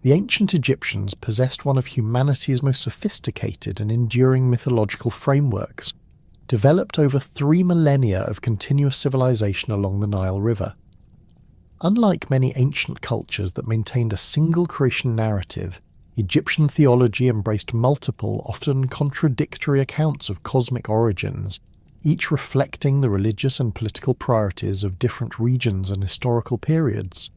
The ancient Egyptians possessed one of humanity's most sophisticated and enduring mythological frameworks, developed over 3 millennia of continuous civilization along the Nile River. Unlike many ancient cultures that maintained a single creation narrative, Egyptian theology embraced multiple, often contradictory accounts of cosmic origins, each reflecting the religious and political priorities of different regions and historical periods.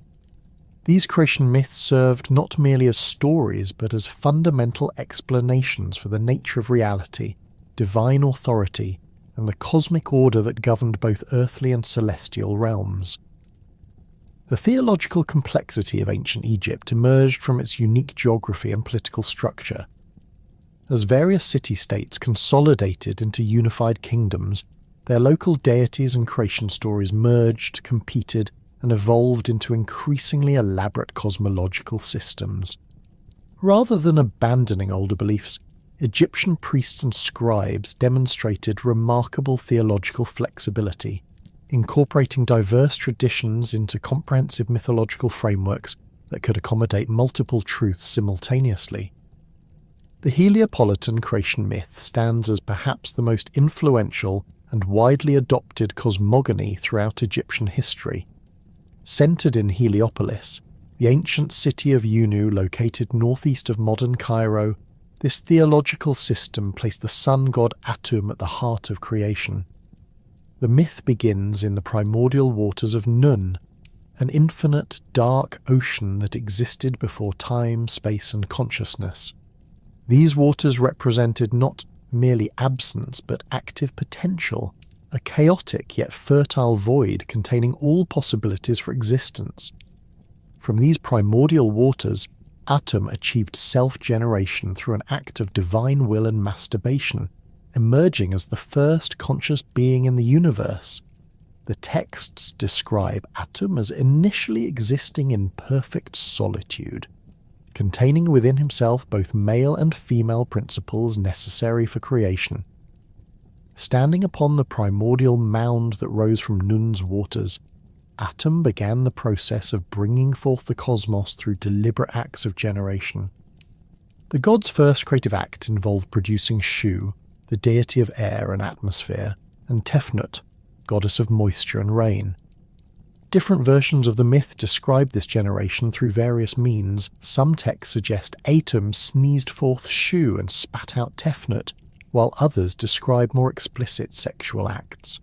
These creation myths served not merely as stories but as fundamental explanations for the nature of reality, divine authority, and the cosmic order that governed both earthly and celestial realms. The theological complexity of ancient Egypt emerged from its unique geography and political structure. As various city-states consolidated into unified kingdoms, their local deities and creation stories merged, competed, and evolved into increasingly elaborate cosmological systems. Rather than abandoning older beliefs, Egyptian priests and scribes demonstrated remarkable theological flexibility, incorporating diverse traditions into comprehensive mythological frameworks that could accommodate multiple truths simultaneously. The Heliopolitan creation myth stands as perhaps the most influential and widely adopted cosmogony throughout Egyptian history. Centered in Heliopolis, the ancient city of Unu located northeast of modern Cairo, this theological system placed the sun god Atum at the heart of creation. The myth begins in the primordial waters of Nun, an infinite, dark ocean that existed before time, space, and consciousness. These waters represented not merely absence but active potential, a chaotic yet fertile void containing all possibilities for existence. From these primordial waters, Atum achieved self-generation through an act of divine will and masturbation, emerging as the first conscious being in the universe. The texts describe Atum as initially existing in perfect solitude, containing within himself both male and female principles necessary for creation. Standing upon the primordial mound that rose from Nun's waters, Atum began the process of bringing forth the cosmos through deliberate acts of generation. The god's first creative act involved producing Shu, the deity of air and atmosphere, and Tefnut, goddess of moisture and rain. Different versions of the myth describe this generation through various means. Some texts suggest Atum sneezed forth Shu and spat out Tefnut, while others describe more explicit sexual acts.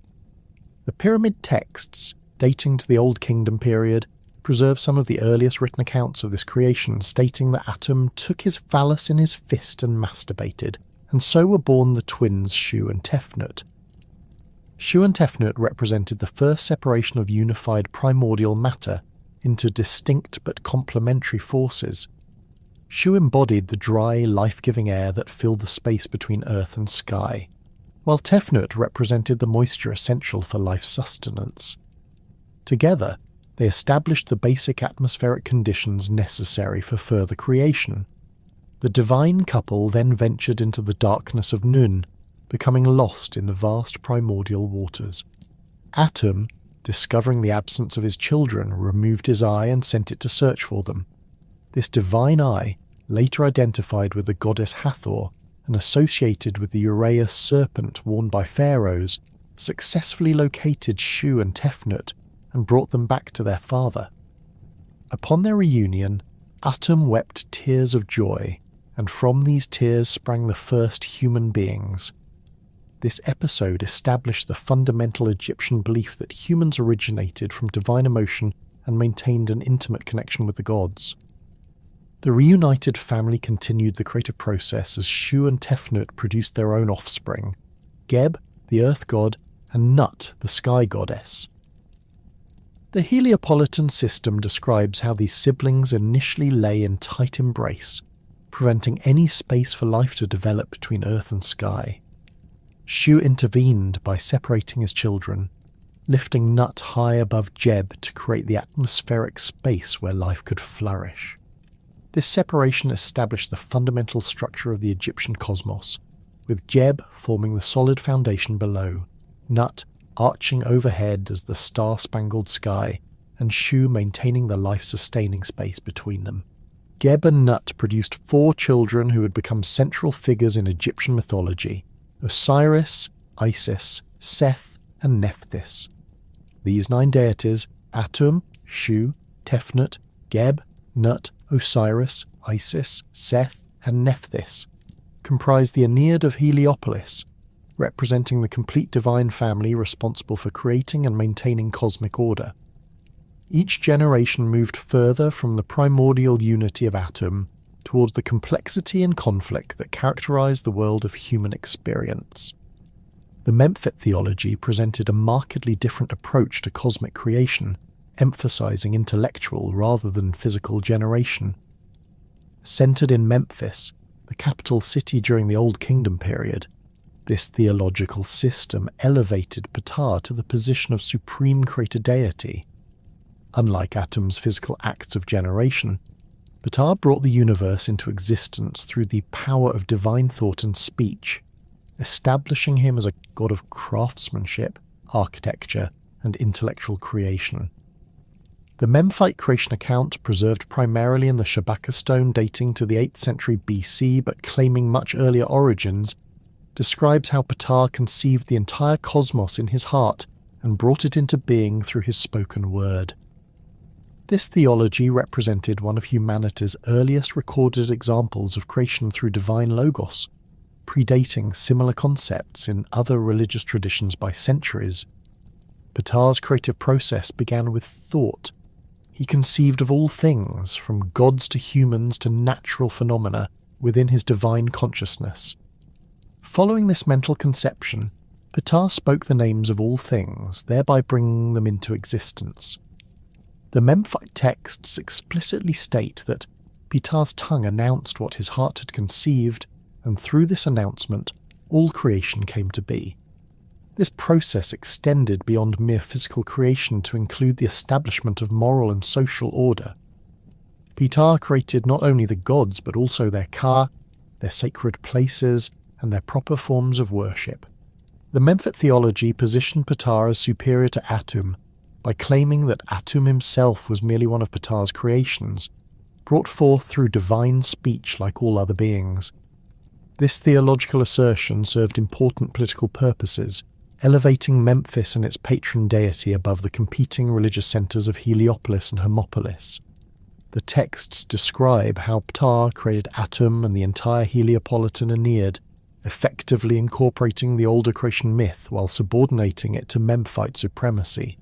The pyramid texts, dating to the Old Kingdom period, preserve some of the earliest written accounts of this creation, stating that Atum took his phallus in his fist and masturbated, and so were born the twins Shu and Tefnut. Shu and Tefnut represented the first separation of unified primordial matter into distinct but complementary forces. Shu embodied the dry, life-giving air that filled the space between earth and sky, while Tefnut represented the moisture essential for life's sustenance. Together, they established the basic atmospheric conditions necessary for further creation. The divine couple then ventured into the darkness of Nun, becoming lost in the vast primordial waters. Atum, discovering the absence of his children, removed his eye and sent it to search for them. This divine eye, later identified with the goddess Hathor and associated with the Uraeus serpent worn by pharaohs, successfully located Shu and Tefnut and brought them back to their father. Upon their reunion, Atum wept tears of joy, and from these tears sprang the first human beings. This episode established the fundamental Egyptian belief that humans originated from divine emotion and maintained an intimate connection with the gods. The reunited family continued the creative process as Shu and Tefnut produced their own offspring, Geb, the earth god, and Nut, the sky goddess. The Heliopolitan system describes how these siblings initially lay in tight embrace, preventing any space for life to develop between earth and sky. Shu intervened by separating his children, lifting Nut high above Geb to create the atmospheric space where life could flourish. This separation established the fundamental structure of the Egyptian cosmos, with Geb forming the solid foundation below, Nut arching overhead as the star-spangled sky, and Shu maintaining the life-sustaining space between them. Geb and Nut produced 4 children who would become central figures in Egyptian mythology: Osiris, Isis, Seth, and Nephthys. These 9 deities, Atum, Shu, Tefnut, Geb, Nut, Osiris, Isis, Seth, and Nephthys, comprise the Aeneid of Heliopolis, representing the complete divine family responsible for creating and maintaining cosmic order. Each generation moved further from the primordial unity of Atum toward the complexity and conflict that characterized the world of human experience. The Memphite theology presented a markedly different approach to cosmic creation, emphasizing intellectual rather than physical generation. Centered in Memphis, the capital city during the Old Kingdom period, this theological system elevated Ptah to the position of supreme creator deity. Unlike Atum's physical acts of generation, Ptah brought the universe into existence through the power of divine thought and speech, establishing him as a god of craftsmanship, architecture, and intellectual creation. The Memphite creation account, preserved primarily in the Shabaka stone dating to the 8th century BC but claiming much earlier origins, describes how Ptah conceived the entire cosmos in his heart and brought it into being through his spoken word. This theology represented one of humanity's earliest recorded examples of creation through divine logos, predating similar concepts in other religious traditions by centuries. Ptah's creative process began with thought. He conceived of all things, from gods to humans to natural phenomena, within his divine consciousness. Following this mental conception, Ptah spoke the names of all things, thereby bringing them into existence. The Memphite texts explicitly state that Ptah's tongue announced what his heart had conceived, and through this announcement, all creation came to be. This process extended beyond mere physical creation to include the establishment of moral and social order. Ptah created not only the gods but also their ka, their sacred places, and their proper forms of worship. The Memphite theology positioned Ptah as superior to Atum by claiming that Atum himself was merely one of Ptah's creations, brought forth through divine speech like all other beings. This theological assertion served important political purposes, elevating Memphis and its patron deity above the competing religious centers of Heliopolis and Hermopolis. The texts describe how Ptah created Atum and the entire Heliopolitan Aeneid, effectively incorporating the older creation myth while subordinating it to Memphite supremacy.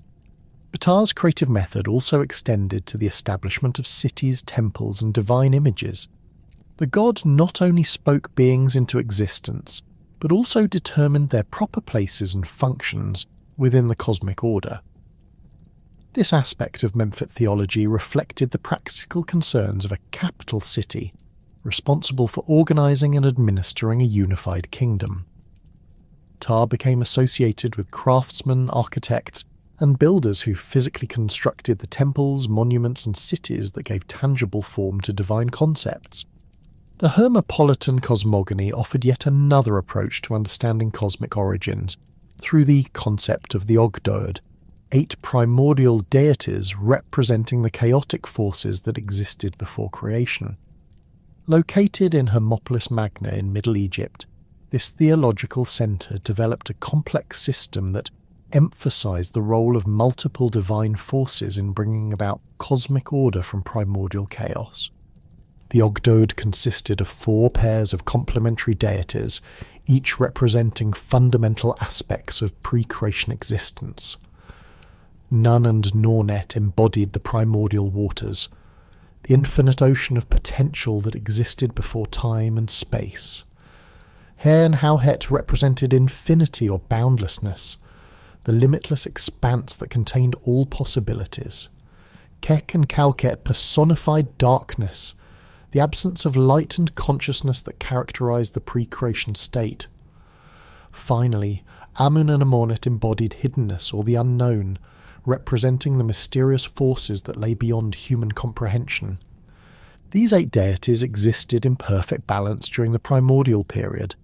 Ptah's creative method also extended to the establishment of cities, temples, and divine images. The god not only spoke beings into existence, but also determined their proper places and functions within the cosmic order. This aspect of Memphite theology reflected the practical concerns of a capital city, responsible for organizing and administering a unified kingdom. Ptah became associated with craftsmen, architects, and builders who physically constructed the temples, monuments, and cities that gave tangible form to divine concepts. The Hermopolitan cosmogony offered yet another approach to understanding cosmic origins, through the concept of the Ogdoad, 8 primordial deities representing the chaotic forces that existed before creation. Located in Hermopolis Magna in Middle Egypt, this theological centre developed a complex system that emphasized the role of multiple divine forces in bringing about cosmic order from primordial chaos. The Ogdoad consisted of 4 pairs of complementary deities, each representing fundamental aspects of pre-creation existence. Nun and Nornet embodied the primordial waters, the infinite ocean of potential that existed before time and space. Her and Hauhet represented infinity or boundlessness, the limitless expanse that contained all possibilities. Kek and Kauket personified darkness, the absence of light and consciousness that characterized the pre-creation state. Finally, Amun and Amonet embodied hiddenness or the unknown, representing the mysterious forces that lay beyond human comprehension. These 8 deities existed in perfect balance during the primordial period,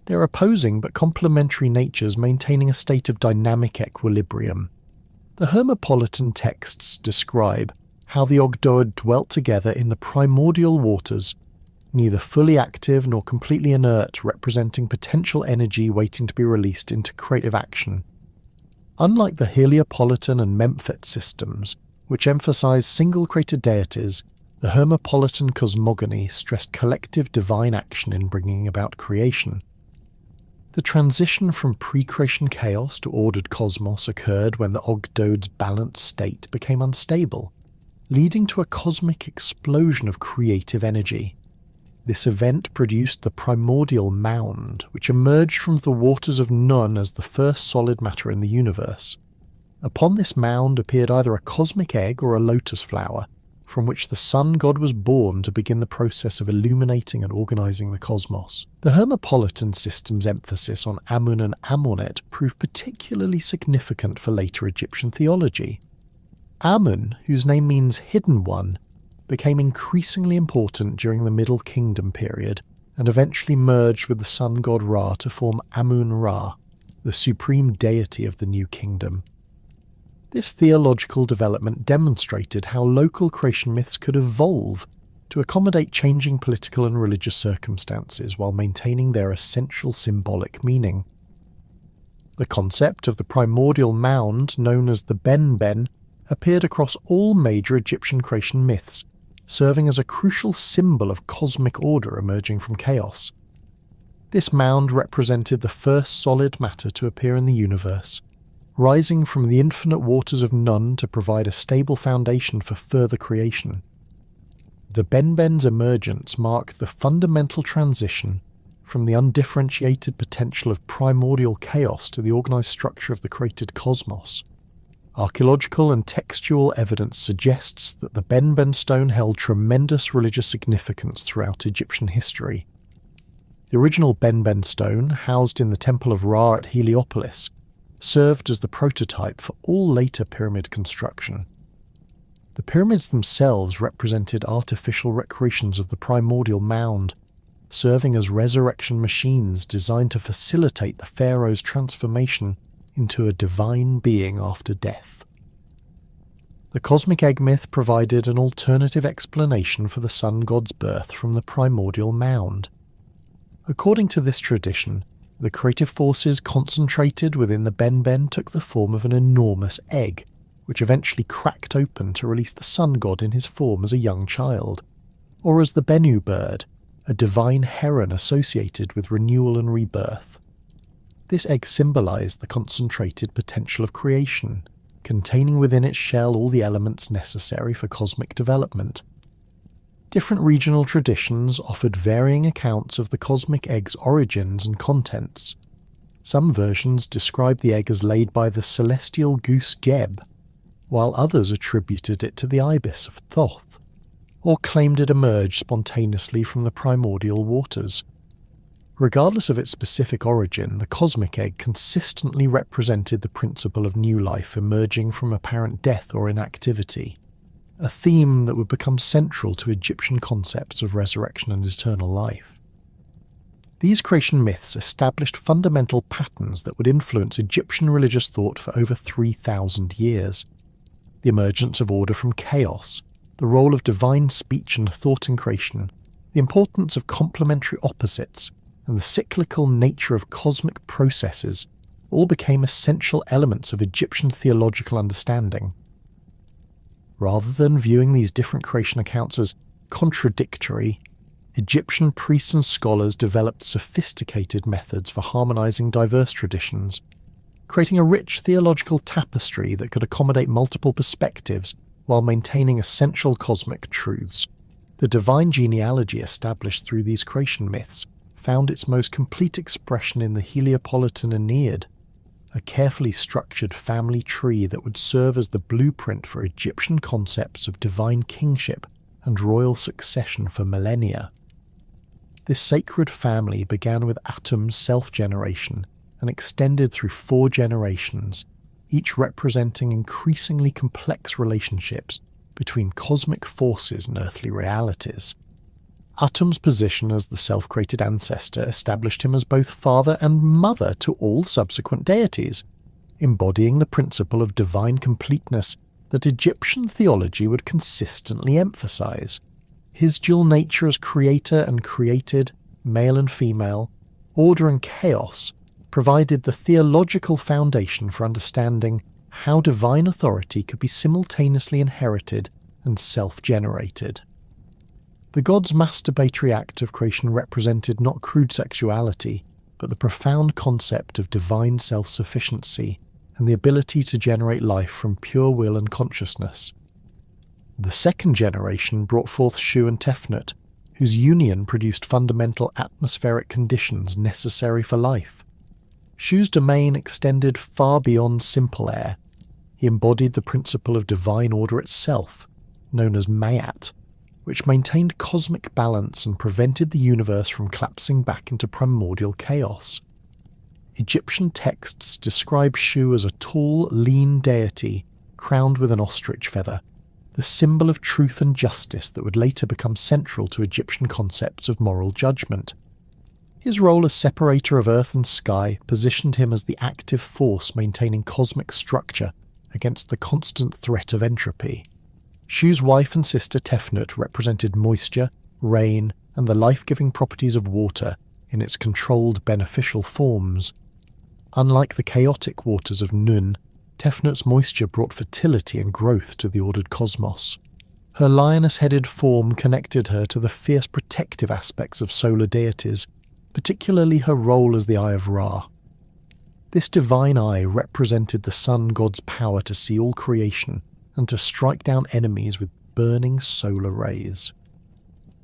their opposing but complementary natures maintaining a state of dynamic equilibrium. The Hermopolitan texts describe how the Ogdoad dwelt together in the primordial waters, neither fully active nor completely inert, representing potential energy waiting to be released into creative action. Unlike the Heliopolitan and Memphite systems, which emphasize single-created deities, the Hermopolitan cosmogony stressed collective divine action in bringing about creation. The transition from pre-creation chaos to ordered cosmos occurred when the Ogdoad's balanced state became unstable, leading to a cosmic explosion of creative energy. This event produced the primordial mound, which emerged from the waters of Nun as the first solid matter in the universe. Upon this mound appeared either a cosmic egg or a lotus flower, from which the sun god was born to begin the process of illuminating and organizing the cosmos. The Hermopolitan system's emphasis on Amun and Amunet proved particularly significant for later Egyptian theology. Amun, whose name means hidden one, became increasingly important during the Middle Kingdom period and eventually merged with the sun god Ra to form Amun-Ra, the supreme deity of the New Kingdom. This theological development demonstrated how local creation myths could evolve to accommodate changing political and religious circumstances while maintaining their essential symbolic meaning. The concept of the primordial mound, known as the Ben-Ben, appeared across all major Egyptian creation myths, serving as a crucial symbol of cosmic order emerging from chaos. This mound represented the first solid matter to appear in the universe, rising from the infinite waters of Nun to provide a stable foundation for further creation. The Ben-Ben's emergence marked the fundamental transition from the undifferentiated potential of primordial chaos to the organized structure of the created cosmos. Archaeological and textual evidence suggests that the Ben-Ben stone held tremendous religious significance throughout Egyptian history. The original Ben-Ben stone, housed in the Temple of Ra at Heliopolis, served as the prototype for all later pyramid construction. The pyramids themselves represented artificial recreations of the primordial mound, serving as resurrection machines designed to facilitate the pharaoh's transformation into a divine being after death. The cosmic egg myth provided an alternative explanation for the sun god's birth from the primordial mound. According to this tradition, the creative forces concentrated within the Ben-Ben took the form of an enormous egg, which eventually cracked open to release the sun god in his form as a young child, or as the Bennu bird, a divine heron associated with renewal and rebirth. This egg symbolized the concentrated potential of creation, containing within its shell all the elements necessary for cosmic development. Different regional traditions offered varying accounts of the cosmic egg's origins and contents. Some versions described the egg as laid by the celestial goose Geb, while others attributed it to the ibis of Thoth, or claimed it emerged spontaneously from the primordial waters. Regardless of its specific origin, the cosmic egg consistently represented the principle of new life emerging from apparent death or inactivity, a theme that would become central to Egyptian concepts of resurrection and eternal life. These creation myths established fundamental patterns that would influence Egyptian religious thought for over 3,000 years. The emergence of order from chaos, the role of divine speech and thought in creation, the importance of complementary opposites, and the cyclical nature of cosmic processes all became essential elements of Egyptian theological understanding. Rather than viewing these different creation accounts as contradictory, Egyptian priests and scholars developed sophisticated methods for harmonizing diverse traditions, creating a rich theological tapestry that could accommodate multiple perspectives while maintaining essential cosmic truths. The divine genealogy established through these creation myths found its most complete expression in the Heliopolitan Aeneid, a carefully structured family tree that would serve as the blueprint for Egyptian concepts of divine kingship and royal succession for millennia. This sacred family began with Atum's self-generation and extended through 4 generations, each representing increasingly complex relationships between cosmic forces and earthly realities. Atum's position as the self-created ancestor established him as both father and mother to all subsequent deities, embodying the principle of divine completeness that Egyptian theology would consistently emphasize. His dual nature as creator and created, male and female, order and chaos, provided the theological foundation for understanding how divine authority could be simultaneously inherited and self-generated. The god's masturbatory act of creation represented not crude sexuality, but the profound concept of divine self-sufficiency and the ability to generate life from pure will and consciousness. The second generation brought forth Shu and Tefnut, whose union produced fundamental atmospheric conditions necessary for life. Shu's domain extended far beyond simple air. He embodied the principle of divine order itself, known as Mayat, which maintained cosmic balance and prevented the universe from collapsing back into primordial chaos. Egyptian texts describe Shu as a tall, lean deity crowned with an ostrich feather, the symbol of truth and justice that would later become central to Egyptian concepts of moral judgment. His role as separator of earth and sky positioned him as the active force maintaining cosmic structure against the constant threat of entropy. Shu's wife and sister Tefnut represented moisture, rain, and the life-giving properties of water in its controlled beneficial forms. Unlike the chaotic waters of Nun, Tefnut's moisture brought fertility and growth to the ordered cosmos. Her lioness-headed form connected her to the fierce protective aspects of solar deities, particularly her role as the Eye of Ra. This divine eye represented the sun god's power to see all creation and to strike down enemies with burning solar rays.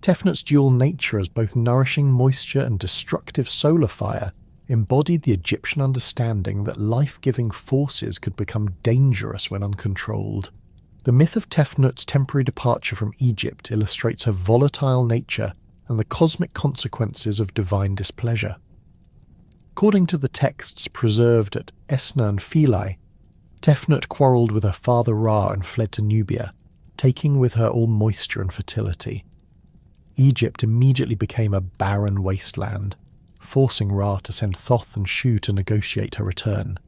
Tefnut's dual nature as both nourishing moisture and destructive solar fire embodied the Egyptian understanding that life-giving forces could become dangerous when uncontrolled. The myth of Tefnut's temporary departure from Egypt illustrates her volatile nature and the cosmic consequences of divine displeasure. According to the texts preserved at Esna and Philae, Tefnut quarrelled with her father Ra and fled to Nubia, taking with her all moisture and fertility. Egypt immediately became a barren wasteland, forcing Ra to send Thoth and Shu to negotiate her return.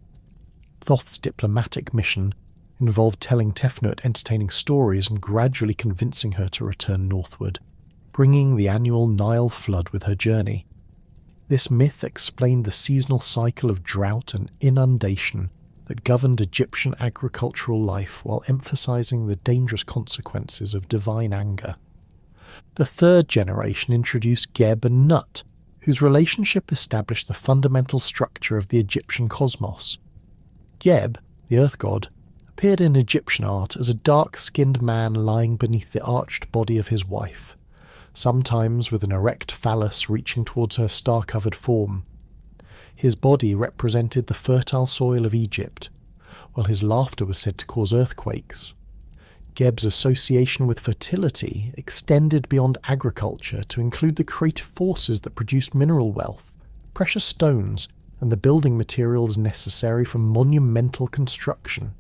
Thoth's diplomatic mission involved telling Tefnut entertaining stories and gradually convincing her to return northward, bringing the annual Nile flood with her journey. This myth explained the seasonal cycle of drought and inundation that governed Egyptian agricultural life while emphasizing the dangerous consequences of divine anger. The third generation introduced Geb and Nut, whose relationship established the fundamental structure of the Egyptian cosmos. Geb, the earth god, appeared in Egyptian art as a dark-skinned man lying beneath the arched body of his wife, sometimes with an erect phallus reaching towards her star-covered form. His body represented the fertile soil of Egypt, while his laughter was said to cause earthquakes. Geb's association with fertility extended beyond agriculture to include the creative forces that produced mineral wealth, precious stones, and the building materials necessary for monumental construction.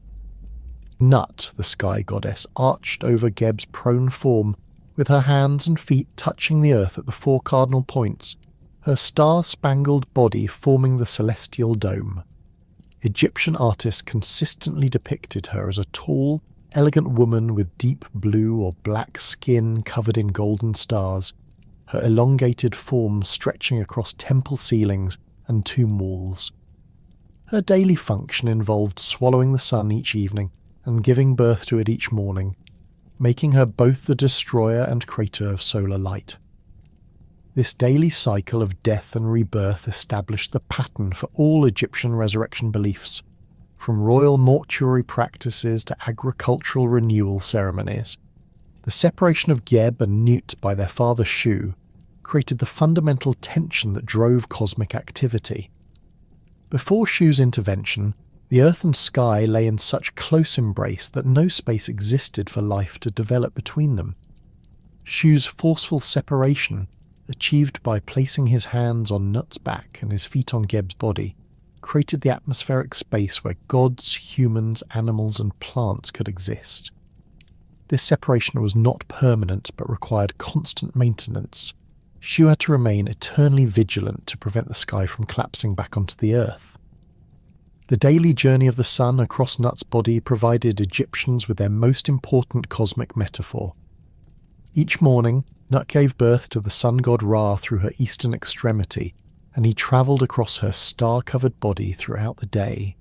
Nut, the sky goddess, arched over Geb's prone form, with her hands and feet touching the earth at the 4 cardinal points, her star-spangled body forming the celestial dome. Egyptian artists consistently depicted her as a tall, elegant woman with deep blue or black skin covered in golden stars, her elongated form stretching across temple ceilings and tomb walls. Her daily function involved swallowing the sun each evening and giving birth to it each morning, making her both the destroyer and creator of solar light. This daily cycle of death and rebirth established the pattern for all Egyptian resurrection beliefs, from royal mortuary practices to agricultural renewal ceremonies. The separation of Geb and Nut by their father Shu created the fundamental tension that drove cosmic activity. Before Shu's intervention, the earth and sky lay in such close embrace that no space existed for life to develop between them. Shu's forceful separation, achieved by placing his hands on Nut's back and his feet on Geb's body, created the atmospheric space where gods, humans, animals, and plants could exist. This separation was not permanent but required constant maintenance. Shu had to remain eternally vigilant to prevent the sky from collapsing back onto the earth. The daily journey of the sun across Nut's body provided Egyptians with their most important cosmic metaphor. Each morning, Nut gave birth to the sun god Ra through her eastern extremity, and he travelled across her star-covered body throughout the day.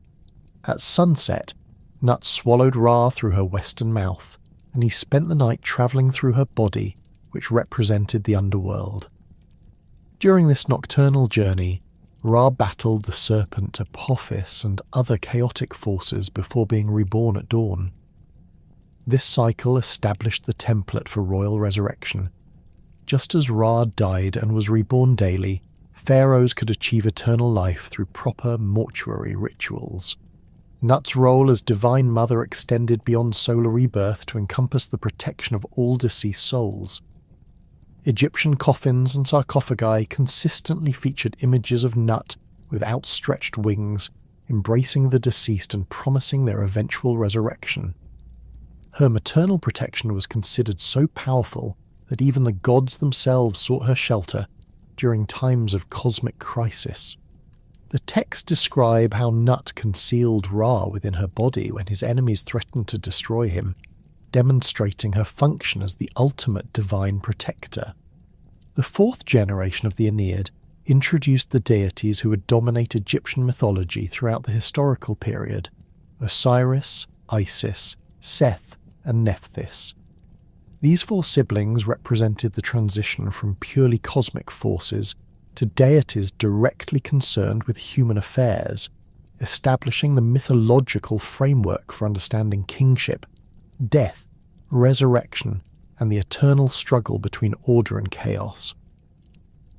At sunset, Nut swallowed Ra through her western mouth, and he spent the night travelling through her body, which represented the underworld. During this nocturnal journey, Ra battled the serpent Apophis and other chaotic forces before being reborn at dawn. This cycle established the template for royal resurrection. Just as Ra died and was reborn daily, pharaohs could achieve eternal life through proper mortuary rituals. Nut's role as Divine Mother extended beyond solar rebirth to encompass the protection of all deceased souls. Egyptian coffins and sarcophagi consistently featured images of Nut with outstretched wings, embracing the deceased and promising their eventual resurrection. Her maternal protection was considered so powerful that even the gods themselves sought her shelter during times of cosmic crisis. The texts describe how Nut concealed Ra within her body when his enemies threatened to destroy him, demonstrating her function as the ultimate divine protector. The fourth generation of the Aeneid introduced the deities who would dominate Egyptian mythology throughout the historical period: Osiris, Isis, Seth, and Nephthys. These four siblings represented the transition from purely cosmic forces to deities directly concerned with human affairs, establishing the mythological framework for understanding kingship, death, resurrection, and the eternal struggle between order and chaos.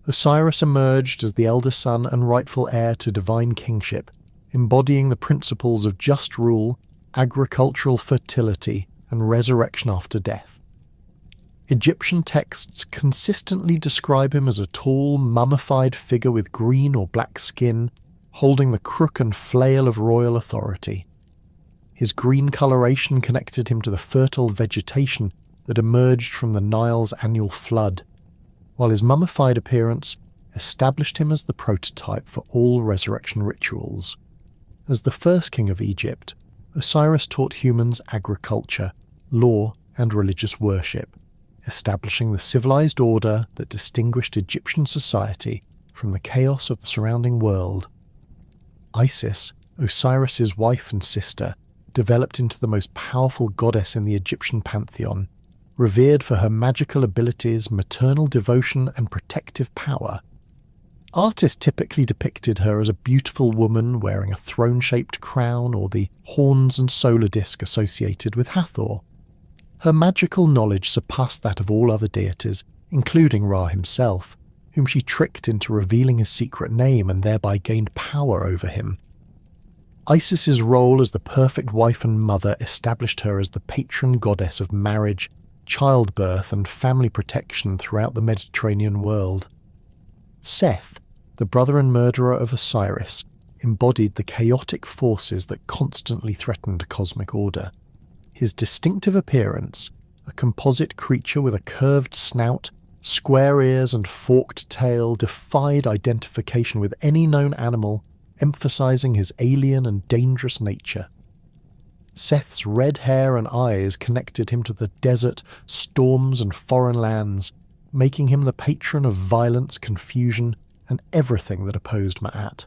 Osiris emerged as the elder son and rightful heir to divine kingship, embodying the principles of just rule, agricultural fertility, and resurrection after death. Egyptian texts consistently describe him as a tall, mummified figure with green or black skin, holding the crook and flail of royal authority. His green coloration connected him to the fertile vegetation that emerged from the Nile's annual flood, while his mummified appearance established him as the prototype for all resurrection rituals. As the first king of Egypt, Osiris taught humans agriculture, law, and religious worship, establishing the civilized order that distinguished Egyptian society from the chaos of the surrounding world. Isis, Osiris's wife and sister, developed into the most powerful goddess in the Egyptian pantheon, revered for her magical abilities, maternal devotion, and protective power. Artists typically depicted her as a beautiful woman wearing a throne-shaped crown or the horns and solar disk associated with Hathor. Her magical knowledge surpassed that of all other deities, including Ra himself, whom she tricked into revealing his secret name and thereby gained power over him. Isis's role as the perfect wife and mother established her as the patron goddess of marriage, childbirth, and family protection throughout the Mediterranean world. Seth, the brother and murderer of Osiris, embodied the chaotic forces that constantly threatened cosmic order. His distinctive appearance, a composite creature with a curved snout, square ears, and forked tail, defied identification with any known animal, emphasizing his alien and dangerous nature. Seth's red hair and eyes connected him to the desert, storms, and foreign lands, making him the patron of violence, confusion, and everything that opposed Ma'at.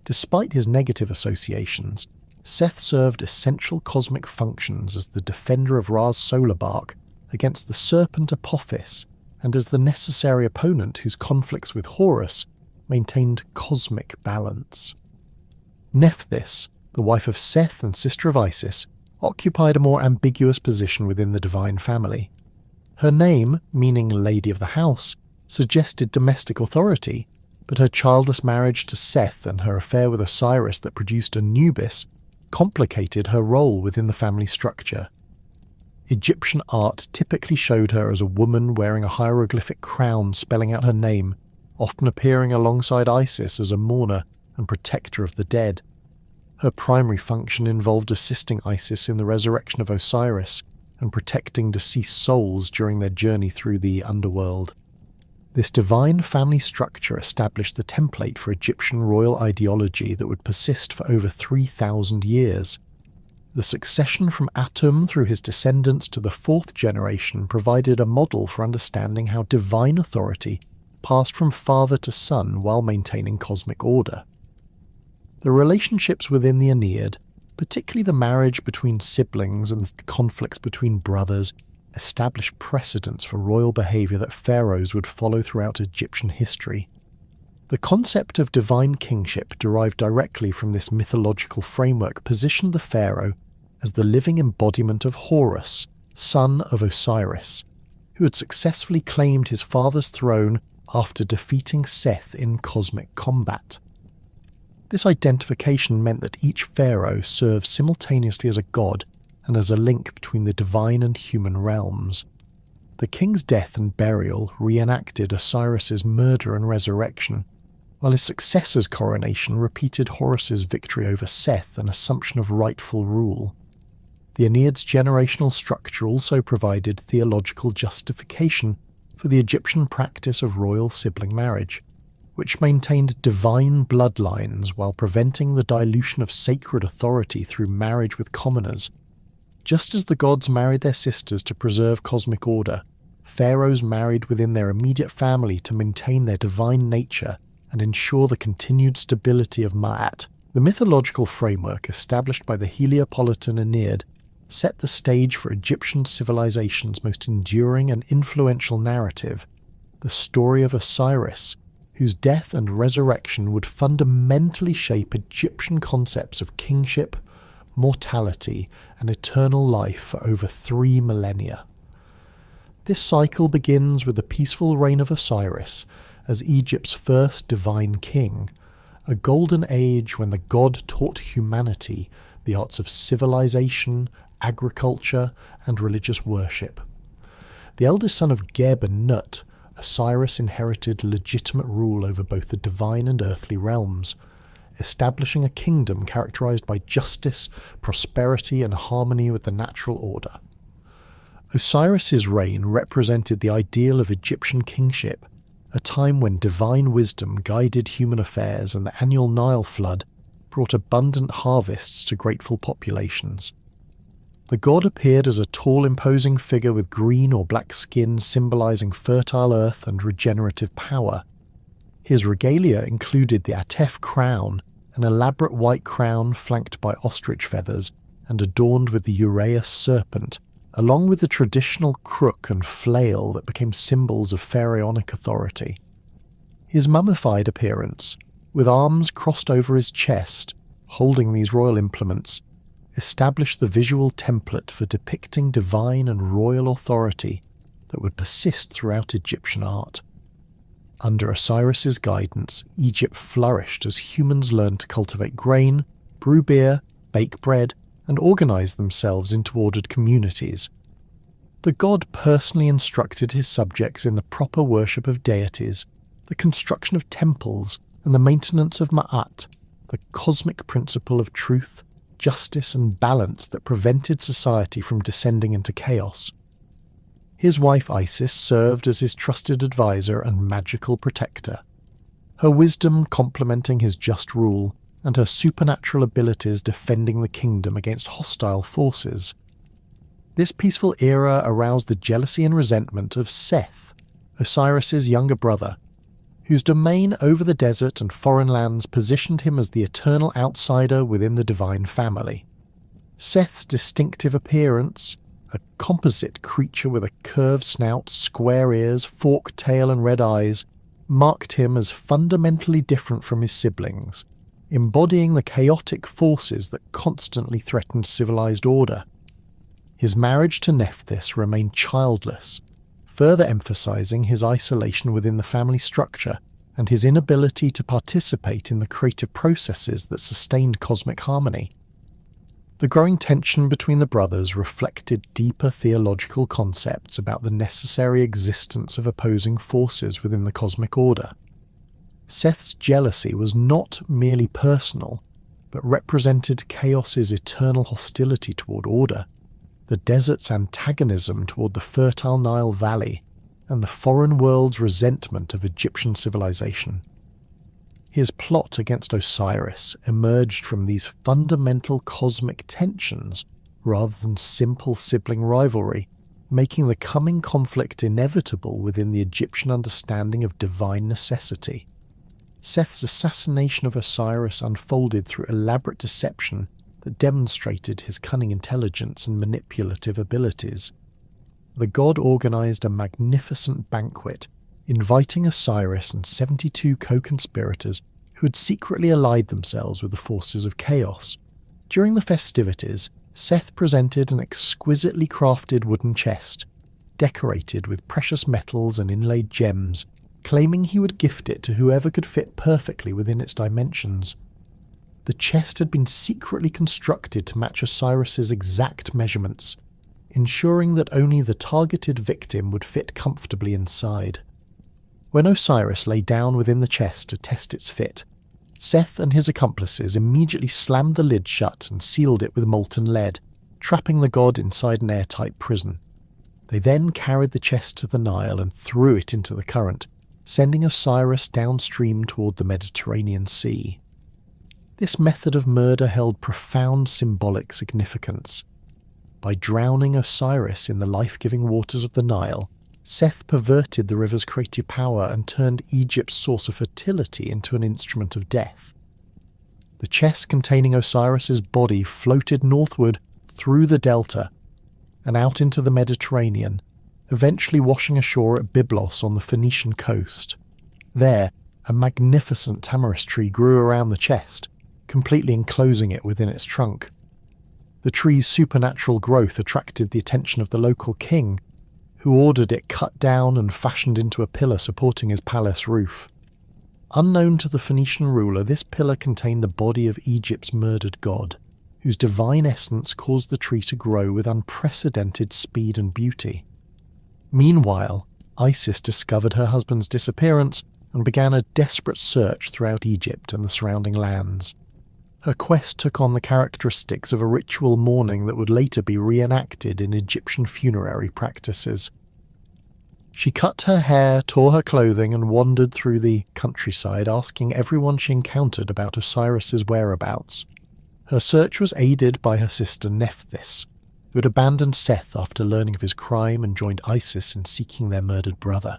Despite his negative associations, Seth served essential cosmic functions as the defender of Ra's solar bark against the serpent Apophis, and as the necessary opponent whose conflicts with Horus maintained cosmic balance. Nephthys, the wife of Seth and sister of Isis, occupied a more ambiguous position within the divine family. Her name, meaning Lady of the House, suggested domestic authority, but her childless marriage to Seth and her affair with Osiris that produced Anubis complicated her role within the family structure. Egyptian art typically showed her as a woman wearing a hieroglyphic crown spelling out her name, often appearing alongside Isis as a mourner and protector of the dead. Her primary function involved assisting Isis in the resurrection of Osiris and protecting deceased souls during their journey through the underworld. This divine family structure established the template for Egyptian royal ideology that would persist for over 3,000 years. The succession from Atum through his descendants to the fourth generation provided a model for understanding how divine authority passed from father to son while maintaining cosmic order. The relationships within the Aeneid, particularly the marriage between siblings and the conflicts between brothers, established precedents for royal behaviour that pharaohs would follow throughout Egyptian history. The concept of divine kingship derived directly from this mythological framework positioned the pharaoh as the living embodiment of Horus, son of Osiris, who had successfully claimed his father's throne after defeating Seth in cosmic combat. This identification meant that each pharaoh served simultaneously as a god and as a link between the divine and human realms. The king's death and burial reenacted Osiris's murder and resurrection, while his successor's coronation repeated Horus's victory over Seth and assumption of rightful rule. The Aeneid's generational structure also provided theological justification for the Egyptian practice of royal sibling marriage, which maintained divine bloodlines while preventing the dilution of sacred authority through marriage with commoners. Just as the gods married their sisters to preserve cosmic order, pharaohs married within their immediate family to maintain their divine nature and ensure the continued stability of Ma'at. The mythological framework established by the Heliopolitan Aeneid set the stage for Egyptian civilization's most enduring and influential narrative, the story of Osiris, whose death and resurrection would fundamentally shape Egyptian concepts of kingship, mortality, and eternal life for over 3 millennia. This cycle begins with the peaceful reign of Osiris as Egypt's first divine king, a golden age when the god taught humanity the arts of civilization, agriculture, and religious worship. The eldest son of Geb and Nut, Osiris inherited legitimate rule over both the divine and earthly realms, establishing a kingdom characterized by justice, prosperity, and harmony with the natural order. Osiris's reign represented the ideal of Egyptian kingship, a time when divine wisdom guided human affairs and the annual Nile flood brought abundant harvests to grateful populations. The god appeared as a tall, imposing figure with green or black skin symbolizing fertile earth and regenerative power. His regalia included the Atef crown, an elaborate white crown flanked by ostrich feathers and adorned with the Uraeus serpent, along with the traditional crook and flail that became symbols of pharaonic authority. His mummified appearance, with arms crossed over his chest, holding these royal implements, established the visual template for depicting divine and royal authority that would persist throughout Egyptian art. Under Osiris's guidance, Egypt flourished as humans learned to cultivate grain, brew beer, bake bread, and organize themselves into ordered communities. The god personally instructed his subjects in the proper worship of deities, the construction of temples, and the maintenance of Ma'at, the cosmic principle of truth, justice, and balance that prevented society from descending into chaos. His wife Isis served as his trusted advisor and magical protector, her wisdom complementing his just rule and her supernatural abilities defending the kingdom against hostile forces. This peaceful era aroused the jealousy and resentment of Seth, Osiris's younger brother, whose domain over the desert and foreign lands positioned him as the eternal outsider within the divine family. Seth's distinctive appearance, a composite creature with a curved snout, square ears, forked tail and red eyes, marked him as fundamentally different from his siblings, embodying the chaotic forces that constantly threatened civilized order. His marriage to Nephthys remained childless, further emphasizing his isolation within the family structure and his inability to participate in the creative processes that sustained cosmic harmony. The growing tension between the brothers reflected deeper theological concepts about the necessary existence of opposing forces within the cosmic order. Seth's jealousy was not merely personal, but represented chaos's eternal hostility toward order, the desert's antagonism toward the fertile Nile Valley, and the foreign world's resentment of Egyptian civilization. His plot against Osiris emerged from these fundamental cosmic tensions rather than simple sibling rivalry, making the coming conflict inevitable within the Egyptian understanding of divine necessity. Seth's assassination of Osiris unfolded through elaborate deception that demonstrated his cunning intelligence and manipulative abilities. The god organized a magnificent banquet, inviting Osiris and 72 co-conspirators who had secretly allied themselves with the forces of chaos. During the festivities, Seth presented an exquisitely crafted wooden chest, decorated with precious metals and inlaid gems, claiming he would gift it to whoever could fit perfectly within its dimensions. The chest had been secretly constructed to match Osiris's exact measurements, ensuring that only the targeted victim would fit comfortably inside. When Osiris lay down within the chest to test its fit, Seth and his accomplices immediately slammed the lid shut and sealed it with molten lead, trapping the god inside an airtight prison. They then carried the chest to the Nile and threw it into the current, sending Osiris downstream toward the Mediterranean Sea. This method of murder held profound symbolic significance. By drowning Osiris in the life-giving waters of the Nile, Seth perverted the river's creative power and turned Egypt's source of fertility into an instrument of death. The chest containing Osiris's body floated northward through the delta and out into the Mediterranean, eventually washing ashore at Byblos on the Phoenician coast. There, a magnificent tamarisk tree grew around the chest, completely enclosing it within its trunk. The tree's supernatural growth attracted the attention of the local king, who ordered it cut down and fashioned into a pillar supporting his palace roof. Unknown to the Phoenician ruler, this pillar contained the body of Egypt's murdered god, whose divine essence caused the tree to grow with unprecedented speed and beauty. Meanwhile, Isis discovered her husband's disappearance and began a desperate search throughout Egypt and the surrounding lands. Her quest took on the characteristics of a ritual mourning that would later be reenacted in Egyptian funerary practices. She cut her hair, tore her clothing, and wandered through the countryside, asking everyone she encountered about Osiris's whereabouts. Her search was aided by her sister Nephthys, who had abandoned Seth after learning of his crime and joined Isis in seeking their murdered brother.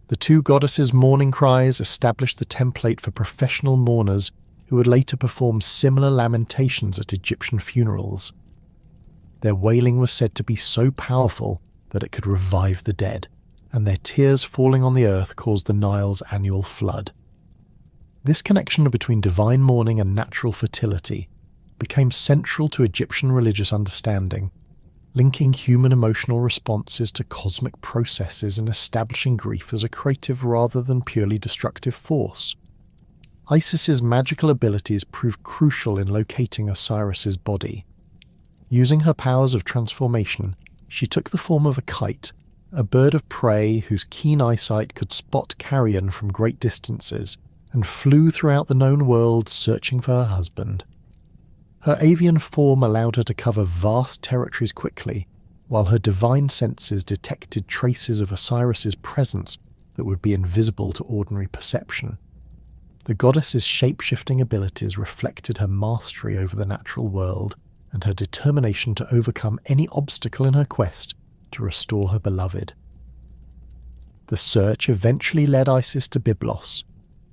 The two goddesses' mourning cries established the template for professional mourners who would later perform similar lamentations at Egyptian funerals. Their wailing was said to be so powerful that it could revive the dead, and their tears falling on the earth caused the Nile's annual flood. This connection between divine mourning and natural fertility became central to Egyptian religious understanding, linking human emotional responses to cosmic processes and establishing grief as a creative rather than purely destructive force. Isis's magical abilities proved crucial in locating Osiris's body. Using her powers of transformation, she took the form of a kite, a bird of prey whose keen eyesight could spot carrion from great distances, and flew throughout the known world searching for her husband. Her avian form allowed her to cover vast territories quickly, while her divine senses detected traces of Osiris's presence that would be invisible to ordinary perception. The goddess's shape-shifting abilities reflected her mastery over the natural world and her determination to overcome any obstacle in her quest to restore her beloved. The search eventually led Isis to Byblos,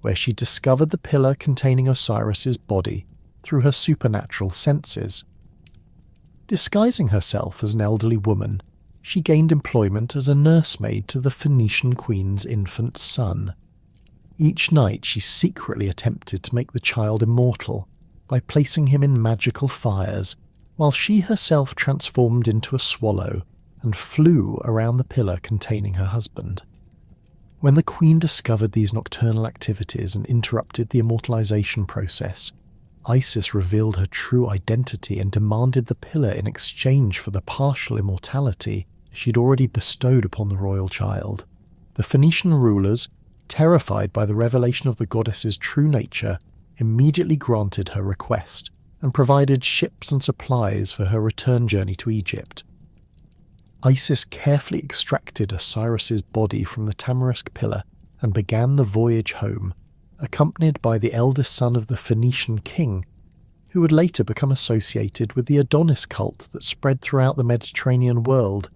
where she discovered the pillar containing Osiris's body through her supernatural senses. Disguising herself as an elderly woman, she gained employment as a nursemaid to the Phoenician queen's infant son. Each night she secretly attempted to make the child immortal by placing him in magical fires, while she herself transformed into a swallow and flew around the pillar containing her husband. When the queen discovered these nocturnal activities and interrupted the immortalization process, Isis revealed her true identity and demanded the pillar in exchange for the partial immortality she'd already bestowed upon the royal child. The Phoenician rulers, terrified by the revelation of the goddess's true nature, immediately granted her request and provided ships and supplies for her return journey to Egypt. Isis carefully extracted Osiris's body from the tamarisk pillar and began the voyage home, accompanied by the eldest son of the Phoenician king, who would later become associated with the Adonis cult that spread throughout the Mediterranean world.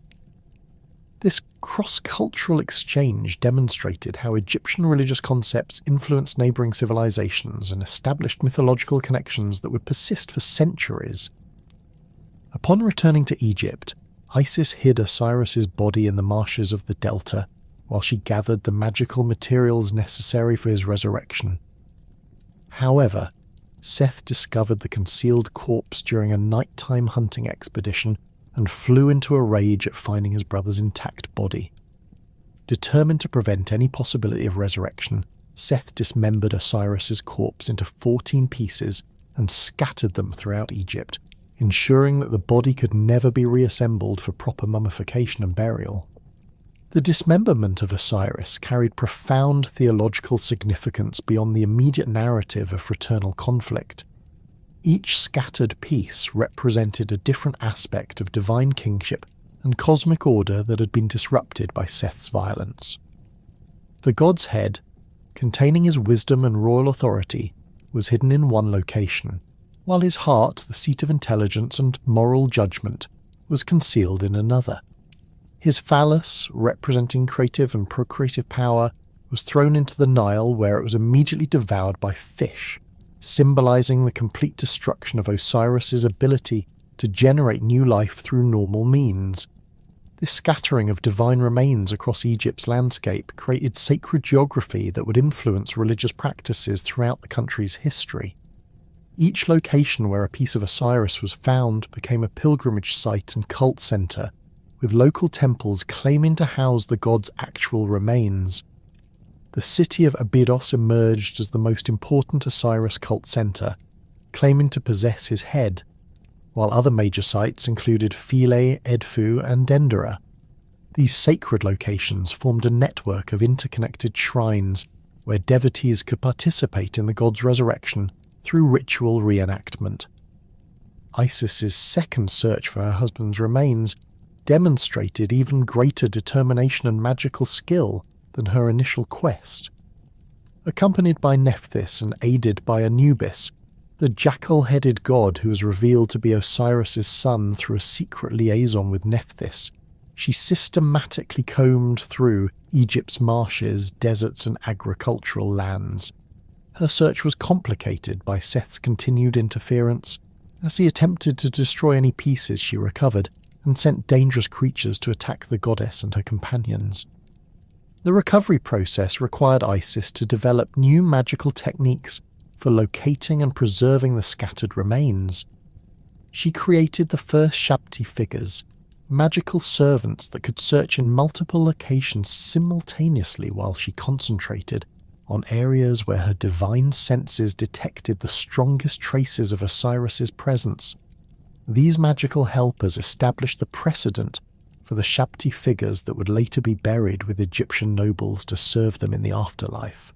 This cross-cultural exchange demonstrated how Egyptian religious concepts influenced neighbouring civilizations and established mythological connections that would persist for centuries. Upon returning to Egypt, Isis hid Osiris's body in the marshes of the delta while she gathered the magical materials necessary for his resurrection. However, Seth discovered the concealed corpse during a nighttime hunting expedition and flew into a rage at finding his brother's intact body. Determined to prevent any possibility of resurrection, Seth dismembered Osiris's corpse into 14 pieces and scattered them throughout Egypt, ensuring that the body could never be reassembled for proper mummification and burial. The dismemberment of Osiris carried profound theological significance beyond the immediate narrative of fraternal conflict. Each scattered piece represented a different aspect of divine kingship and cosmic order that had been disrupted by Seth's violence. The god's head, containing his wisdom and royal authority, was hidden in one location, while his heart, the seat of intelligence and moral judgment, was concealed in another. His phallus, representing creative and procreative power, was thrown into the Nile, where it was immediately devoured by fish, symbolizing the complete destruction of Osiris's ability to generate new life through normal means. This scattering of divine remains across Egypt's landscape created sacred geography that would influence religious practices throughout the country's history. Each location where a piece of Osiris was found became a pilgrimage site and cult center, with local temples claiming to house the god's actual remains. The city of Abydos emerged as the most important Osiris cult center, claiming to possess his head, while other major sites included Philae, Edfu, and Dendera. These sacred locations formed a network of interconnected shrines where devotees could participate in the god's resurrection through ritual reenactment. Isis's second search for her husband's remains demonstrated even greater determination and magical skill than her initial quest. Accompanied by Nephthys and aided by Anubis, the jackal-headed god who was revealed to be Osiris's son through a secret liaison with Nephthys, she systematically combed through Egypt's marshes, deserts and agricultural lands. Her search was complicated by Seth's continued interference, as he attempted to destroy any pieces she recovered and sent dangerous creatures to attack the goddess and her companions. The recovery process required Isis to develop new magical techniques for locating and preserving the scattered remains. She created the first Shabti figures, magical servants that could search in multiple locations simultaneously while she concentrated on areas where her divine senses detected the strongest traces of Osiris's presence. These magical helpers established the precedent for the Shabti figures that would later be buried with Egyptian nobles to serve them in the afterlife.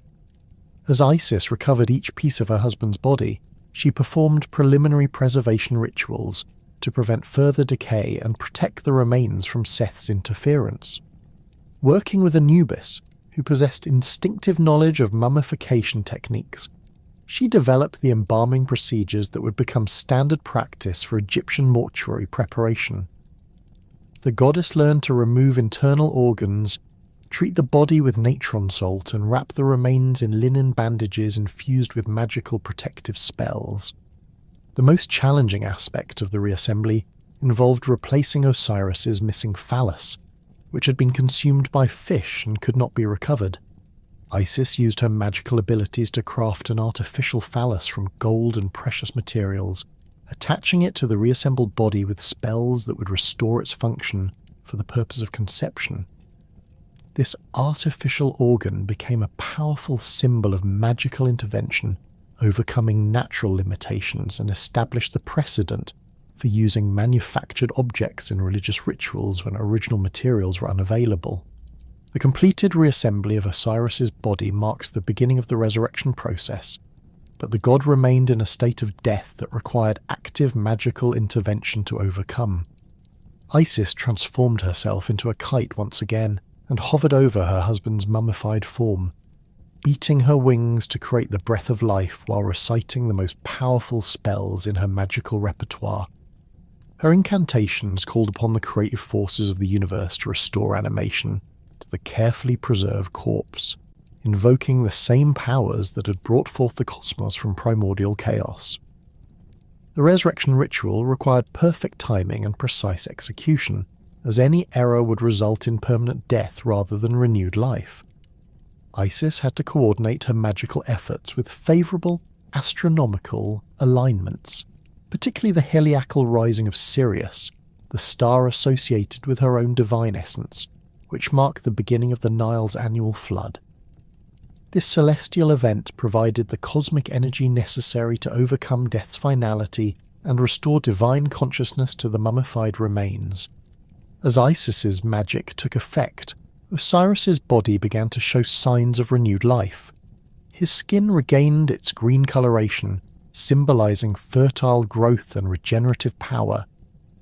As Isis recovered each piece of her husband's body, she performed preliminary preservation rituals to prevent further decay and protect the remains from Seth's interference. Working with Anubis, who possessed instinctive knowledge of mummification techniques, she developed the embalming procedures that would become standard practice for Egyptian mortuary preparation. The goddess learned to remove internal organs, treat the body with natron salt, and wrap the remains in linen bandages infused with magical protective spells. The most challenging aspect of the reassembly involved replacing Osiris's missing phallus, which had been consumed by fish and could not be recovered. Isis used her magical abilities to craft an artificial phallus from gold and precious materials, attaching it to the reassembled body with spells that would restore its function for the purpose of conception. This artificial organ became a powerful symbol of magical intervention, overcoming natural limitations, and established the precedent for using manufactured objects in religious rituals when original materials were unavailable. The completed reassembly of Osiris's body marks the beginning of the resurrection process, but the god remained in a state of death that required active magical intervention to overcome. Isis transformed herself into a kite once again and hovered over her husband's mummified form, beating her wings to create the breath of life while reciting the most powerful spells in her magical repertoire. Her incantations called upon the creative forces of the universe to restore animation to the carefully preserved corpse, invoking the same powers that had brought forth the cosmos from primordial chaos. The resurrection ritual required perfect timing and precise execution, as any error would result in permanent death rather than renewed life. Isis had to coordinate her magical efforts with favourable astronomical alignments, particularly the heliacal rising of Sirius, the star associated with her own divine essence, which marked the beginning of the Nile's annual flood. This celestial event provided the cosmic energy necessary to overcome death's finality and restore divine consciousness to the mummified remains. As Isis's magic took effect, Osiris's body began to show signs of renewed life. His skin regained its green coloration, symbolizing fertile growth and regenerative power.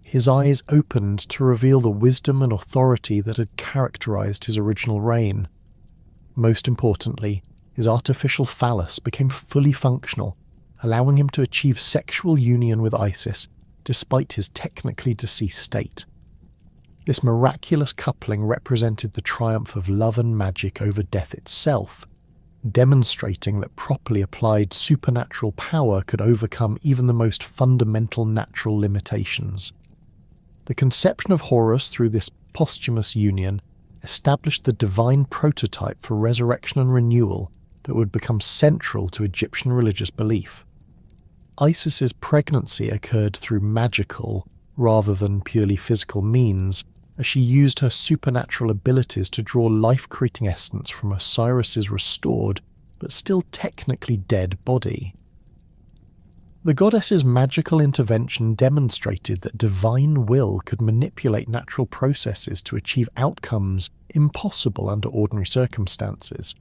His eyes opened to reveal the wisdom and authority that had characterized his original reign. Most importantly, his artificial phallus became fully functional, allowing him to achieve sexual union with Isis despite his technically deceased state. This miraculous coupling represented the triumph of love and magic over death itself, demonstrating that properly applied supernatural power could overcome even the most fundamental natural limitations. The conception of Horus through this posthumous union established the divine prototype for resurrection and renewal that would become central to Egyptian religious belief. Isis's pregnancy occurred through magical, rather than purely physical means, as she used her supernatural abilities to draw life-creating essence from Osiris's restored, but still technically dead body. The goddess's magical intervention demonstrated that divine will could manipulate natural processes to achieve outcomes impossible under ordinary circumstances.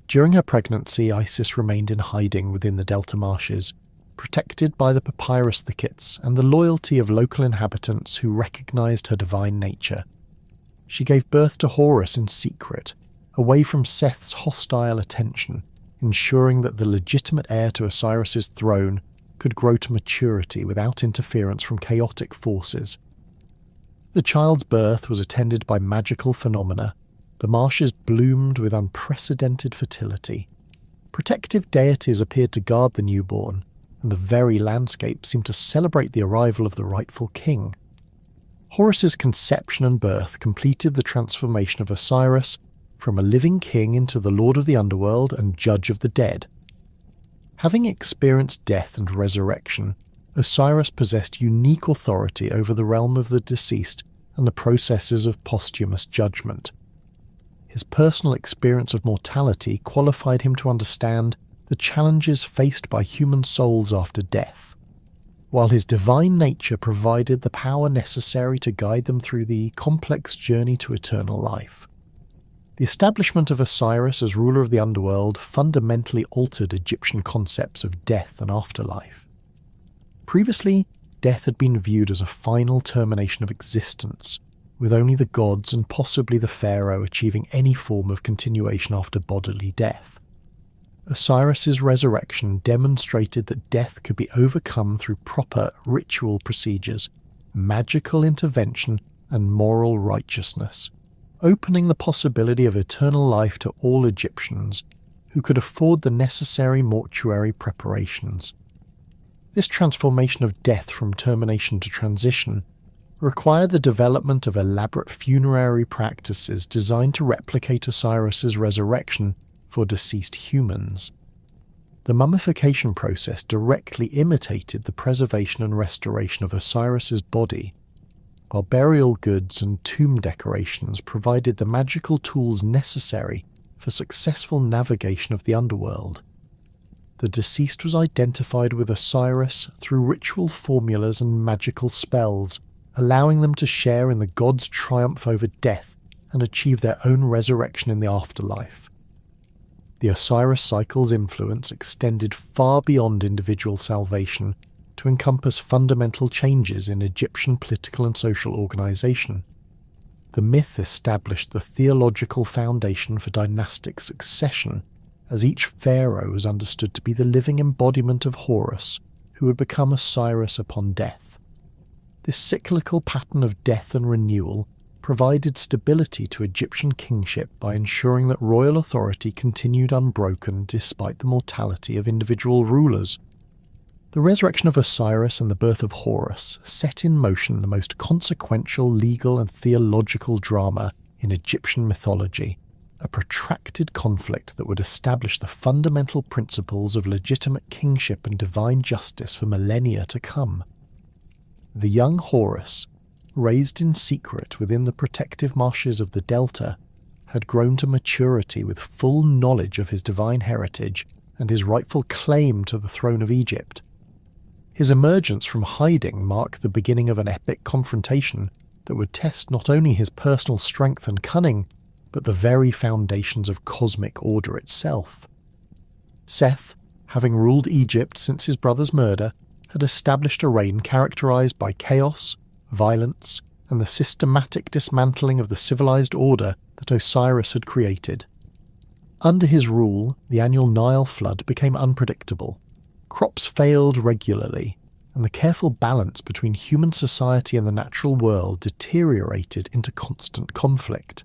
During her pregnancy, Isis remained in hiding within the delta marshes, protected by the papyrus thickets and the loyalty of local inhabitants who recognized her divine nature. She gave birth to Horus in secret, away from Seth's hostile attention, ensuring that the legitimate heir to Osiris's throne could grow to maturity without interference from chaotic forces. The child's birth was attended by magical phenomena. The marshes bloomed with unprecedented fertility. Protective deities appeared to guard the newborn, and the very landscape seemed to celebrate the arrival of the rightful king. Horus's conception and birth completed the transformation of Osiris from a living king into the lord of the underworld and judge of the dead. Having experienced death and resurrection, Osiris possessed unique authority over the realm of the deceased and the processes of posthumous judgment. His personal experience of mortality qualified him to understand the challenges faced by human souls after death, while his divine nature provided the power necessary to guide them through the complex journey to eternal life. The establishment of Osiris as ruler of the underworld fundamentally altered Egyptian concepts of death and afterlife. Previously, death had been viewed as a final termination of existence, with only the gods and possibly the pharaoh achieving any form of continuation after bodily death. Osiris's resurrection demonstrated that death could be overcome through proper ritual procedures, magical intervention, and moral righteousness, opening the possibility of eternal life to all Egyptians who could afford the necessary mortuary preparations. This transformation of death from termination to transition required the development of elaborate funerary practices designed to replicate Osiris's resurrection for deceased humans. The mummification process directly imitated the preservation and restoration of Osiris's body, while burial goods and tomb decorations provided the magical tools necessary for successful navigation of the underworld. The deceased was identified with Osiris through ritual formulas and magical spells, allowing them to share in the god's triumph over death and achieve their own resurrection in the afterlife. The Osiris cycle's influence extended far beyond individual salvation, to encompass fundamental changes in Egyptian political and social organisation. The myth established the theological foundation for dynastic succession, as each pharaoh was understood to be the living embodiment of Horus, who would become Osiris upon death. This cyclical pattern of death and renewal provided stability to Egyptian kingship by ensuring that royal authority continued unbroken despite the mortality of individual rulers. The resurrection of Osiris and the birth of Horus set in motion the most consequential legal and theological drama in Egyptian mythology, a protracted conflict that would establish the fundamental principles of legitimate kingship and divine justice for millennia to come. The young Horus, raised in secret within the protective marshes of the Delta, had grown to maturity with full knowledge of his divine heritage and his rightful claim to the throne of Egypt. His emergence from hiding marked the beginning of an epic confrontation that would test not only his personal strength and cunning, but the very foundations of cosmic order itself. Seth, having ruled Egypt since his brother's murder, had established a reign characterized by chaos, violence, and the systematic dismantling of the civilized order that Osiris had created. Under his rule, the annual Nile flood became unpredictable. Crops failed regularly, and the careful balance between human society and the natural world deteriorated into constant conflict.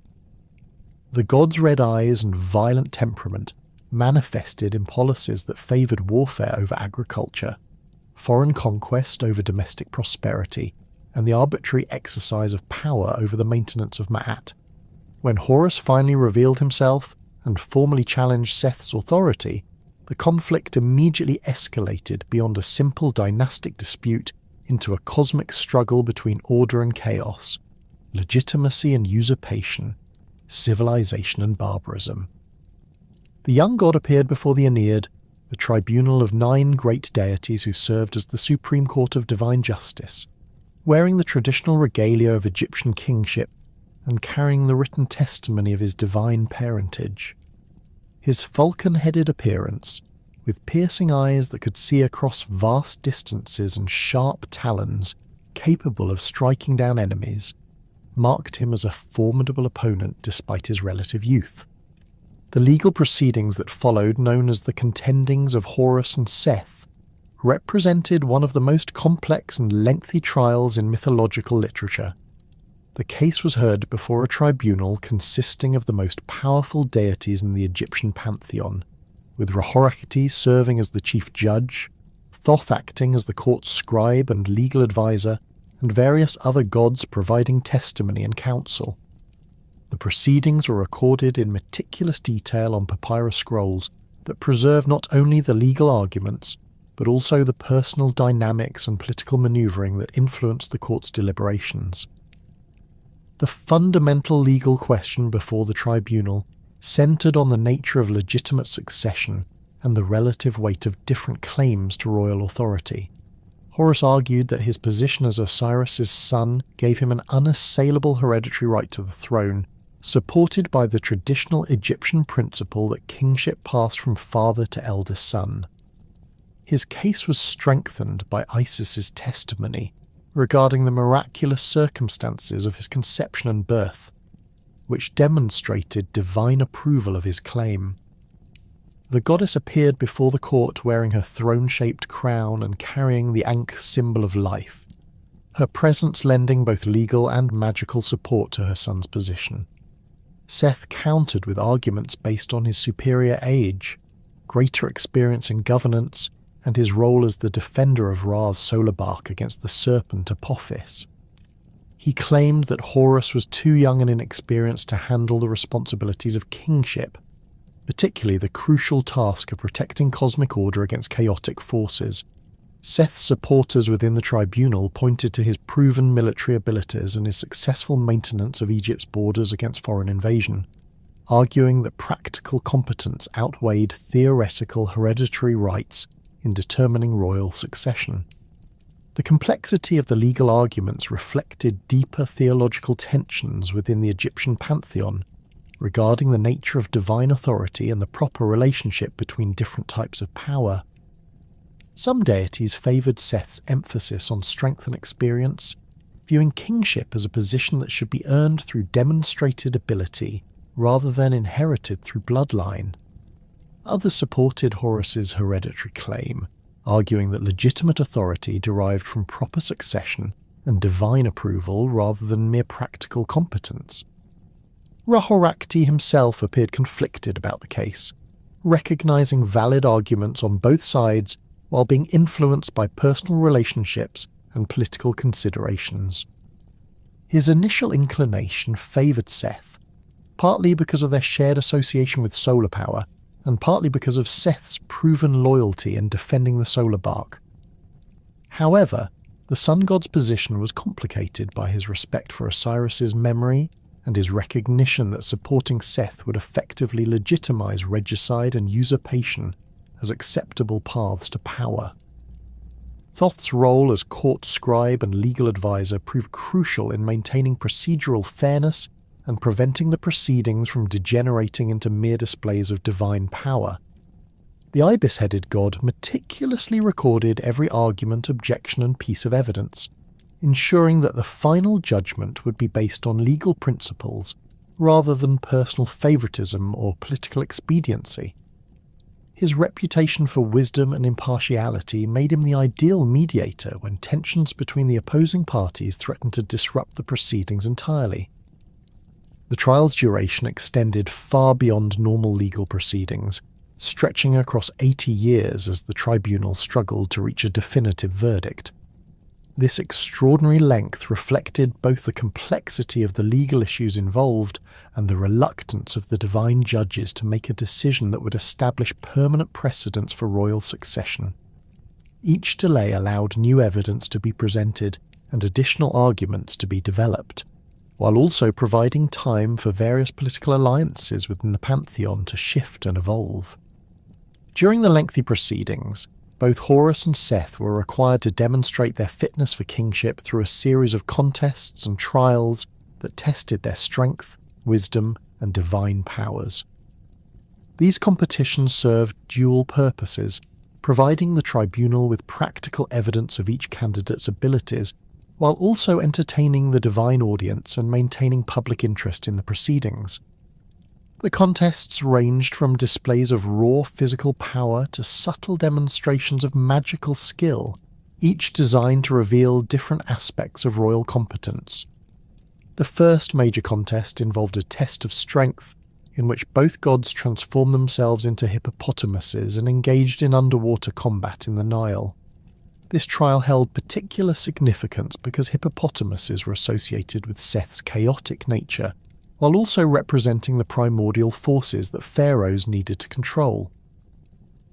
The god's red eyes and violent temperament manifested in policies that favoured warfare over agriculture, foreign conquest over domestic prosperity, and the arbitrary exercise of power over the maintenance of Ma'at. When Horus finally revealed himself and formally challenged Seth's authority, the conflict immediately escalated beyond a simple dynastic dispute into a cosmic struggle between order and chaos, legitimacy and usurpation, civilization and barbarism. The young god appeared before the Aeneid, the tribunal of 9 great deities who served as the supreme court of divine justice, wearing the traditional regalia of Egyptian kingship and carrying the written testimony of his divine parentage. His falcon-headed appearance, with piercing eyes that could see across vast distances and sharp talons capable of striking down enemies, marked him as a formidable opponent despite his relative youth. The legal proceedings that followed, known as the contendings of Horus and Seth, represented one of the most complex and lengthy trials in mythological literature. The case was heard before a tribunal consisting of the most powerful deities in the Egyptian pantheon, with Ra-Horekti serving as the chief judge, Thoth acting as the court's scribe and legal advisor, and various other gods providing testimony and counsel. The proceedings were recorded in meticulous detail on papyrus scrolls that preserve not only the legal arguments, but also the personal dynamics and political manoeuvring that influenced the court's deliberations. The fundamental legal question before the tribunal centred on the nature of legitimate succession and the relative weight of different claims to royal authority. Horus argued that his position as Osiris's son gave him an unassailable hereditary right to the throne, supported by the traditional Egyptian principle that kingship passed from father to eldest son. His case was strengthened by Isis's testimony regarding the miraculous circumstances of his conception and birth, which demonstrated divine approval of his claim. The goddess appeared before the court wearing her throne-shaped crown and carrying the Ankh symbol of life, her presence lending both legal and magical support to her son's position. Seth countered with arguments based on his superior age, greater experience in governance, and his role as the defender of Ra's solar bark against the serpent Apophis. He claimed that Horus was too young and inexperienced to handle the responsibilities of kingship, particularly the crucial task of protecting cosmic order against chaotic forces. Seth's supporters within the tribunal pointed to his proven military abilities and his successful maintenance of Egypt's borders against foreign invasion, arguing that practical competence outweighed theoretical hereditary rights in determining royal succession. The complexity of the legal arguments reflected deeper theological tensions within the Egyptian pantheon regarding the nature of divine authority and the proper relationship between different types of power. Some deities favoured Seth's emphasis on strength and experience, viewing kingship as a position that should be earned through demonstrated ability rather than inherited through bloodline. Others supported Horus's hereditary claim, arguing that legitimate authority derived from proper succession and divine approval rather than mere practical competence. Ra-Horakhti himself appeared conflicted about the case, recognising valid arguments on both sides while being influenced by personal relationships and political considerations. His initial inclination favoured Seth, partly because of their shared association with solar power, and partly because of Seth's proven loyalty in defending the solar bark. However, the sun god's position was complicated by his respect for Osiris's memory and his recognition that supporting Seth would effectively legitimize regicide and usurpation as acceptable paths to power. Thoth's role as court scribe and legal advisor proved crucial in maintaining procedural fairness and preventing the proceedings from degenerating into mere displays of divine power. The ibis-headed god meticulously recorded every argument, objection, and piece of evidence, ensuring that the final judgment would be based on legal principles rather than personal favoritism or political expediency. His reputation for wisdom and impartiality made him the ideal mediator when tensions between the opposing parties threatened to disrupt the proceedings entirely. The trial's duration extended far beyond normal legal proceedings, stretching across 80 years as the tribunal struggled to reach a definitive verdict. This extraordinary length reflected both the complexity of the legal issues involved and the reluctance of the divine judges to make a decision that would establish permanent precedents for royal succession. Each delay allowed new evidence to be presented and additional arguments to be developed, while also providing time for various political alliances within the pantheon to shift and evolve. During the lengthy proceedings, both Horus and Seth were required to demonstrate their fitness for kingship through a series of contests and trials that tested their strength, wisdom, and divine powers. These competitions served dual purposes, providing the tribunal with practical evidence of each candidate's abilities, while also entertaining the divine audience and maintaining public interest in the proceedings. The contests ranged from displays of raw physical power to subtle demonstrations of magical skill, each designed to reveal different aspects of royal competence. The first major contest involved a test of strength, in which both gods transformed themselves into hippopotamuses and engaged in underwater combat in the Nile. This trial held particular significance because hippopotamuses were associated with Seth's chaotic nature, while also representing the primordial forces that pharaohs needed to control.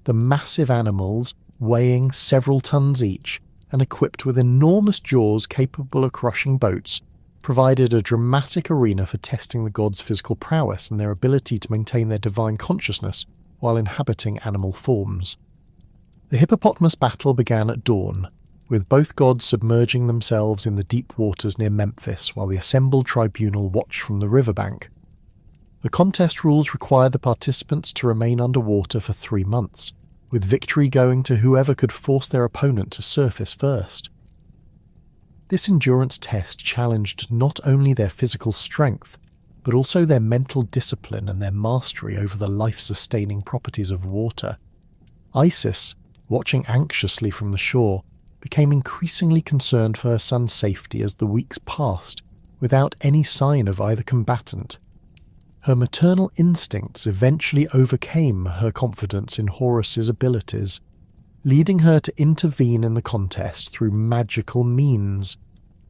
The massive animals, weighing several tons each and equipped with enormous jaws capable of crushing boats, provided a dramatic arena for testing the gods' physical prowess and their ability to maintain their divine consciousness while inhabiting animal forms. The hippopotamus battle began at dawn, with both gods submerging themselves in the deep waters near Memphis while the assembled tribunal watched from the riverbank. The contest rules required the participants to remain underwater for 3 months, with victory going to whoever could force their opponent to surface first. This endurance test challenged not only their physical strength, but also their mental discipline and their mastery over the life-sustaining properties of water. Isis, watching anxiously from the shore, became increasingly concerned for her son's safety as the weeks passed, without any sign of either combatant. Her maternal instincts eventually overcame her confidence in Horus's abilities, leading her to intervene in the contest through magical means.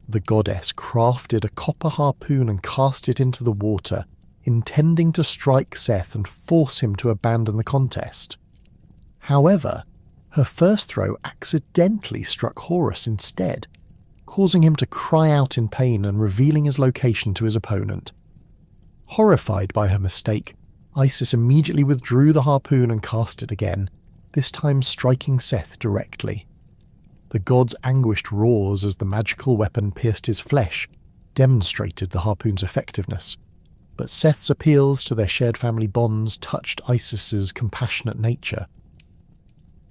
The goddess crafted a copper harpoon and cast it into the water, intending to strike Seth and force him to abandon the contest. However, her first throw accidentally struck Horus instead, causing him to cry out in pain and revealing his location to his opponent. Horrified by her mistake, Isis immediately withdrew the harpoon and cast it again, this time striking Seth directly. The god's anguished roars as the magical weapon pierced his flesh demonstrated the harpoon's effectiveness, but Seth's appeals to their shared family bonds touched Isis's compassionate nature.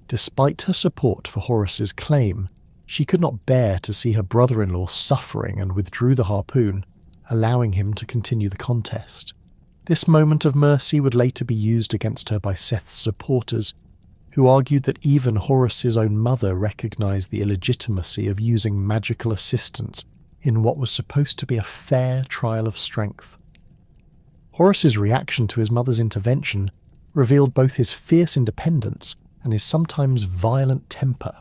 Despite her support for Horus's claim, she could not bear to see her brother-in-law suffering and withdrew the harpoon, allowing him to continue the contest. This moment of mercy would later be used against her by Seth's supporters, who argued that even Horus's own mother recognized the illegitimacy of using magical assistance in what was supposed to be a fair trial of strength. Horus's reaction to his mother's intervention revealed both his fierce independence and his sometimes violent temper.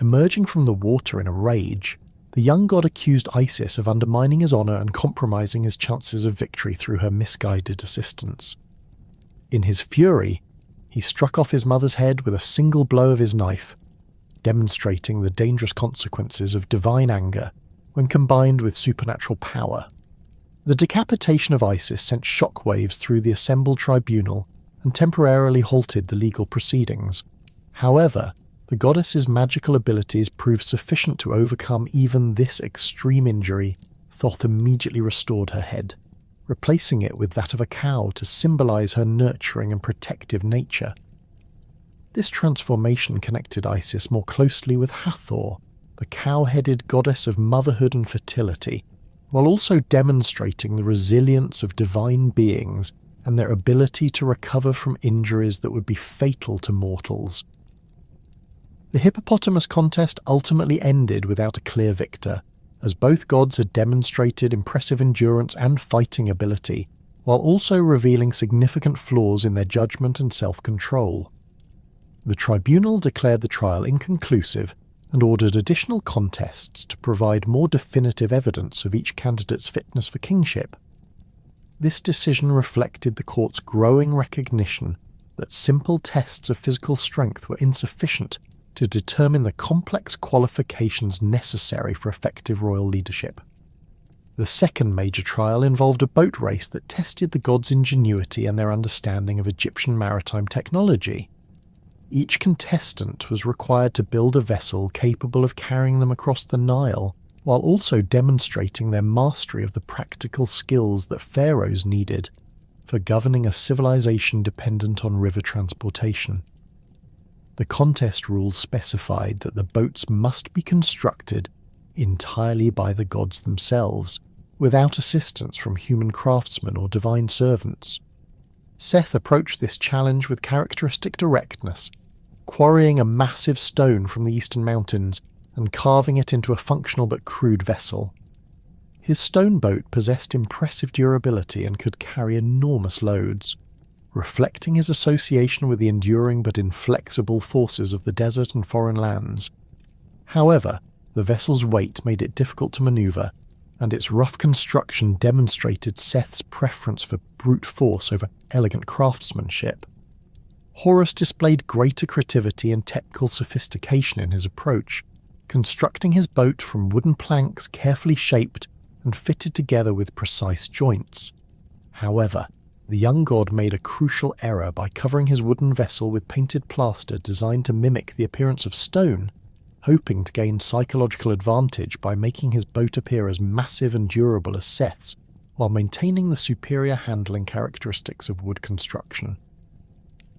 Emerging from the water in a rage, the young god accused Isis of undermining his honor and compromising his chances of victory through her misguided assistance. In his fury, he struck off his mother's head with a single blow of his knife, demonstrating the dangerous consequences of divine anger when combined with supernatural power. The decapitation of Isis sent shockwaves through the assembled tribunal and temporarily halted the legal proceedings. However, the goddess's magical abilities proved sufficient to overcome even this extreme injury. Thoth immediately restored her head, replacing it with that of a cow to symbolize her nurturing and protective nature. This transformation connected Isis more closely with Hathor, the cow-headed goddess of motherhood and fertility, while also demonstrating the resilience of divine beings and their ability to recover from injuries that would be fatal to mortals. The hippopotamus contest ultimately ended without a clear victor, as both gods had demonstrated impressive endurance and fighting ability, while also revealing significant flaws in their judgment and self-control. The tribunal declared the trial inconclusive and ordered additional contests to provide more definitive evidence of each candidate's fitness for kingship. This decision reflected the court's growing recognition that simple tests of physical strength were insufficient to determine the complex qualifications necessary for effective royal leadership. The second major trial involved a boat race that tested the gods' ingenuity and their understanding of Egyptian maritime technology. Each contestant was required to build a vessel capable of carrying them across the Nile, while also demonstrating their mastery of the practical skills that pharaohs needed for governing a civilization dependent on river transportation. The contest rules specified that the boats must be constructed entirely by the gods themselves, without assistance from human craftsmen or divine servants. Seth approached this challenge with characteristic directness, quarrying a massive stone from the eastern mountains and carving it into a functional but crude vessel. His stone boat possessed impressive durability and could carry enormous loads, reflecting his association with the enduring but inflexible forces of the desert and foreign lands. However, the vessel's weight made it difficult to maneuver, and its rough construction demonstrated Seth's preference for brute force over elegant craftsmanship. Horus displayed greater creativity and technical sophistication in his approach, constructing his boat from wooden planks carefully shaped and fitted together with precise joints. However, the young god made a crucial error by covering his wooden vessel with painted plaster designed to mimic the appearance of stone, hoping to gain psychological advantage by making his boat appear as massive and durable as Seth's, while maintaining the superior handling characteristics of wood construction.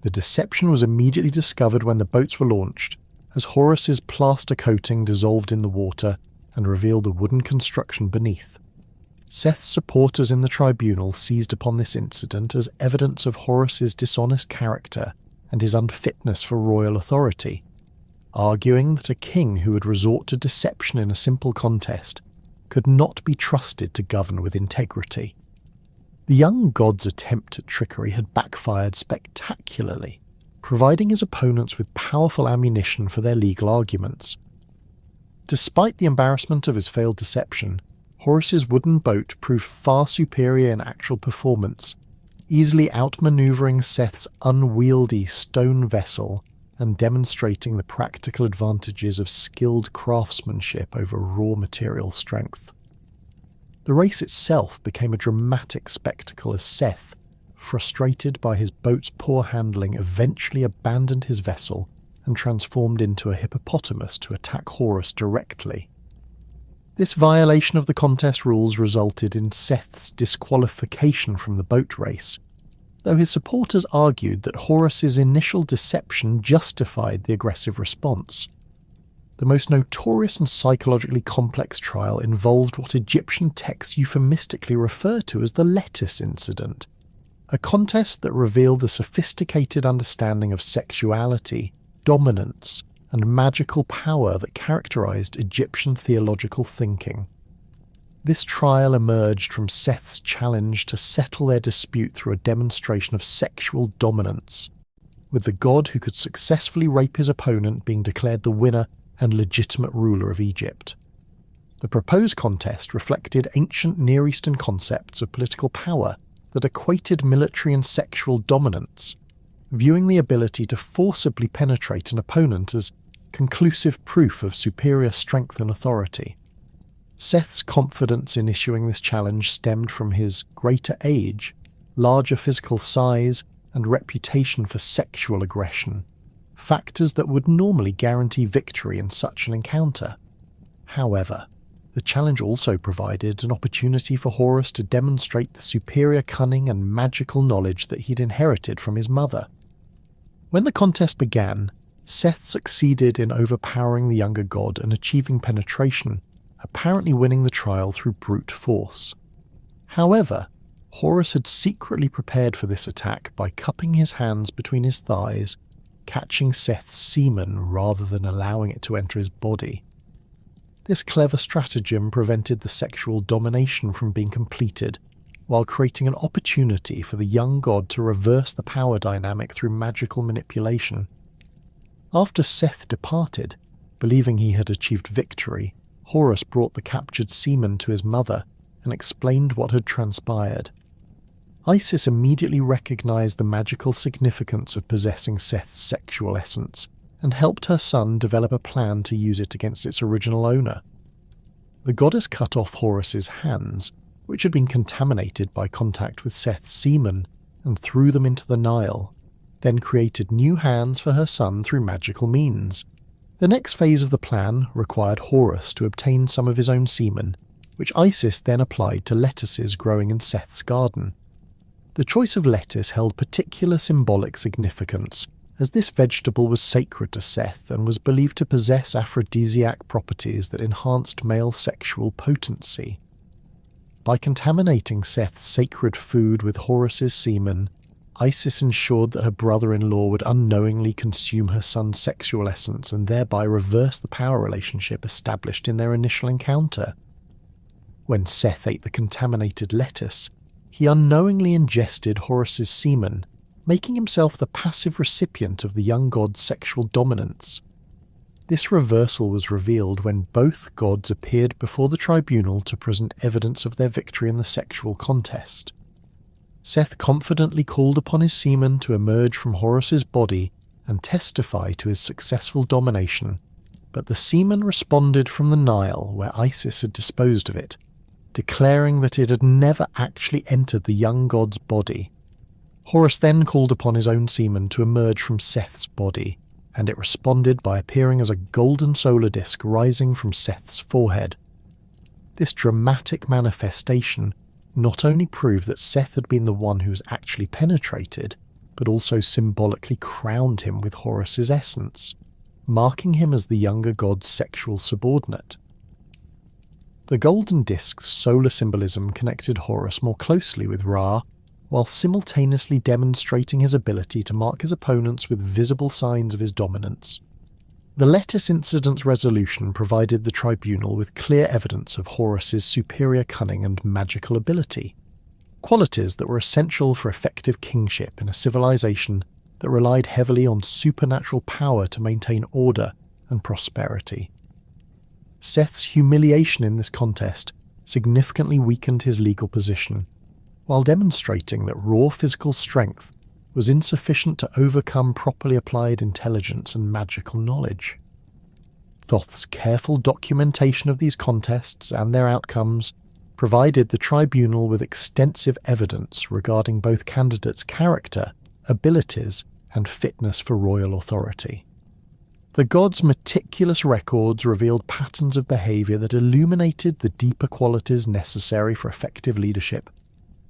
The deception was immediately discovered when the boats were launched, as Horus's plaster coating dissolved in the water and revealed the wooden construction beneath. Seth's supporters in the tribunal seized upon this incident as evidence of Horus's dishonest character and his unfitness for royal authority, arguing that a king who would resort to deception in a simple contest could not be trusted to govern with integrity. The young god's attempt at trickery had backfired spectacularly, providing his opponents with powerful ammunition for their legal arguments. Despite the embarrassment of his failed deception, Horus's wooden boat proved far superior in actual performance, easily outmaneuvering Seth's unwieldy stone vessel and demonstrating the practical advantages of skilled craftsmanship over raw material strength. The race itself became a dramatic spectacle as Seth, frustrated by his boat's poor handling, eventually abandoned his vessel and transformed into a hippopotamus to attack Horus directly. This violation of the contest rules resulted in Seth's disqualification from the boat race, though his supporters argued that Horus's initial deception justified the aggressive response. The most notorious and psychologically complex trial involved what Egyptian texts euphemistically refer to as the lettuce incident, a contest that revealed a sophisticated understanding of sexuality, dominance, and magical power that characterized Egyptian theological thinking. This trial emerged from Seth's challenge to settle their dispute through a demonstration of sexual dominance, with the god who could successfully rape his opponent being declared the winner and legitimate ruler of Egypt. The proposed contest reflected ancient Near Eastern concepts of political power that equated military and sexual dominance, viewing the ability to forcibly penetrate an opponent as conclusive proof of superior strength and authority. Seth's confidence in issuing this challenge stemmed from his greater age, larger physical size, and reputation for sexual aggression, factors that would normally guarantee victory in such an encounter. However, the challenge also provided an opportunity for Horus to demonstrate the superior cunning and magical knowledge that he'd inherited from his mother. When the contest began, Seth succeeded in overpowering the younger god and achieving penetration, apparently winning the trial through brute force. However, Horus had secretly prepared for this attack by cupping his hands between his thighs, catching Seth's semen rather than allowing it to enter his body. This clever stratagem prevented the sexual domination from being completed, while creating an opportunity for the young god to reverse the power dynamic through magical manipulation. After Seth departed, believing he had achieved victory, Horus brought the captured semen to his mother and explained what had transpired. Isis immediately recognized the magical significance of possessing Seth's sexual essence and helped her son develop a plan to use it against its original owner. The goddess cut off Horus's hands, which had been contaminated by contact with Seth's semen, and threw them into the Nile, then created new hands for her son through magical means. The next phase of the plan required Horus to obtain some of his own semen, which Isis then applied to lettuces growing in Seth's garden. The choice of lettuce held particular symbolic significance, as this vegetable was sacred to Seth and was believed to possess aphrodisiac properties that enhanced male sexual potency. By contaminating Seth's sacred food with Horus's semen, Isis ensured that her brother-in-law would unknowingly consume her son's sexual essence and thereby reverse the power relationship established in their initial encounter. When Seth ate the contaminated lettuce, he unknowingly ingested Horus's semen, making himself the passive recipient of the young god's sexual dominance. This reversal was revealed when both gods appeared before the tribunal to present evidence of their victory in the sexual contest. Seth confidently called upon his semen to emerge from Horus's body and testify to his successful domination, but the semen responded from the Nile where Isis had disposed of it, declaring that it had never actually entered the young god's body. Horus then called upon his own semen to emerge from Seth's body, and it responded by appearing as a golden solar disk rising from Seth's forehead. This dramatic manifestation not only proved that Seth had been the one who was actually penetrated, but also symbolically crowned him with Horus's essence, marking him as the younger god's sexual subordinate. The golden disk's solar symbolism connected Horus more closely with Ra, while simultaneously demonstrating his ability to mark his opponents with visible signs of his dominance. The lettuce incident's resolution provided the tribunal with clear evidence of Horus's superior cunning and magical ability, qualities that were essential for effective kingship in a civilization that relied heavily on supernatural power to maintain order and prosperity. Seth's humiliation in this contest significantly weakened his legal position, while demonstrating that raw physical strength was insufficient to overcome properly applied intelligence and magical knowledge. Thoth's careful documentation of these contests and their outcomes provided the tribunal with extensive evidence regarding both candidates' character, abilities, and fitness for royal authority. The gods' meticulous records revealed patterns of behavior that illuminated the deeper qualities necessary for effective leadership,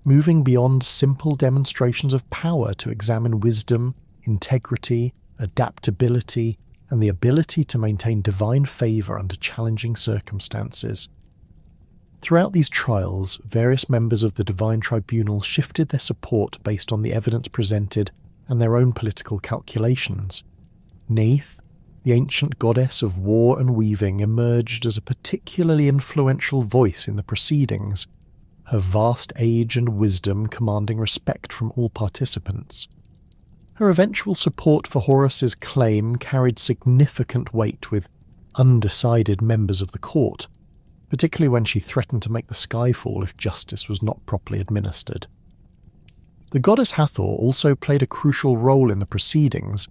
moving beyond simple demonstrations of power to examine wisdom, integrity, adaptability, and the ability to maintain divine favour under challenging circumstances. Throughout these trials, various members of the Divine Tribunal shifted their support based on the evidence presented and their own political calculations. Neith, the ancient goddess of war and weaving, emerged as a particularly influential voice in the proceedings, her vast age and wisdom commanding respect from all participants. Her eventual support for Horus's claim carried significant weight with undecided members of the court, particularly when she threatened to make the sky fall if justice was not properly administered. The goddess Hathor also played a crucial role in the proceedings,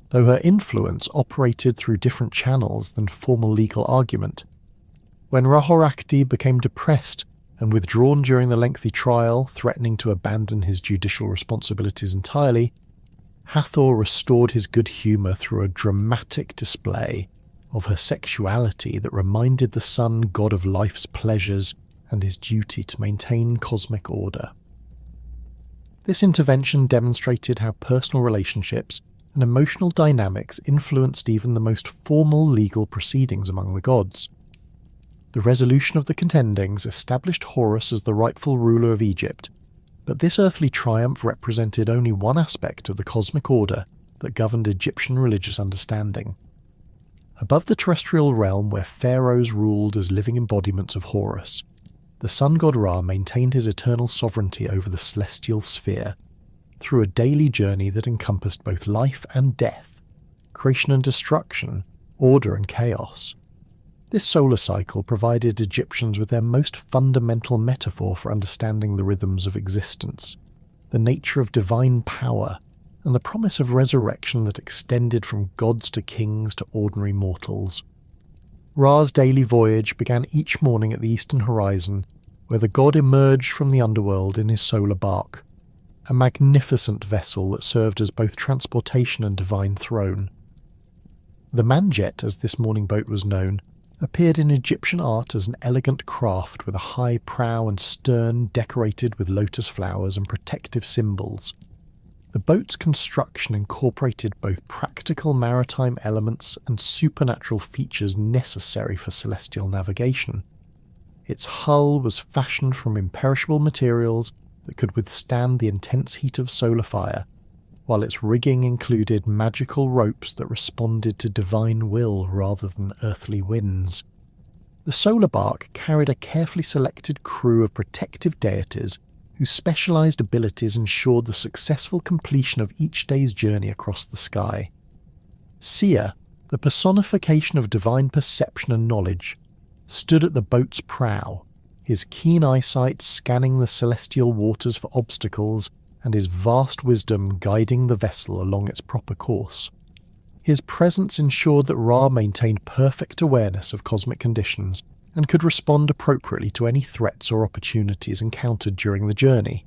though her influence operated through different channels than formal legal argument. When Ra-Horakhti became depressed and withdrawn during the lengthy trial, threatening to abandon his judicial responsibilities entirely, Hathor restored his good humour through a dramatic display of her sexuality that reminded the sun god of life's pleasures and his duty to maintain cosmic order. This intervention demonstrated how personal relationships and emotional dynamics influenced even the most formal legal proceedings among the gods. The resolution of the contendings established Horus as the rightful ruler of Egypt, but this earthly triumph represented only one aspect of the cosmic order that governed Egyptian religious understanding. Above the terrestrial realm where pharaohs ruled as living embodiments of Horus, the sun god Ra maintained his eternal sovereignty over the celestial sphere, through a daily journey that encompassed both life and death, creation and destruction, order and chaos. This solar cycle provided Egyptians with their most fundamental metaphor for understanding the rhythms of existence, the nature of divine power, and the promise of resurrection that extended from gods to kings to ordinary mortals. Ra's daily voyage began each morning at the eastern horizon, where the god emerged from the underworld in his solar bark, a magnificent vessel that served as both transportation and divine throne. The Manjet, as this morning boat was known, appeared in Egyptian art as an elegant craft with a high prow and stern decorated with lotus flowers and protective symbols. The boat's construction incorporated both practical maritime elements and supernatural features necessary for celestial navigation. Its hull was fashioned from imperishable materials that could withstand the intense heat of solar fire, while its rigging included magical ropes that responded to divine will rather than earthly winds. The solar bark carried a carefully selected crew of protective deities whose specialized abilities ensured the successful completion of each day's journey across the sky. Sia, the personification of divine perception and knowledge, stood at the boat's prow, his keen eyesight scanning the celestial waters for obstacles and his vast wisdom guiding the vessel along its proper course. His presence ensured that Ra maintained perfect awareness of cosmic conditions and could respond appropriately to any threats or opportunities encountered during the journey.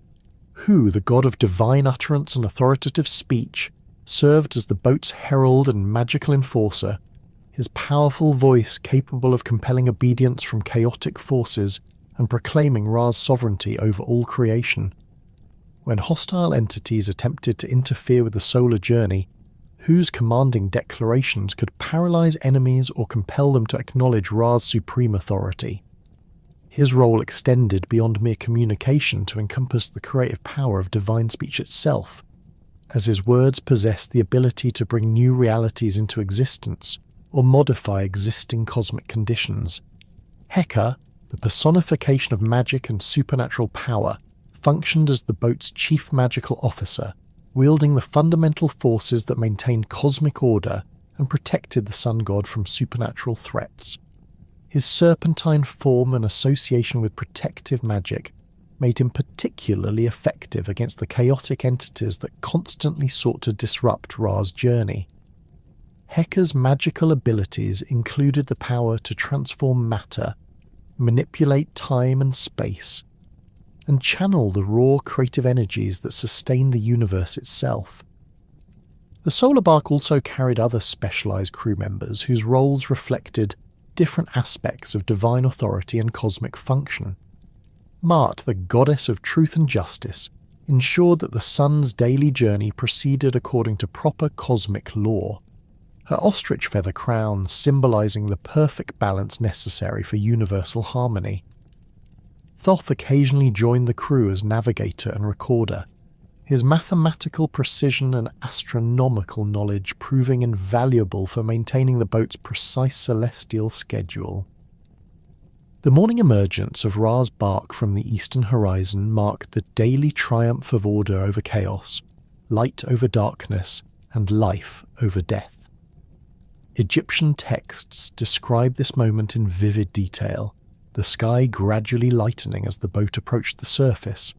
Hu, the god of divine utterance and authoritative speech, served as the boat's herald and magical enforcer, his powerful voice capable of compelling obedience from chaotic forces and proclaiming Ra's sovereignty over all creation. When hostile entities attempted to interfere with the solar journey, Hu's commanding declarations could paralyze enemies or compel them to acknowledge Ra's supreme authority. His role extended beyond mere communication to encompass the creative power of divine speech itself, as his words possessed the ability to bring new realities into existence or modify existing cosmic conditions. Heka, the personification of magic and supernatural power, functioned as the boat's chief magical officer, wielding the fundamental forces that maintained cosmic order and protected the sun god from supernatural threats. His serpentine form and association with protective magic made him particularly effective against the chaotic entities that constantly sought to disrupt Ra's journey. Heka's magical abilities included the power to transform matter, manipulate time and space, and channel the raw creative energies that sustain the universe itself. The solar bark also carried other specialized crew members whose roles reflected different aspects of divine authority and cosmic function. Mart, the goddess of truth and justice, ensured that the sun's daily journey proceeded according to proper cosmic law, her ostrich feather crown symbolizing the perfect balance necessary for universal harmony. Thoth occasionally joined the crew as navigator and recorder, his mathematical precision and astronomical knowledge proving invaluable for maintaining the boat's precise celestial schedule. The morning emergence of Ra's bark from the eastern horizon marked the daily triumph of order over chaos, light over darkness, and life over death. Egyptian texts describe this moment in vivid detail, the sky gradually lightening as the boat approached the surface,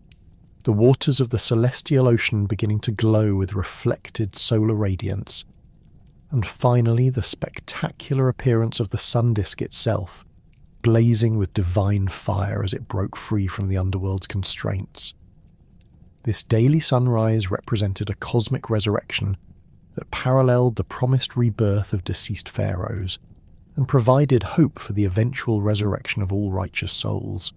the waters of the celestial ocean beginning to glow with reflected solar radiance, and finally the spectacular appearance of the sun disk itself, blazing with divine fire as it broke free from the underworld's constraints. This daily sunrise represented a cosmic resurrection that paralleled the promised rebirth of deceased pharaohs, and provided hope for the eventual resurrection of all righteous souls.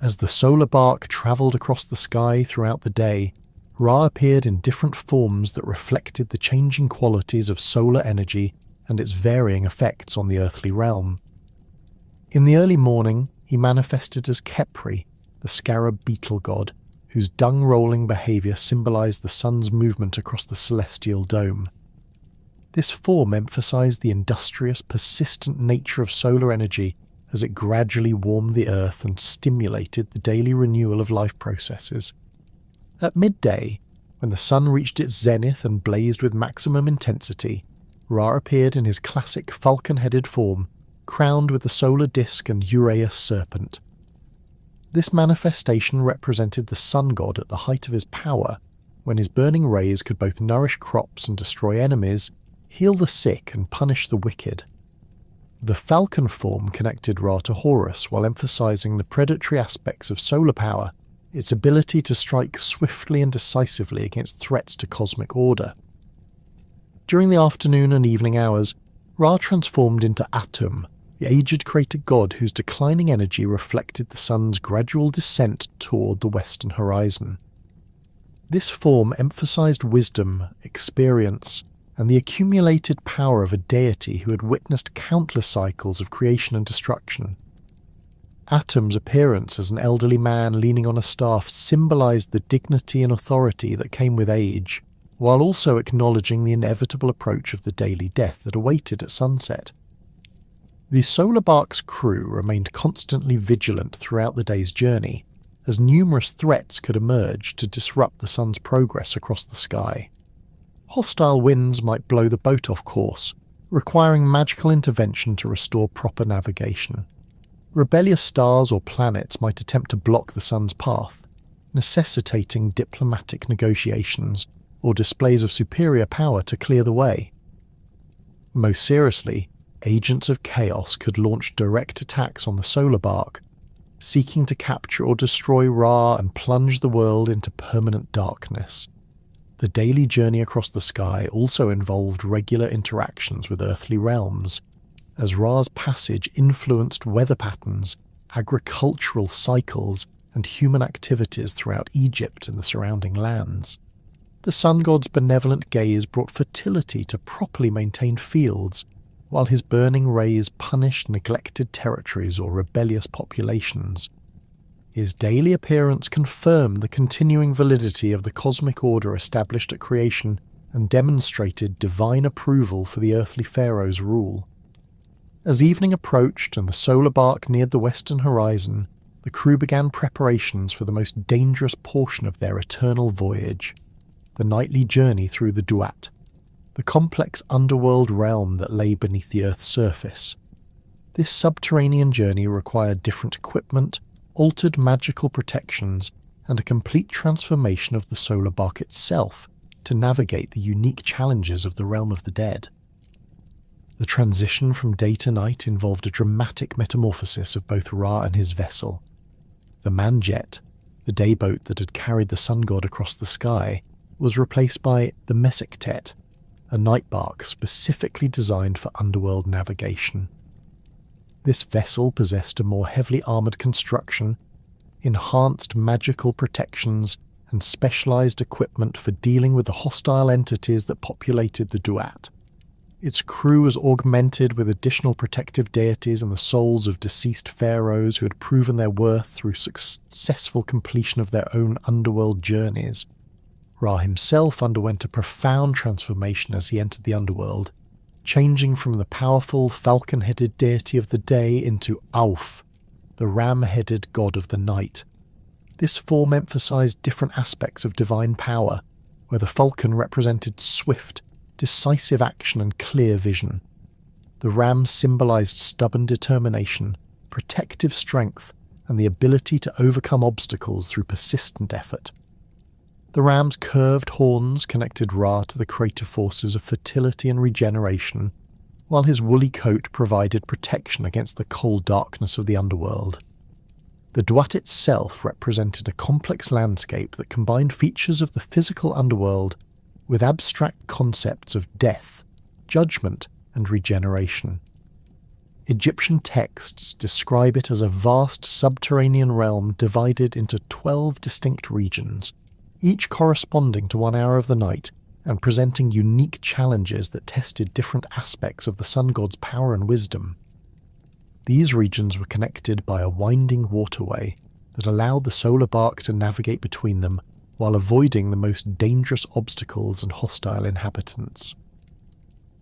As the solar bark travelled across the sky throughout the day, Ra appeared in different forms that reflected the changing qualities of solar energy and its varying effects on the earthly realm. In the early morning, he manifested as Khepri, the scarab beetle god, whose dung-rolling behaviour symbolised the sun's movement across the celestial dome. This form emphasised the industrious, persistent nature of solar energy as it gradually warmed the earth and stimulated the daily renewal of life processes. At midday, when the sun reached its zenith and blazed with maximum intensity, Ra appeared in his classic falcon-headed form, crowned with the solar disk and Uraeus serpent. This manifestation represented the sun god at the height of his power, when his burning rays could both nourish crops and destroy enemies, heal the sick and punish the wicked. The falcon form connected Ra to Horus while emphasizing the predatory aspects of solar power, its ability to strike swiftly and decisively against threats to cosmic order. During the afternoon and evening hours, Ra transformed into Atum, the aged crater god whose declining energy reflected the sun's gradual descent toward the western horizon. This form emphasized wisdom, experience, and the accumulated power of a deity who had witnessed countless cycles of creation and destruction. Atum's appearance as an elderly man leaning on a staff symbolized the dignity and authority that came with age, while also acknowledging the inevitable approach of the daily death that awaited at sunset. The solar bark's crew remained constantly vigilant throughout the day's journey, as numerous threats could emerge to disrupt the sun's progress across the sky. Hostile winds might blow the boat off course, requiring magical intervention to restore proper navigation. Rebellious stars or planets might attempt to block the sun's path, necessitating diplomatic negotiations or displays of superior power to clear the way. Most seriously, agents of chaos could launch direct attacks on the solar bark, seeking to capture or destroy Ra and plunge the world into permanent darkness. The daily journey across the sky also involved regular interactions with earthly realms, as Ra's passage influenced weather patterns, agricultural cycles, and human activities throughout Egypt and the surrounding lands. The sun god's benevolent gaze brought fertility to properly maintained fields, while his burning rays punished neglected territories or rebellious populations. His daily appearance confirmed the continuing validity of the cosmic order established at creation and demonstrated divine approval for the earthly pharaoh's rule. As evening approached and the solar bark neared the western horizon, the crew began preparations for the most dangerous portion of their eternal voyage, the nightly journey through the Duat, the complex underworld realm that lay beneath the Earth's surface. This subterranean journey required different equipment, altered magical protections, and a complete transformation of the solar bark itself to navigate the unique challenges of the realm of the dead. The transition from day to night involved a dramatic metamorphosis of both Ra and his vessel. The Manjet, the dayboat that had carried the sun god across the sky, was replaced by the Mesektet, a night bark specifically designed for underworld navigation. This vessel possessed a more heavily armoured construction, enhanced magical protections, and specialized equipment for dealing with the hostile entities that populated the Duat. Its crew was augmented with additional protective deities and the souls of deceased pharaohs who had proven their worth through successful completion of their own underworld journeys. Ra himself underwent a profound transformation as he entered the underworld, changing from the powerful falcon-headed deity of the day into Auf, the ram-headed god of the night. This form emphasized different aspects of divine power, where the falcon represented swift, decisive action and clear vision. The ram symbolized stubborn determination, protective strength, and the ability to overcome obstacles through persistent effort. The ram's curved horns connected Ra to the creative forces of fertility and regeneration, while his woolly coat provided protection against the cold darkness of the underworld. The Duat itself represented a complex landscape that combined features of the physical underworld with abstract concepts of death, judgment, and regeneration. Egyptian texts describe it as a vast subterranean realm divided into 12 distinct regions, each corresponding to 1 hour of the night and presenting unique challenges that tested different aspects of the sun god's power and wisdom. These regions were connected by a winding waterway that allowed the solar bark to navigate between them while avoiding the most dangerous obstacles and hostile inhabitants.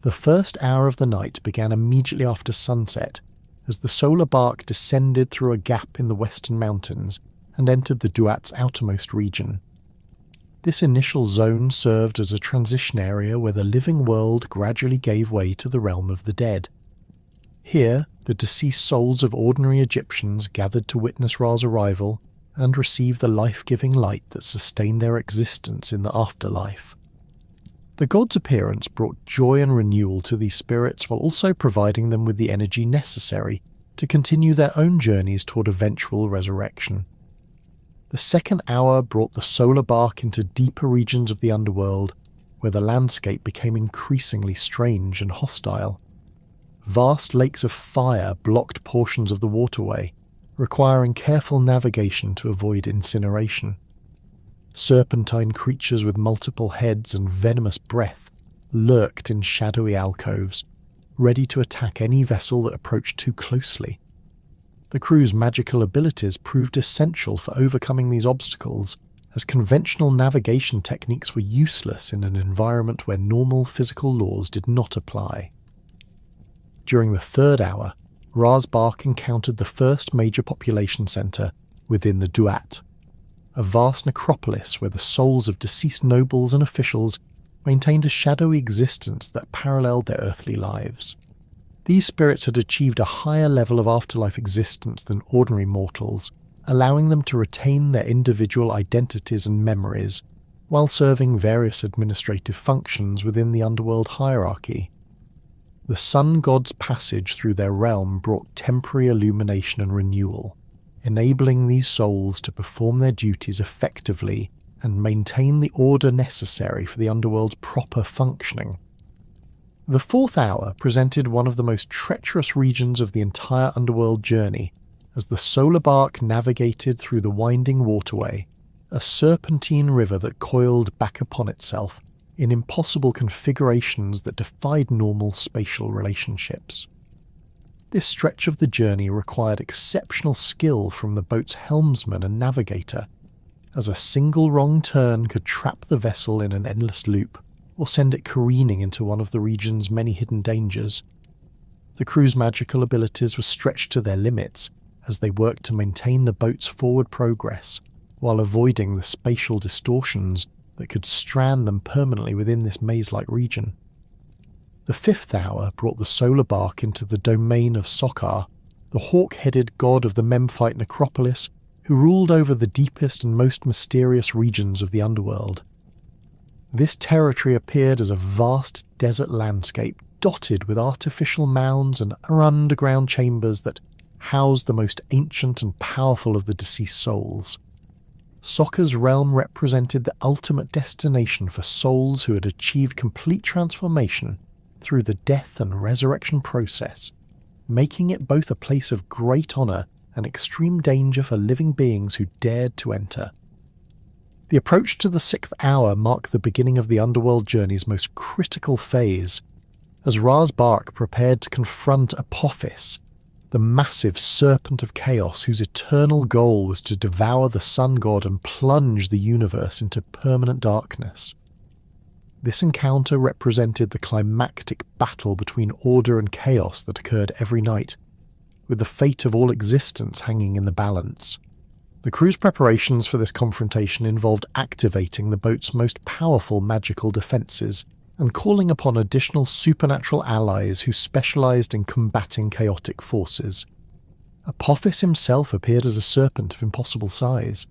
The first hour of the night began immediately after sunset, as the solar bark descended through a gap in the western mountains and entered the Duat's outermost region. This initial zone served as a transition area where the living world gradually gave way to the realm of the dead. Here, the deceased souls of ordinary Egyptians gathered to witness Ra's arrival and receive the life-giving light that sustained their existence in the afterlife. The god's appearance brought joy and renewal to these spirits while also providing them with the energy necessary to continue their own journeys toward eventual resurrection. The second hour brought the solar bark into deeper regions of the underworld, where the landscape became increasingly strange and hostile. Vast lakes of fire blocked portions of the waterway, requiring careful navigation to avoid incineration. Serpentine creatures with multiple heads and venomous breath lurked in shadowy alcoves, ready to attack any vessel that approached too closely. The crew's magical abilities proved essential for overcoming these obstacles, as conventional navigation techniques were useless in an environment where normal physical laws did not apply. During the third hour, Ra's bark encountered the first major population centre within the Duat, a vast necropolis where the souls of deceased nobles and officials maintained a shadowy existence that paralleled their earthly lives. These spirits had achieved a higher level of afterlife existence than ordinary mortals, allowing them to retain their individual identities and memories, while serving various administrative functions within the underworld hierarchy. The sun god's passage through their realm brought temporary illumination and renewal, enabling these souls to perform their duties effectively and maintain the order necessary for the underworld's proper functioning. The fourth hour presented one of the most treacherous regions of the entire underworld journey, as the solar bark navigated through the winding waterway, a serpentine river that coiled back upon itself in impossible configurations that defied normal spatial relationships. This stretch of the journey required exceptional skill from the boat's helmsman and navigator, as a single wrong turn could trap the vessel in an endless loop, or send it careening into one of the region's many hidden dangers. The crew's magical abilities were stretched to their limits as they worked to maintain the boat's forward progress, while avoiding the spatial distortions that could strand them permanently within this maze-like region. The fifth hour brought the solar bark into the domain of Sokar, the hawk-headed god of the Memphite necropolis, who ruled over the deepest and most mysterious regions of the underworld. This territory appeared as a vast desert landscape dotted with artificial mounds and underground chambers that housed the most ancient and powerful of the deceased souls. Sokar's realm represented the ultimate destination for souls who had achieved complete transformation through the death and resurrection process, making it both a place of great honour and extreme danger for living beings who dared to enter. The approach to the 6th hour marked the beginning of the underworld journey's most critical phase, as Ra's bark prepared to confront Apophis, the massive serpent of chaos whose eternal goal was to devour the sun god and plunge the universe into permanent darkness. This encounter represented the climactic battle between order and chaos that occurred every night, with the fate of all existence hanging in the balance. The crew's preparations for this confrontation involved activating the boat's most powerful magical defences and calling upon additional supernatural allies who specialised in combating chaotic forces. Apophis himself appeared as a serpent of impossible size,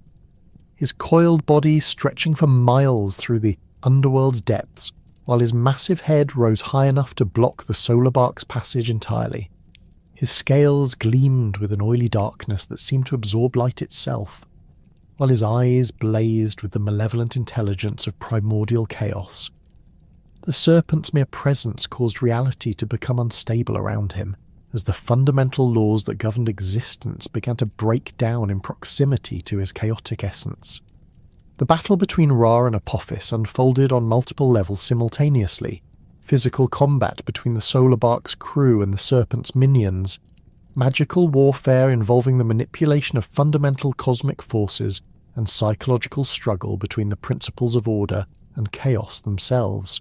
his coiled body stretching for miles through the underworld's depths, while his massive head rose high enough to block the solar bark's passage entirely. His scales gleamed with an oily darkness that seemed to absorb light itself, while his eyes blazed with the malevolent intelligence of primordial chaos. The serpent's mere presence caused reality to become unstable around him, as the fundamental laws that governed existence began to break down in proximity to his chaotic essence. The battle between Ra and Apophis unfolded on multiple levels simultaneously: physical combat between the solar bark's crew and the serpent's minions, magical warfare involving the manipulation of fundamental cosmic forces, and psychological struggle between the principles of order and chaos themselves.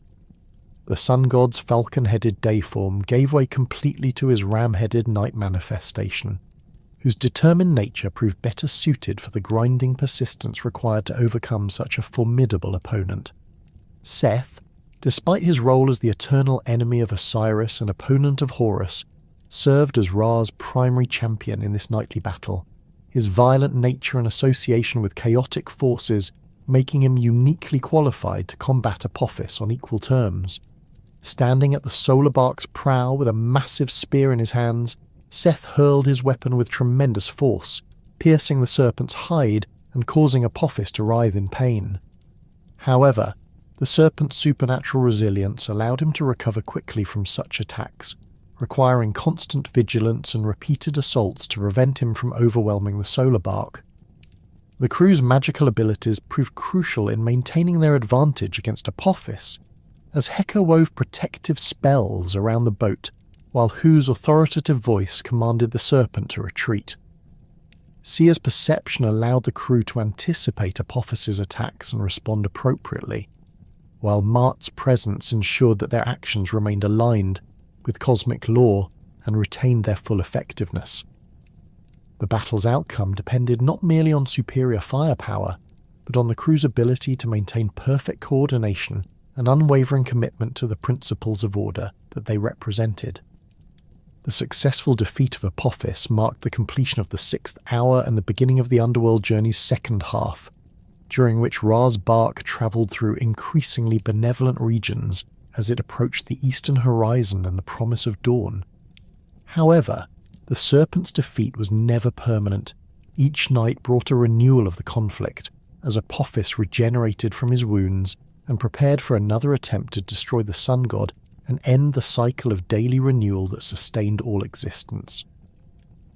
The sun god's falcon-headed dayform gave way completely to his ram-headed night manifestation, whose determined nature proved better suited for the grinding persistence required to overcome such a formidable opponent. Seth, despite his role as the eternal enemy of Osiris and opponent of Horus, served as Ra's primary champion in this nightly battle, his violent nature and association with chaotic forces making him uniquely qualified to combat Apophis on equal terms. Standing at the solar bark's prow with a massive spear in his hands, Seth hurled his weapon with tremendous force, piercing the serpent's hide and causing Apophis to writhe in pain. However, the serpent's supernatural resilience allowed him to recover quickly from such attacks, requiring constant vigilance and repeated assaults to prevent him from overwhelming the solar bark. The crew's magical abilities proved crucial in maintaining their advantage against Apophis, as Heka wove protective spells around the boat, while Hu's authoritative voice commanded the serpent to retreat. Sia's perception allowed the crew to anticipate Apophis's attacks and respond appropriately, while Mart's presence ensured that their actions remained aligned with cosmic law and retained their full effectiveness. The battle's outcome depended not merely on superior firepower, but on the crew's ability to maintain perfect coordination and unwavering commitment to the principles of order that they represented. The successful defeat of Apophis marked the completion of the 6th hour and the beginning of the underworld journey's second half, during which Ra's bark travelled through increasingly benevolent regions as it approached the eastern horizon and the promise of dawn. However, the serpent's defeat was never permanent. Each night brought a renewal of the conflict, as Apophis regenerated from his wounds and prepared for another attempt to destroy the sun god and end the cycle of daily renewal that sustained all existence.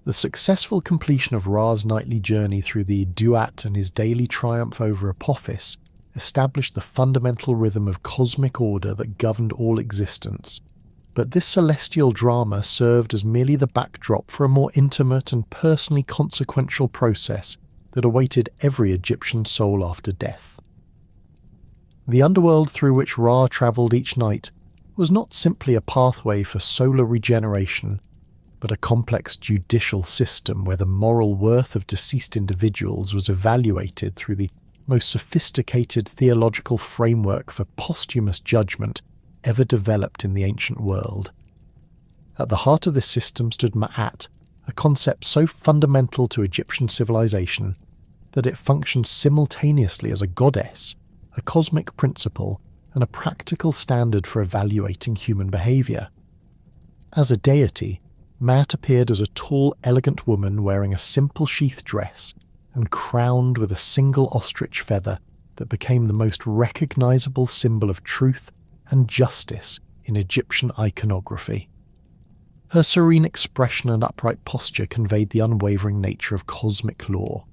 The successful completion of Ra's nightly journey through the Duat and his daily triumph over Apophis established the fundamental rhythm of cosmic order that governed all existence. But this celestial drama served as merely the backdrop for a more intimate and personally consequential process that awaited every Egyptian soul after death. The underworld through which Ra travelled each night was not simply a pathway for solar regeneration, but a complex judicial system where the moral worth of deceased individuals was evaluated through the most sophisticated theological framework for posthumous judgment ever developed in the ancient world. At the heart of this system stood Ma'at, a concept so fundamental to Egyptian civilization that it functioned simultaneously as a goddess, a cosmic principle, and a practical standard for evaluating human behaviour. As a deity, Ma'at appeared as a tall, elegant woman wearing a simple sheath dress and crowned with a single ostrich feather that became the most recognisable symbol of truth and justice in Egyptian iconography. Her serene expression and upright posture conveyed the unwavering nature of cosmic law,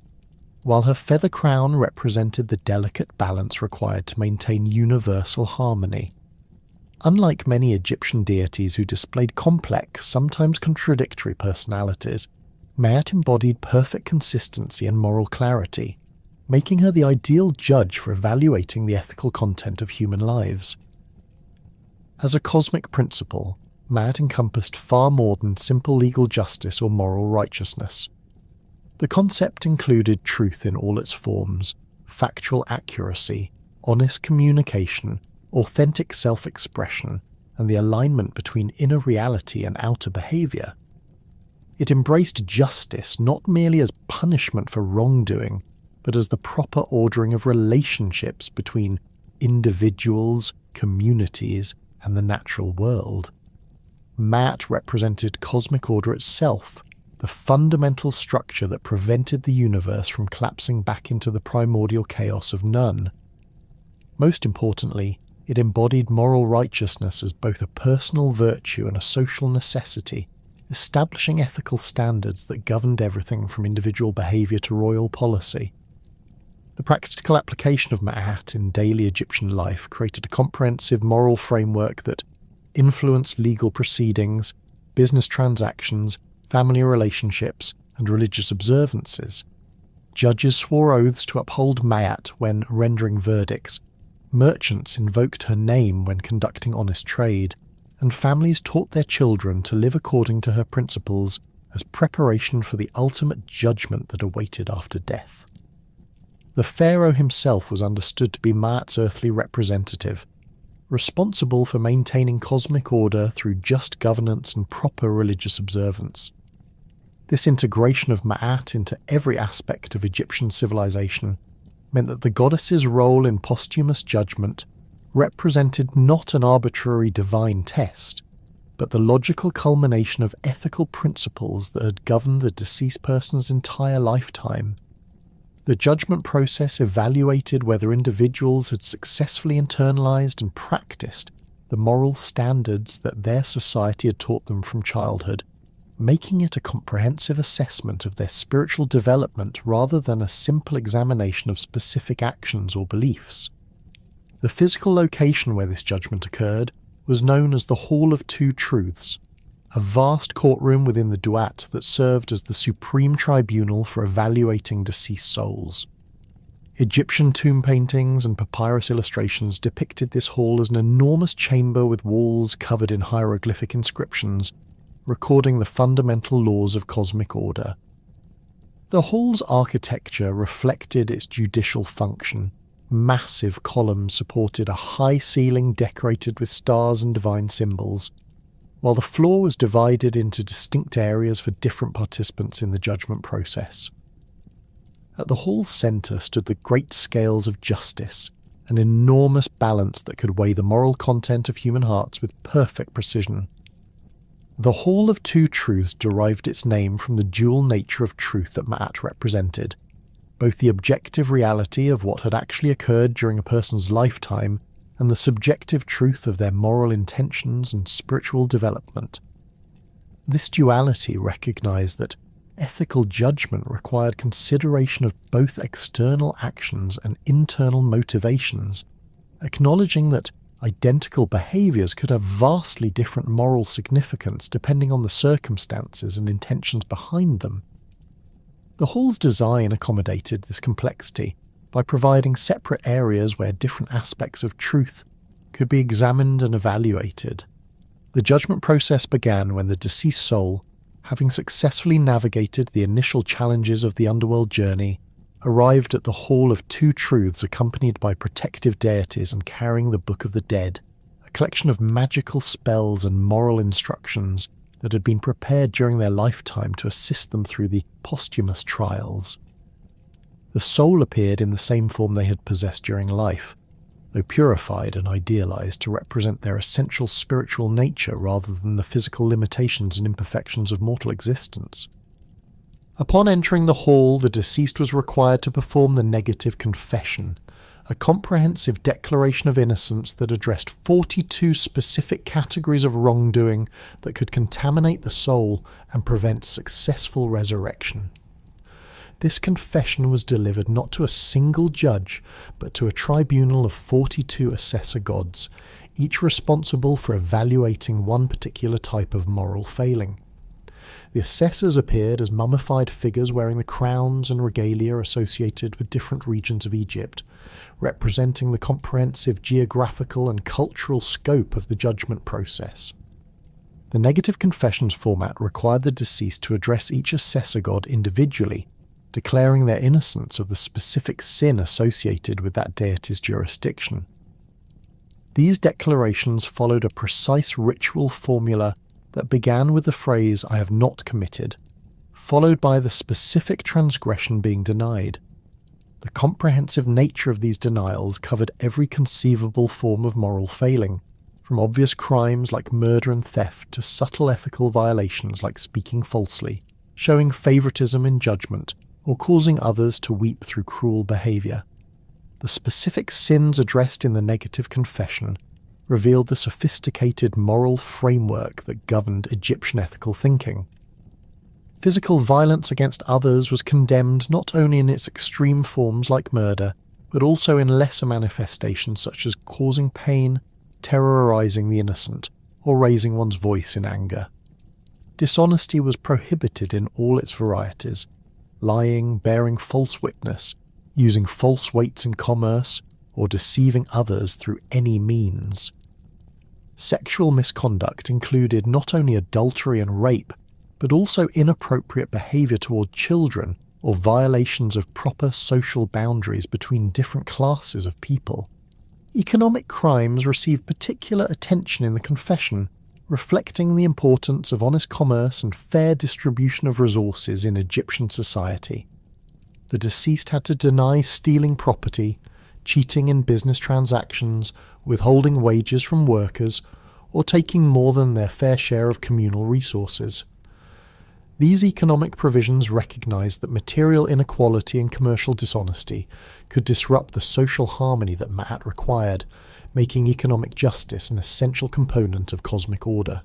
while her feather crown represented the delicate balance required to maintain universal harmony. Unlike many Egyptian deities who displayed complex, sometimes contradictory personalities, Maat embodied perfect consistency and moral clarity, making her the ideal judge for evaluating the ethical content of human lives. As a cosmic principle, Maat encompassed far more than simple legal justice or moral righteousness. The concept included truth in all its forms, factual accuracy, honest communication, authentic self-expression, and the alignment between inner reality and outer behaviour. It embraced justice not merely as punishment for wrongdoing, but as the proper ordering of relationships between individuals, communities, and the natural world. Maat represented cosmic order itself, the fundamental structure that prevented the universe from collapsing back into the primordial chaos of none. Most importantly, it embodied moral righteousness as both a personal virtue and a social necessity, establishing ethical standards that governed everything from individual behaviour to royal policy. The practical application of Maat in daily Egyptian life created a comprehensive moral framework that influenced legal proceedings, business transactions, family relationships, and religious observances. Judges swore oaths to uphold Maat when rendering verdicts, merchants invoked her name when conducting honest trade, and families taught their children to live according to her principles as preparation for the ultimate judgment that awaited after death. The pharaoh himself was understood to be Maat's earthly representative, responsible for maintaining cosmic order through just governance and proper religious observance. This integration of Maat into every aspect of Egyptian civilization meant that the goddess's role in posthumous judgment represented not an arbitrary divine test, but the logical culmination of ethical principles that had governed the deceased person's entire lifetime. The judgment process evaluated whether individuals had successfully internalized and practiced the moral standards that their society had taught them from childhood, making it a comprehensive assessment of their spiritual development rather than a simple examination of specific actions or beliefs. The physical location where this judgment occurred was known as the Hall of Two Truths, a vast courtroom within the Duat that served as the supreme tribunal for evaluating deceased souls. Egyptian tomb paintings and papyrus illustrations depicted this hall as an enormous chamber with walls covered in hieroglyphic inscriptions, recording the fundamental laws of cosmic order. The hall's architecture reflected its judicial function. Massive columns supported a high ceiling decorated with stars and divine symbols, while the floor was divided into distinct areas for different participants in the judgment process. At the hall's centre stood the great scales of justice, an enormous balance that could weigh the moral content of human hearts with perfect precision. The Hall of Two Truths derived its name from the dual nature of truth that Maat represented, both the objective reality of what had actually occurred during a person's lifetime and the subjective truth of their moral intentions and spiritual development. This duality recognized that ethical judgment required consideration of both external actions and internal motivations, acknowledging that identical behaviours could have vastly different moral significance depending on the circumstances and intentions behind them. The hall's design accommodated this complexity by providing separate areas where different aspects of truth could be examined and evaluated. The judgment process began when the deceased soul, having successfully navigated the initial challenges of the underworld journey, arrived at the Hall of Two Truths accompanied by protective deities and carrying the Book of the Dead, a collection of magical spells and moral instructions that had been prepared during their lifetime to assist them through the posthumous trials. The soul appeared in the same form they had possessed during life, though purified and idealized to represent their essential spiritual nature rather than the physical limitations and imperfections of mortal existence. Upon entering the hall, the deceased was required to perform the negative confession, a comprehensive declaration of innocence that addressed 42 specific categories of wrongdoing that could contaminate the soul and prevent successful resurrection. This confession was delivered not to a single judge, but to a tribunal of 42 assessor gods, each responsible for evaluating one particular type of moral failing. The assessors appeared as mummified figures wearing the crowns and regalia associated with different regions of Egypt, representing the comprehensive geographical and cultural scope of the judgment process. The negative confessions format required the deceased to address each assessor god individually, declaring their innocence of the specific sin associated with that deity's jurisdiction. These declarations followed a precise ritual formula that began with the phrase, "I have not committed," followed by the specific transgression being denied. The comprehensive nature of these denials covered every conceivable form of moral failing, from obvious crimes like murder and theft to subtle ethical violations like speaking falsely, showing favoritism in judgment, or causing others to weep through cruel behaviour. The specific sins addressed in the negative confession revealed the sophisticated moral framework that governed Egyptian ethical thinking. Physical violence against others was condemned not only in its extreme forms like murder, but also in lesser manifestations such as causing pain, terrorising the innocent, or raising one's voice in anger. Dishonesty was prohibited in all its varieties: lying, bearing false witness, using false weights in commerce, or deceiving others through any means. Sexual misconduct included not only adultery and rape, but also inappropriate behaviour toward children or violations of proper social boundaries between different classes of people. Economic crimes received particular attention in the confession, reflecting the importance of honest commerce and fair distribution of resources in Egyptian society. The deceased had to deny stealing property, cheating in business transactions, withholding wages from workers, or taking more than their fair share of communal resources. These economic provisions recognised that material inequality and commercial dishonesty could disrupt the social harmony that Ma'at required, making economic justice an essential component of cosmic order.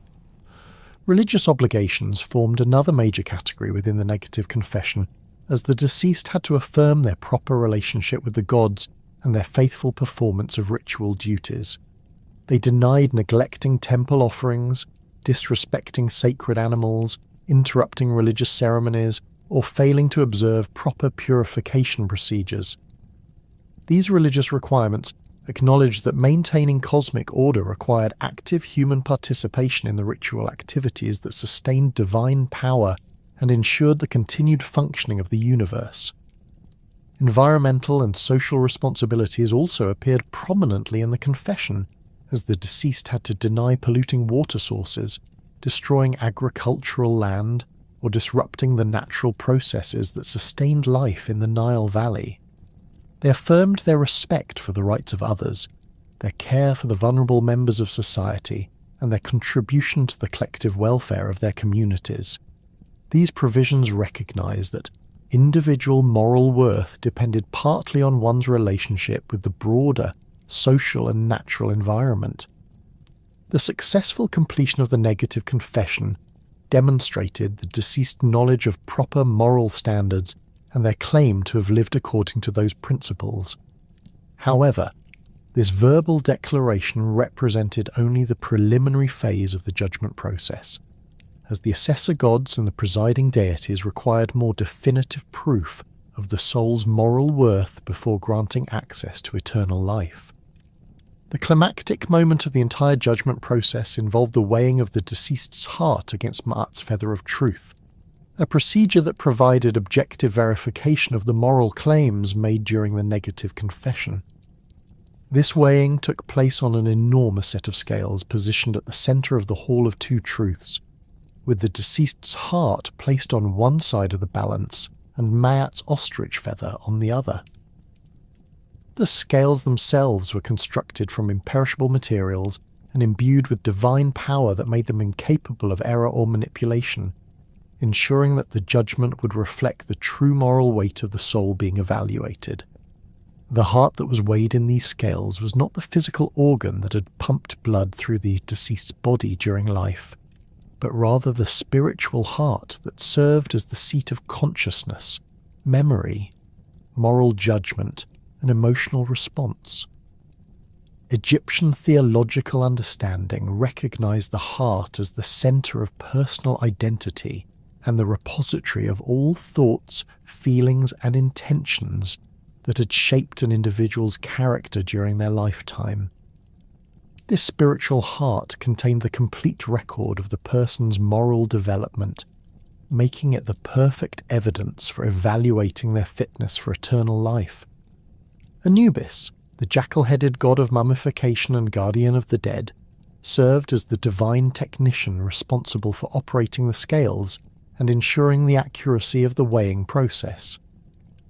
Religious obligations formed another major category within the negative confession, as the deceased had to affirm their proper relationship with the gods and their faithful performance of ritual duties. They denied neglecting temple offerings, disrespecting sacred animals, interrupting religious ceremonies, or failing to observe proper purification procedures. These religious requirements acknowledged that maintaining cosmic order required active human participation in the ritual activities that sustained divine power and ensured the continued functioning of the universe. Environmental and social responsibilities also appeared prominently in the confession, as the deceased had to deny polluting water sources, destroying agricultural land, or disrupting the natural processes that sustained life in the Nile Valley. They affirmed their respect for the rights of others, their care for the vulnerable members of society, and their contribution to the collective welfare of their communities. These provisions recognise that individual moral worth depended partly on one's relationship with the broader social and natural environment. The successful completion of the negative confession demonstrated the deceased knowledge of proper moral standards and their claim to have lived according to those principles. However, this verbal declaration represented only the preliminary phase of the judgment process, as the assessor gods and the presiding deities required more definitive proof of the soul's moral worth before granting access to eternal life. The climactic moment of the entire judgment process involved the weighing of the deceased's heart against Ma'at's feather of truth, a procedure that provided objective verification of the moral claims made during the negative confession. This weighing took place on an enormous set of scales positioned at the centre of the Hall of Two Truths, with the deceased's heart placed on one side of the balance and Ma'at's ostrich feather on the other. The scales themselves were constructed from imperishable materials and imbued with divine power that made them incapable of error or manipulation, ensuring that the judgment would reflect the true moral weight of the soul being evaluated. The heart that was weighed in these scales was not the physical organ that had pumped blood through the deceased's body during life, but rather the spiritual heart that served as the seat of consciousness, memory, moral judgment, and emotional response. Egyptian theological understanding recognized the heart as the center of personal identity and the repository of all thoughts, feelings, and intentions that had shaped an individual's character during their lifetime. This spiritual heart contained the complete record of the person's moral development, making it the perfect evidence for evaluating their fitness for eternal life. Anubis, the jackal-headed god of mummification and guardian of the dead, served as the divine technician responsible for operating the scales and ensuring the accuracy of the weighing process.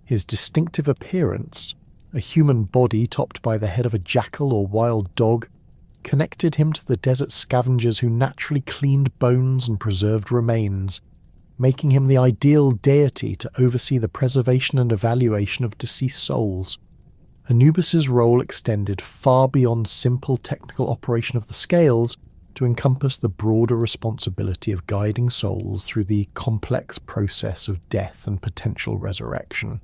His distinctive appearance, a human body topped by the head of a jackal or wild dog, connected him to the desert scavengers who naturally cleaned bones and preserved remains, making him the ideal deity to oversee the preservation and evaluation of deceased souls. Anubis's role extended far beyond simple technical operation of the scales to encompass the broader responsibility of guiding souls through the complex process of death and potential resurrection.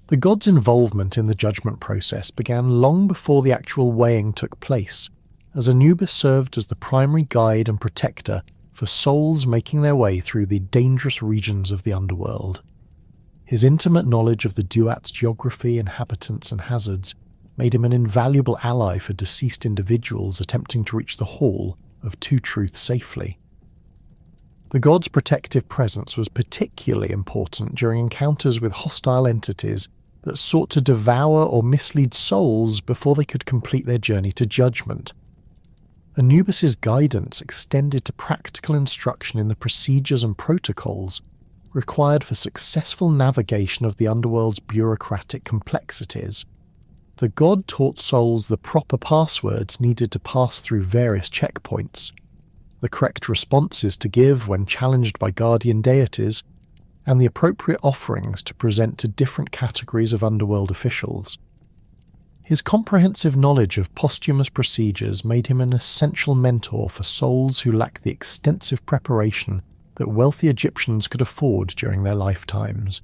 The god's involvement in the judgment process began long before the actual weighing took place, as Anubis served as the primary guide and protector for souls making their way through the dangerous regions of the underworld. His intimate knowledge of the Duat's geography, inhabitants, and hazards made him an invaluable ally for deceased individuals attempting to reach the Hall of Two Truths safely. The god's protective presence was particularly important during encounters with hostile entities that sought to devour or mislead souls before they could complete their journey to judgment. Anubis's guidance extended to practical instruction in the procedures and protocols required for successful navigation of the underworld's bureaucratic complexities. The god taught souls the proper passwords needed to pass through various checkpoints, the correct responses to give when challenged by guardian deities, and the appropriate offerings to present to different categories of underworld officials. His comprehensive knowledge of posthumous procedures made him an essential mentor for souls who lacked the extensive preparation that wealthy Egyptians could afford during their lifetimes.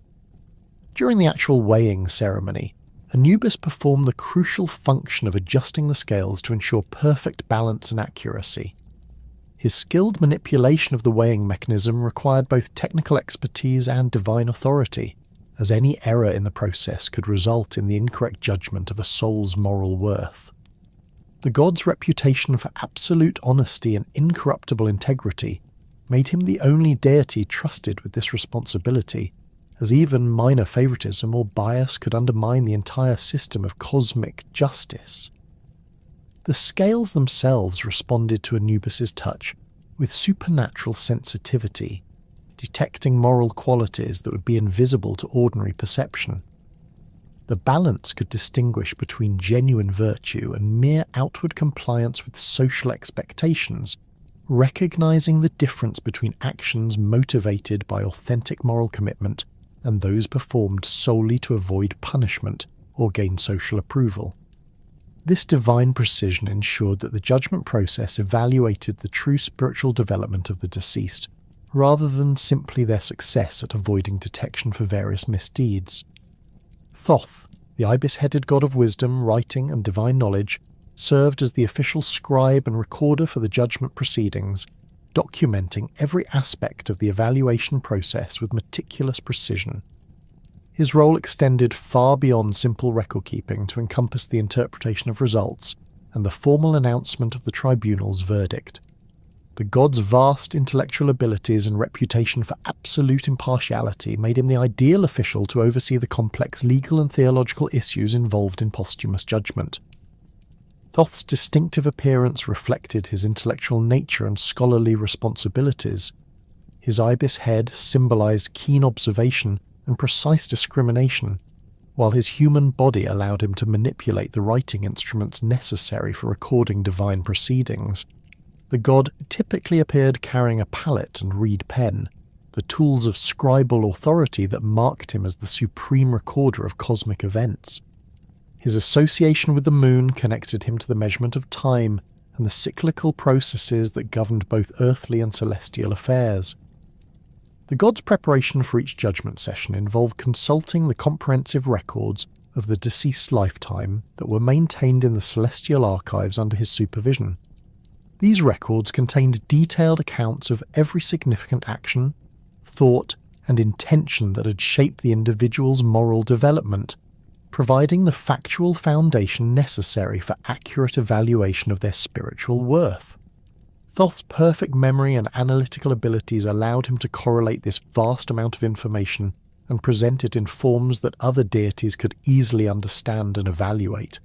During the actual weighing ceremony, Anubis performed the crucial function of adjusting the scales to ensure perfect balance and accuracy. His skilled manipulation of the weighing mechanism required both technical expertise and divine authority, as any error in the process could result in the incorrect judgment of a soul's moral worth. The god's reputation for absolute honesty and incorruptible integrity made him the only deity trusted with this responsibility, as even minor favoritism or bias could undermine the entire system of cosmic justice. The scales themselves responded to Anubis's touch with supernatural sensitivity, detecting moral qualities that would be invisible to ordinary perception. The balance could distinguish between genuine virtue and mere outward compliance with social expectations, recognizing the difference between actions motivated by authentic moral commitment and those performed solely to avoid punishment or gain social approval. This divine precision ensured that the judgment process evaluated the true spiritual development of the deceased, rather than simply their success at avoiding detection for various misdeeds. Thoth, the ibis-headed god of wisdom, writing, and divine knowledge, served as the official scribe and recorder for the judgment proceedings, documenting every aspect of the evaluation process with meticulous precision. His role extended far beyond simple record-keeping to encompass the interpretation of results and the formal announcement of the tribunal's verdict. The god's vast intellectual abilities and reputation for absolute impartiality made him the ideal official to oversee the complex legal and theological issues involved in posthumous judgment. Thoth's distinctive appearance reflected his intellectual nature and scholarly responsibilities. His ibis head symbolized keen observation and precise discrimination, while his human body allowed him to manipulate the writing instruments necessary for recording divine proceedings. The god typically appeared carrying a palette and reed pen, the tools of scribal authority that marked him as the supreme recorder of cosmic events. His association with the moon connected him to the measurement of time and the cyclical processes that governed both earthly and celestial affairs. The god's preparation for each judgment session involved consulting the comprehensive records of the deceased's lifetime that were maintained in the celestial archives under his supervision. These records contained detailed accounts of every significant action, thought, and intention that had shaped the individual's moral development, providing the factual foundation necessary for accurate evaluation of their spiritual worth. Thoth's perfect memory and analytical abilities allowed him to correlate this vast amount of information and present it in forms that other deities could easily understand and evaluate.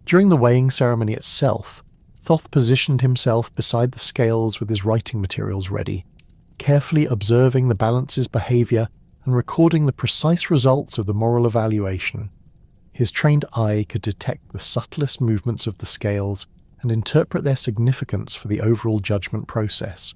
During the weighing ceremony itself, Thoth positioned himself beside the scales with his writing materials ready, carefully observing the balance's behaviour and recording the precise results of the moral evaluation. His trained eye could detect the subtlest movements of the scales and interpret their significance for the overall judgment process.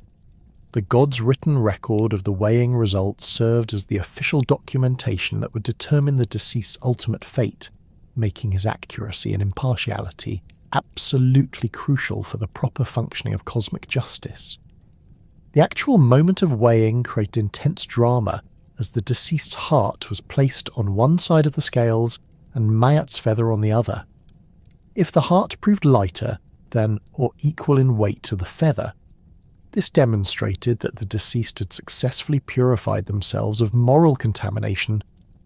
The god's written record of the weighing results served as the official documentation that would determine the deceased's ultimate fate, making his accuracy and impartiality absolutely crucial for the proper functioning of cosmic justice. The actual moment of weighing created intense drama as the deceased's heart was placed on one side of the scales and Mayat's feather on the other. If the heart proved lighter than or equal in weight to the feather, this demonstrated that the deceased had successfully purified themselves of moral contamination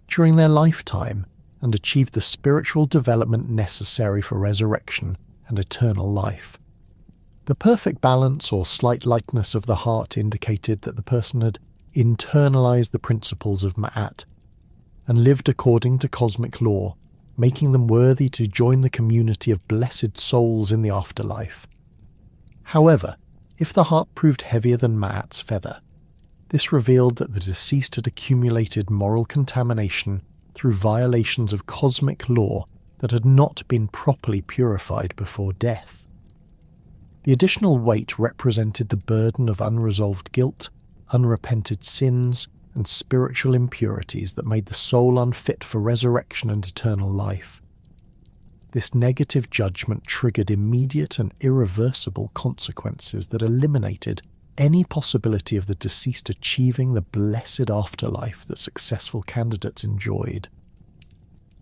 during their lifetime and achieved the spiritual development necessary for resurrection and eternal life. The perfect balance or slight lightness of the heart indicated that the person had internalized the principles of Ma'at and lived according to cosmic law, making them worthy to join the community of blessed souls in the afterlife. However, if the heart proved heavier than Ma'at's feather, this revealed that the deceased had accumulated moral contamination through violations of cosmic law that had not been properly purified before death. The additional weight represented the burden of unresolved guilt, unrepented sins, and spiritual impurities that made the soul unfit for resurrection and eternal life. This negative judgment triggered immediate and irreversible consequences that eliminated any possibility of the deceased achieving the blessed afterlife that successful candidates enjoyed.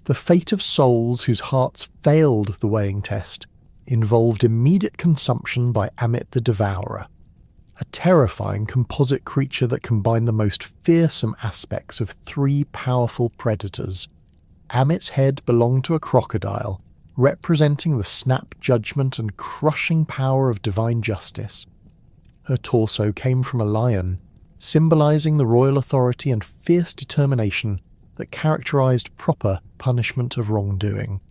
The fate of souls whose hearts failed the weighing test involved immediate consumption by Amit the Devourer, a terrifying composite creature that combined the most fearsome aspects of three powerful predators. Amit's head belonged to a crocodile, representing the snap judgment and crushing power of divine justice. Her torso came from a lion, symbolizing the royal authority and fierce determination that characterized proper punishment of wrongdoing.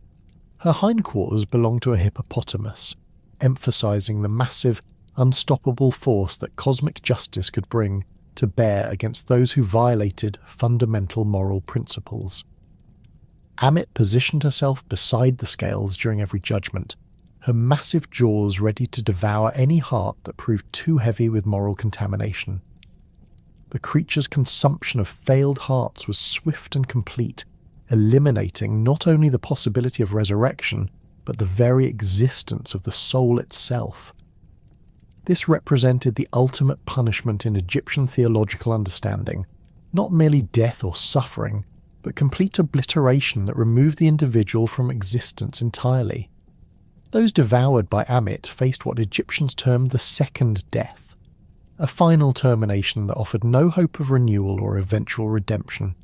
Her hindquarters belonged to a hippopotamus, emphasizing the massive, unstoppable force that cosmic justice could bring to bear against those who violated fundamental moral principles. Amit positioned herself beside the scales during every judgment, her massive jaws ready to devour any heart that proved too heavy with moral contamination. The creature's consumption of failed hearts was swift and complete, eliminating not only the possibility of resurrection, but the very existence of the soul itself. This represented the ultimate punishment in Egyptian theological understanding, not merely death or suffering, but complete obliteration that removed the individual from existence entirely. Those devoured by Amit faced what Egyptians termed the second death, a final termination that offered no hope of renewal or eventual redemption.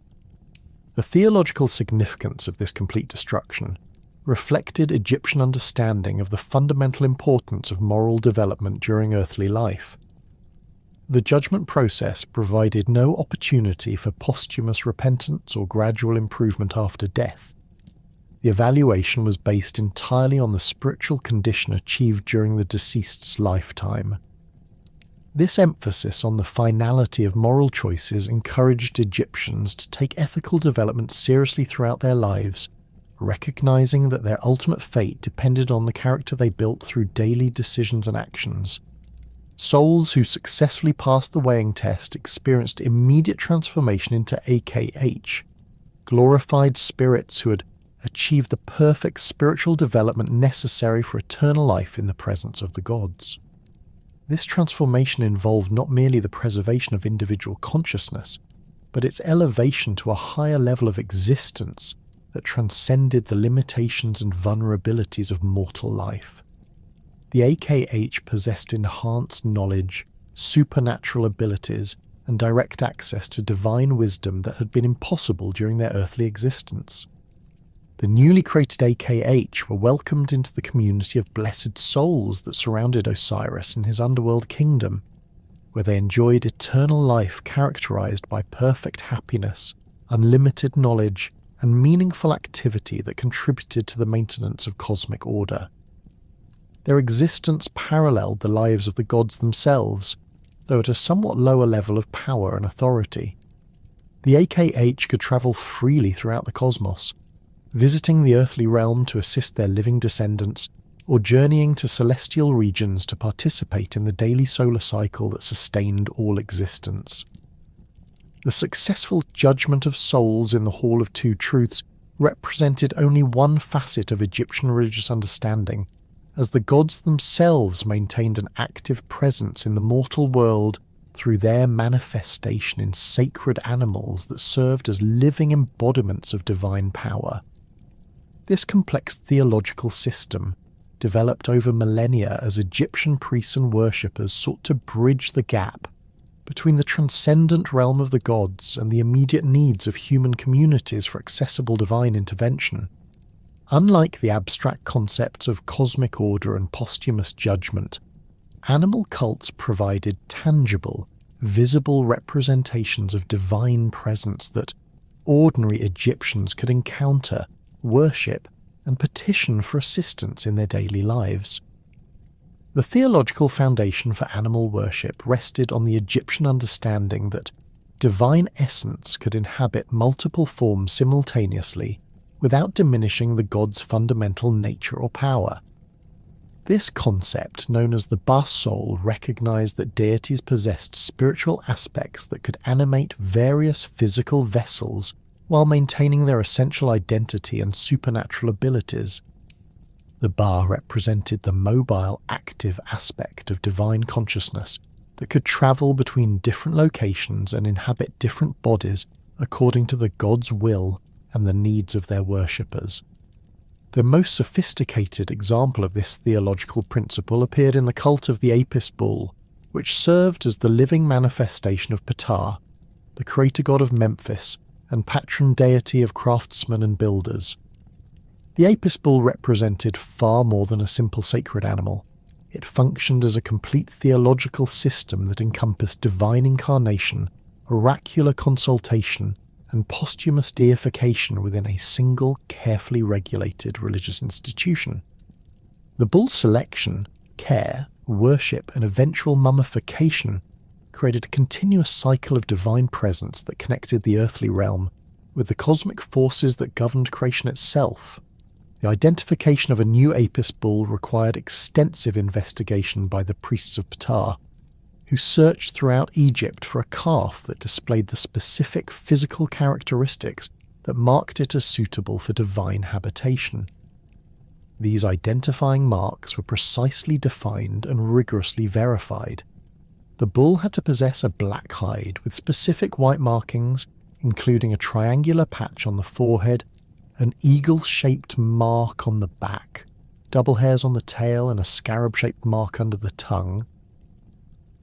The theological significance of this complete destruction reflected Egyptian understanding of the fundamental importance of moral development during earthly life. The judgment process provided no opportunity for posthumous repentance or gradual improvement after death. The evaluation was based entirely on the spiritual condition achieved during the deceased's lifetime. This emphasis on the finality of moral choices encouraged Egyptians to take ethical development seriously throughout their lives, recognizing that their ultimate fate depended on the character they built through daily decisions and actions. Souls who successfully passed the weighing test experienced immediate transformation into AKH, glorified spirits who had achieve the perfect spiritual development necessary for eternal life in the presence of the gods. This transformation involved not merely the preservation of individual consciousness, but its elevation to a higher level of existence that transcended the limitations and vulnerabilities of mortal life. The AKH possessed enhanced knowledge, supernatural abilities, and direct access to divine wisdom that had been impossible during their earthly existence. The newly created AKH were welcomed into the community of blessed souls that surrounded Osiris in his underworld kingdom, where they enjoyed eternal life characterized by perfect happiness, unlimited knowledge, and meaningful activity that contributed to the maintenance of cosmic order. Their existence paralleled the lives of the gods themselves, though at a somewhat lower level of power and authority. The AKH could travel freely throughout the cosmos, visiting the earthly realm to assist their living descendants, or journeying to celestial regions to participate in the daily solar cycle that sustained all existence. The successful judgment of souls in the Hall of Two Truths represented only one facet of Egyptian religious understanding, as the gods themselves maintained an active presence in the mortal world through their manifestation in sacred animals that served as living embodiments of divine power. This complex theological system, developed over millennia as Egyptian priests and worshippers sought to bridge the gap between the transcendent realm of the gods and the immediate needs of human communities for accessible divine intervention. Unlike the abstract concepts of cosmic order and posthumous judgment, animal cults provided tangible, visible representations of divine presence that ordinary Egyptians could encounter, worship, and petition for assistance in their daily lives. The theological foundation for animal worship rested on the Egyptian understanding that divine essence could inhabit multiple forms simultaneously without diminishing the god's fundamental nature or power. This concept, known as the Bas soul, recognized that deities possessed spiritual aspects that could animate various physical vessels while maintaining their essential identity and supernatural abilities. The Ba represented the mobile, active aspect of divine consciousness that could travel between different locations and inhabit different bodies according to the god's will and the needs of their worshippers. The most sophisticated example of this theological principle appeared in the cult of the Apis bull, which served as the living manifestation of Ptah, the creator god of Memphis and patron deity of craftsmen and builders. The Apis bull represented far more than a simple sacred animal. It functioned as a complete theological system that encompassed divine incarnation, oracular consultation, and posthumous deification within a single, carefully regulated religious institution. The bull's selection, care, worship, and eventual mummification created a continuous cycle of divine presence that connected the earthly realm with the cosmic forces that governed creation itself. The identification of a new Apis bull required extensive investigation by the priests of Ptah, who searched throughout Egypt for a calf that displayed the specific physical characteristics that marked it as suitable for divine habitation. These identifying marks were precisely defined and rigorously verified. The bull had to possess a black hide with specific white markings, including a triangular patch on the forehead, an eagle-shaped mark on the back, double hairs on the tail, and a scarab-shaped mark under the tongue.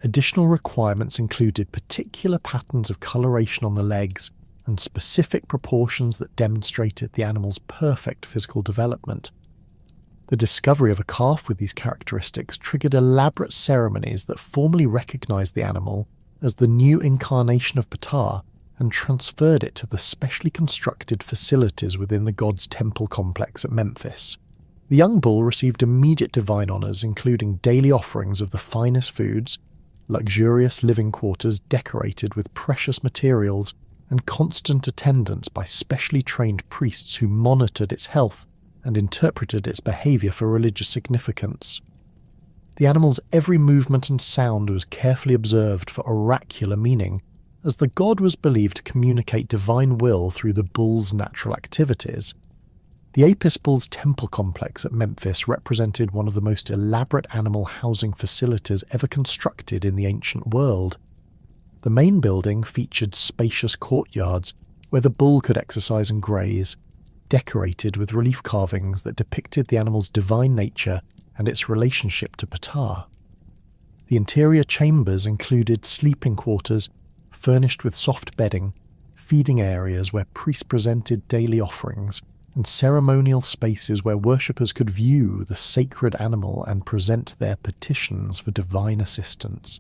Additional requirements included particular patterns of coloration on the legs and specific proportions that demonstrated the animal's perfect physical development. The discovery of a calf with these characteristics triggered elaborate ceremonies that formally recognized the animal as the new incarnation of Ptah and transferred it to the specially constructed facilities within the god's temple complex at Memphis. The young bull received immediate divine honors, including daily offerings of the finest foods, luxurious living quarters decorated with precious materials, and constant attendance by specially trained priests who monitored its health and interpreted its behavior for religious significance. The animal's every movement and sound was carefully observed for oracular meaning, as the god was believed to communicate divine will through the bull's natural activities. The Apis bull's temple complex at Memphis represented one of the most elaborate animal housing facilities ever constructed in the ancient world. The main building featured spacious courtyards where the bull could exercise and graze, decorated with relief carvings that depicted the animal's divine nature and its relationship to Ptah. The interior chambers included sleeping quarters, furnished with soft bedding, feeding areas where priests presented daily offerings, and ceremonial spaces where worshippers could view the sacred animal and present their petitions for divine assistance.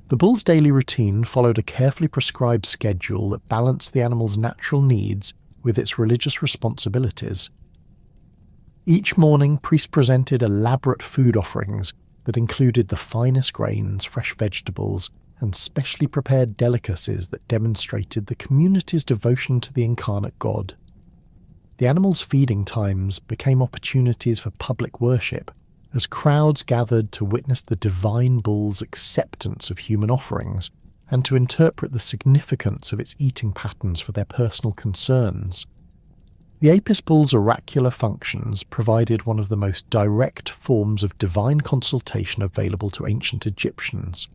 The bull's daily routine followed a carefully prescribed schedule that balanced the animal's natural needs with its religious responsibilities. Each morning, priests presented elaborate food offerings that included the finest grains, fresh vegetables, and specially prepared delicacies that demonstrated the community's devotion to the incarnate God. The animals' feeding times became opportunities for public worship, as crowds gathered to witness the divine bull's acceptance of human offerings and to interpret the significance of its eating patterns for their personal concerns. The Apis bull's oracular functions provided one of the most direct forms of divine consultation available to ancient Egyptians.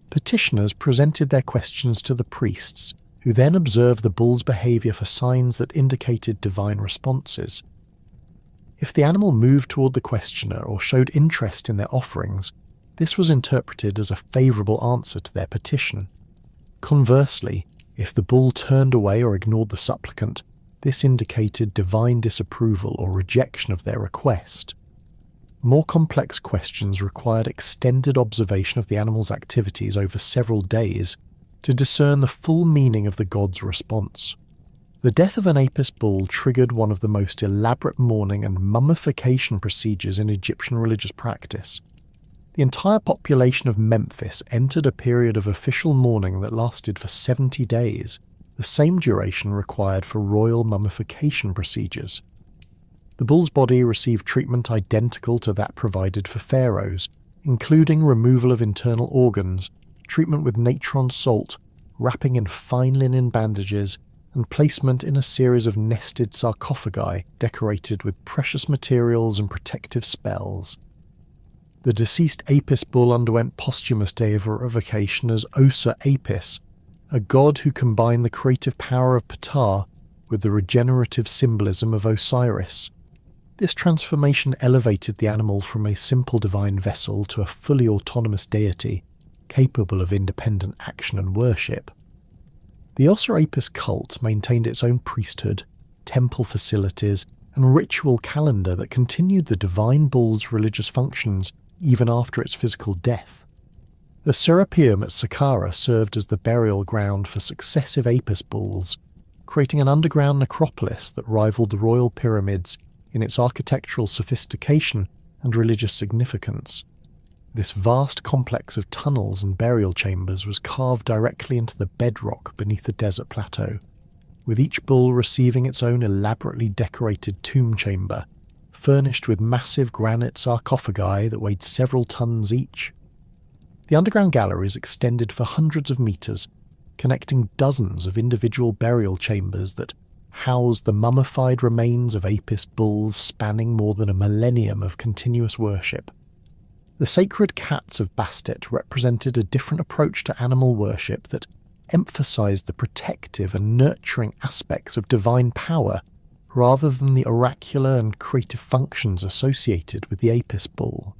Petitioners presented their questions to the priests, who then observed the bull's behaviour for signs that indicated divine responses. If the animal moved toward the questioner or showed interest in their offerings, this was interpreted as a favourable answer to their petition. Conversely, if the bull turned away or ignored the supplicant, this indicated divine disapproval or rejection of their request. More complex questions required extended observation of the animal's activities over several days to discern the full meaning of the god's response. The death of an Apis bull triggered one of the most elaborate mourning and mummification procedures in Egyptian religious practice. The entire population of Memphis entered a period of official mourning that lasted for 70 days, the same duration required for royal mummification procedures. The bull's body received treatment identical to that provided for pharaohs, including removal of internal organs, treatment with natron salt, wrapping in fine linen bandages, and placement in a series of nested sarcophagi decorated with precious materials and protective spells. The deceased Apis bull underwent posthumous deification as Osa Apis, a god who combined the creative power of Ptah with the regenerative symbolism of Osiris. This transformation elevated the animal from a simple divine vessel to a fully autonomous deity, capable of independent action and worship. The Osa Apis cult maintained its own priesthood, temple facilities, and ritual calendar that continued the divine bull's religious functions even after its physical death. The Serapeum at Saqqara served as the burial ground for successive Apis bulls, creating an underground necropolis that rivaled the royal pyramids in its architectural sophistication and religious significance. This vast complex of tunnels and burial chambers was carved directly into the bedrock beneath the desert plateau, with each bull receiving its own elaborately decorated tomb chamber, furnished with massive granite sarcophagi that weighed several tons each. The underground galleries extended for hundreds of metres, connecting dozens of individual burial chambers that housed the mummified remains of Apis bulls spanning more than a millennium of continuous worship. The sacred cats of Bastet represented a different approach to animal worship that emphasized the protective and nurturing aspects of divine power rather than the oracular and creative functions associated with the Apis bull.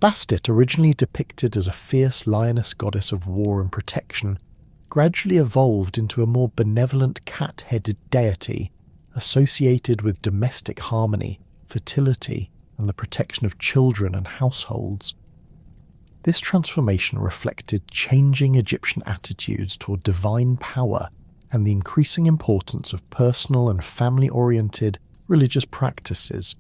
Bastet, originally depicted as a fierce lioness goddess of war and protection, gradually evolved into a more benevolent cat-headed deity associated with domestic harmony, fertility, and the protection of children and households. This transformation reflected changing Egyptian attitudes toward divine power and the increasing importance of personal and family-oriented religious practices.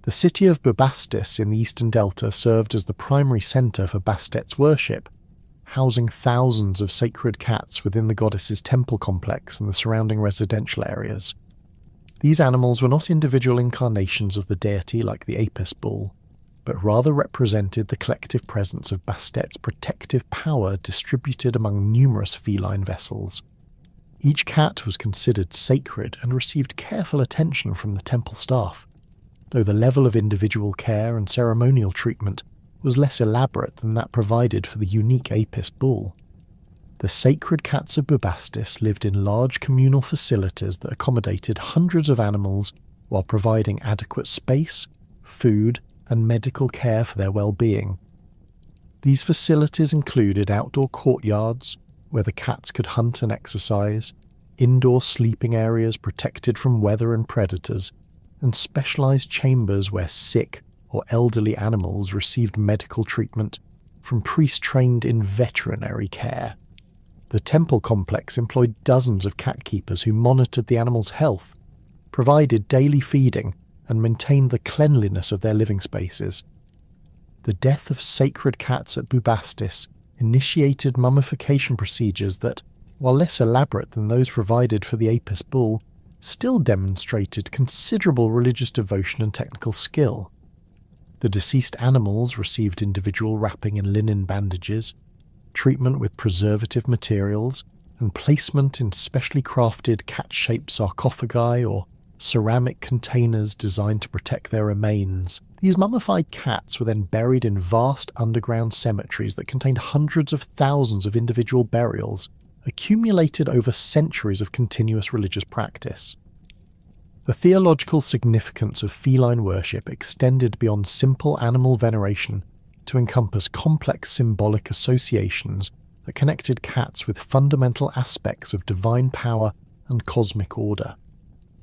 The city of Bubastis in the eastern delta served as the primary centre for Bastet's worship, housing thousands of sacred cats within the goddess's temple complex and the surrounding residential areas. These animals were not individual incarnations of the deity like the Apis bull, but rather represented the collective presence of Bastet's protective power distributed among numerous feline vessels. Each cat was considered sacred and received careful attention from the temple staff, though the level of individual care and ceremonial treatment was less elaborate than that provided for the unique Apis bull. The sacred cats of Bubastis lived in large communal facilities that accommodated hundreds of animals while providing adequate space, food, and medical care for their well-being. These facilities included outdoor courtyards, where the cats could hunt and exercise, indoor sleeping areas protected from weather and predators, and specialized chambers where sick or elderly animals received medical treatment from priests trained in veterinary care. The temple complex employed dozens of cat keepers who monitored the animals' health, provided daily feeding, and maintained the cleanliness of their living spaces. The death of sacred cats at Bubastis initiated mummification procedures that, while less elaborate than those provided for the Apis bull, still demonstrated considerable religious devotion and technical skill. The deceased animals received individual wrapping in linen bandages, treatment with preservative materials, and placement in specially crafted cat-shaped sarcophagi or ceramic containers designed to protect their remains. These mummified cats were then buried in vast underground cemeteries that contained hundreds of thousands of individual burials, accumulated over centuries of continuous religious practice. The theological significance of feline worship extended beyond simple animal veneration to encompass complex symbolic associations that connected cats with fundamental aspects of divine power and cosmic order.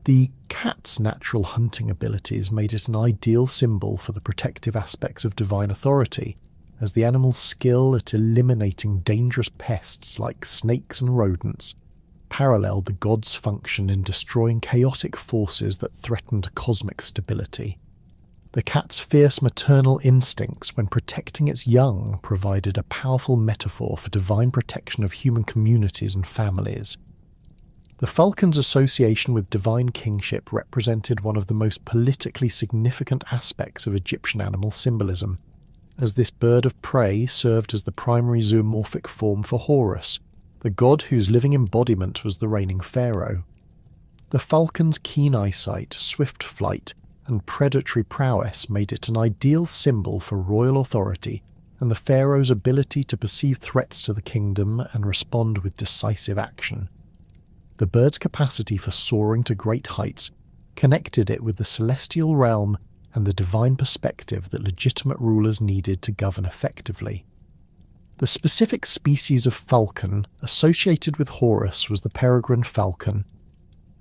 The cat's natural hunting abilities made it an ideal symbol for the protective aspects of divine authority, as the animal's skill at eliminating dangerous pests like snakes and rodents paralleled the god's function in destroying chaotic forces that threatened cosmic stability. The cat's fierce maternal instincts when protecting its young provided a powerful metaphor for divine protection of human communities and families. The falcon's association with divine kingship represented one of the most politically significant aspects of Egyptian animal symbolism, as this bird of prey served as the primary zoomorphic form for Horus, the god whose living embodiment was the reigning pharaoh. The falcon's keen eyesight, swift flight, and predatory prowess made it an ideal symbol for royal authority and the pharaoh's ability to perceive threats to the kingdom and respond with decisive action. The bird's capacity for soaring to great heights connected it with the celestial realm and the divine perspective that legitimate rulers needed to govern effectively. The specific species of falcon associated with Horus was the peregrine falcon,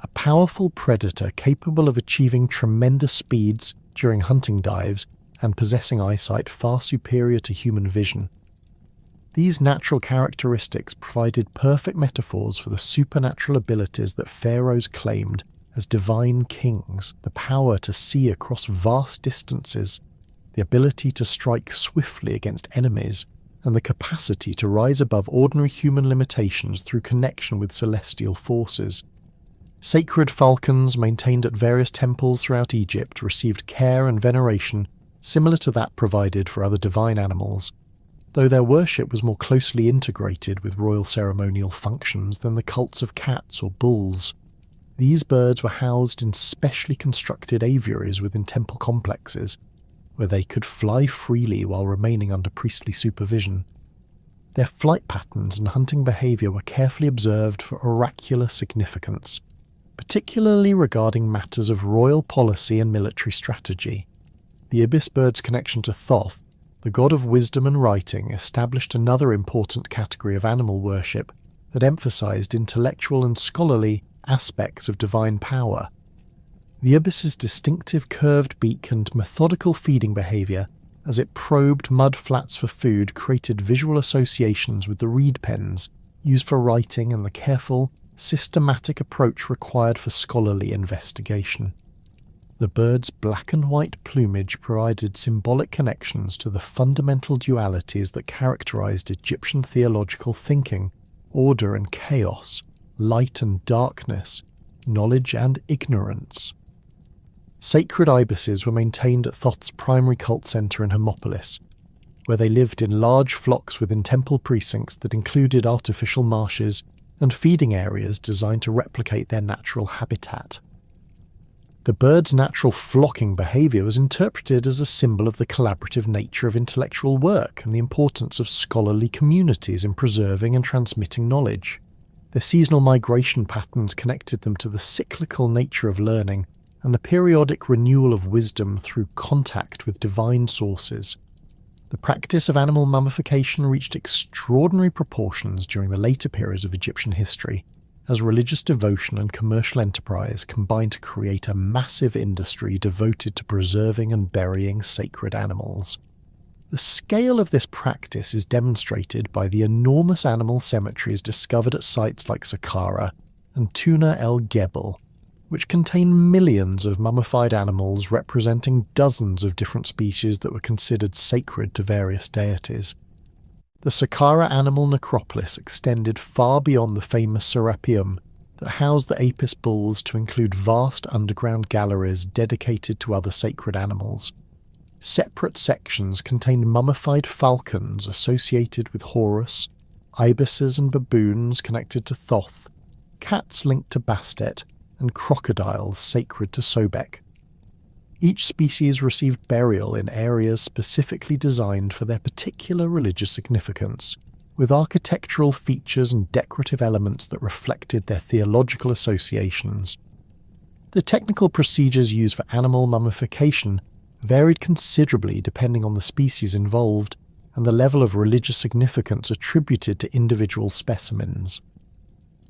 a powerful predator capable of achieving tremendous speeds during hunting dives and possessing eyesight far superior to human vision. These natural characteristics provided perfect metaphors for the supernatural abilities that pharaohs claimed as divine kings: the power to see across vast distances, the ability to strike swiftly against enemies, and the capacity to rise above ordinary human limitations through connection with celestial forces. Sacred falcons maintained at various temples throughout Egypt received care and veneration similar to that provided for other divine animals, though their worship was more closely integrated with royal ceremonial functions than the cults of cats or bulls. These birds were housed in specially constructed aviaries within temple complexes, where they could fly freely while remaining under priestly supervision. Their flight patterns and hunting behaviour were carefully observed for oracular significance, particularly regarding matters of royal policy and military strategy. The ibis bird's connection to Thoth, the god of wisdom and writing, established another important category of animal worship that emphasized intellectual and scholarly aspects of divine power. The ibis's distinctive curved beak and methodical feeding behavior as it probed mud flats for food created visual associations with the reed pens used for writing and the careful, systematic approach required for scholarly investigation. The bird's black and white plumage provided symbolic connections to the fundamental dualities that characterized Egyptian theological thinking: order and chaos, light and darkness, knowledge and ignorance. Sacred ibises were maintained at Thoth's primary cult center in Hermopolis, where they lived in large flocks within temple precincts that included artificial marshes and feeding areas designed to replicate their natural habitat. The bird's natural flocking behaviour was interpreted as a symbol of the collaborative nature of intellectual work and the importance of scholarly communities in preserving and transmitting knowledge. Their seasonal migration patterns connected them to the cyclical nature of learning and the periodic renewal of wisdom through contact with divine sources. The practice of animal mummification reached extraordinary proportions during the later periods of Egyptian history, as religious devotion and commercial enterprise combined to create a massive industry devoted to preserving and burying sacred animals. The scale of this practice is demonstrated by the enormous animal cemeteries discovered at sites like Saqqara and Tuna el Gebel, which contain millions of mummified animals representing dozens of different species that were considered sacred to various deities. The Saqqara animal necropolis extended far beyond the famous Serapeum that housed the Apis bulls to include vast underground galleries dedicated to other sacred animals. Separate sections contained mummified falcons associated with Horus, ibises and baboons connected to Thoth, cats linked to Bastet, and crocodiles sacred to Sobek. Each species received burial in areas specifically designed for their particular religious significance, with architectural features and decorative elements that reflected their theological associations. The technical procedures used for animal mummification varied considerably depending on the species involved and the level of religious significance attributed to individual specimens.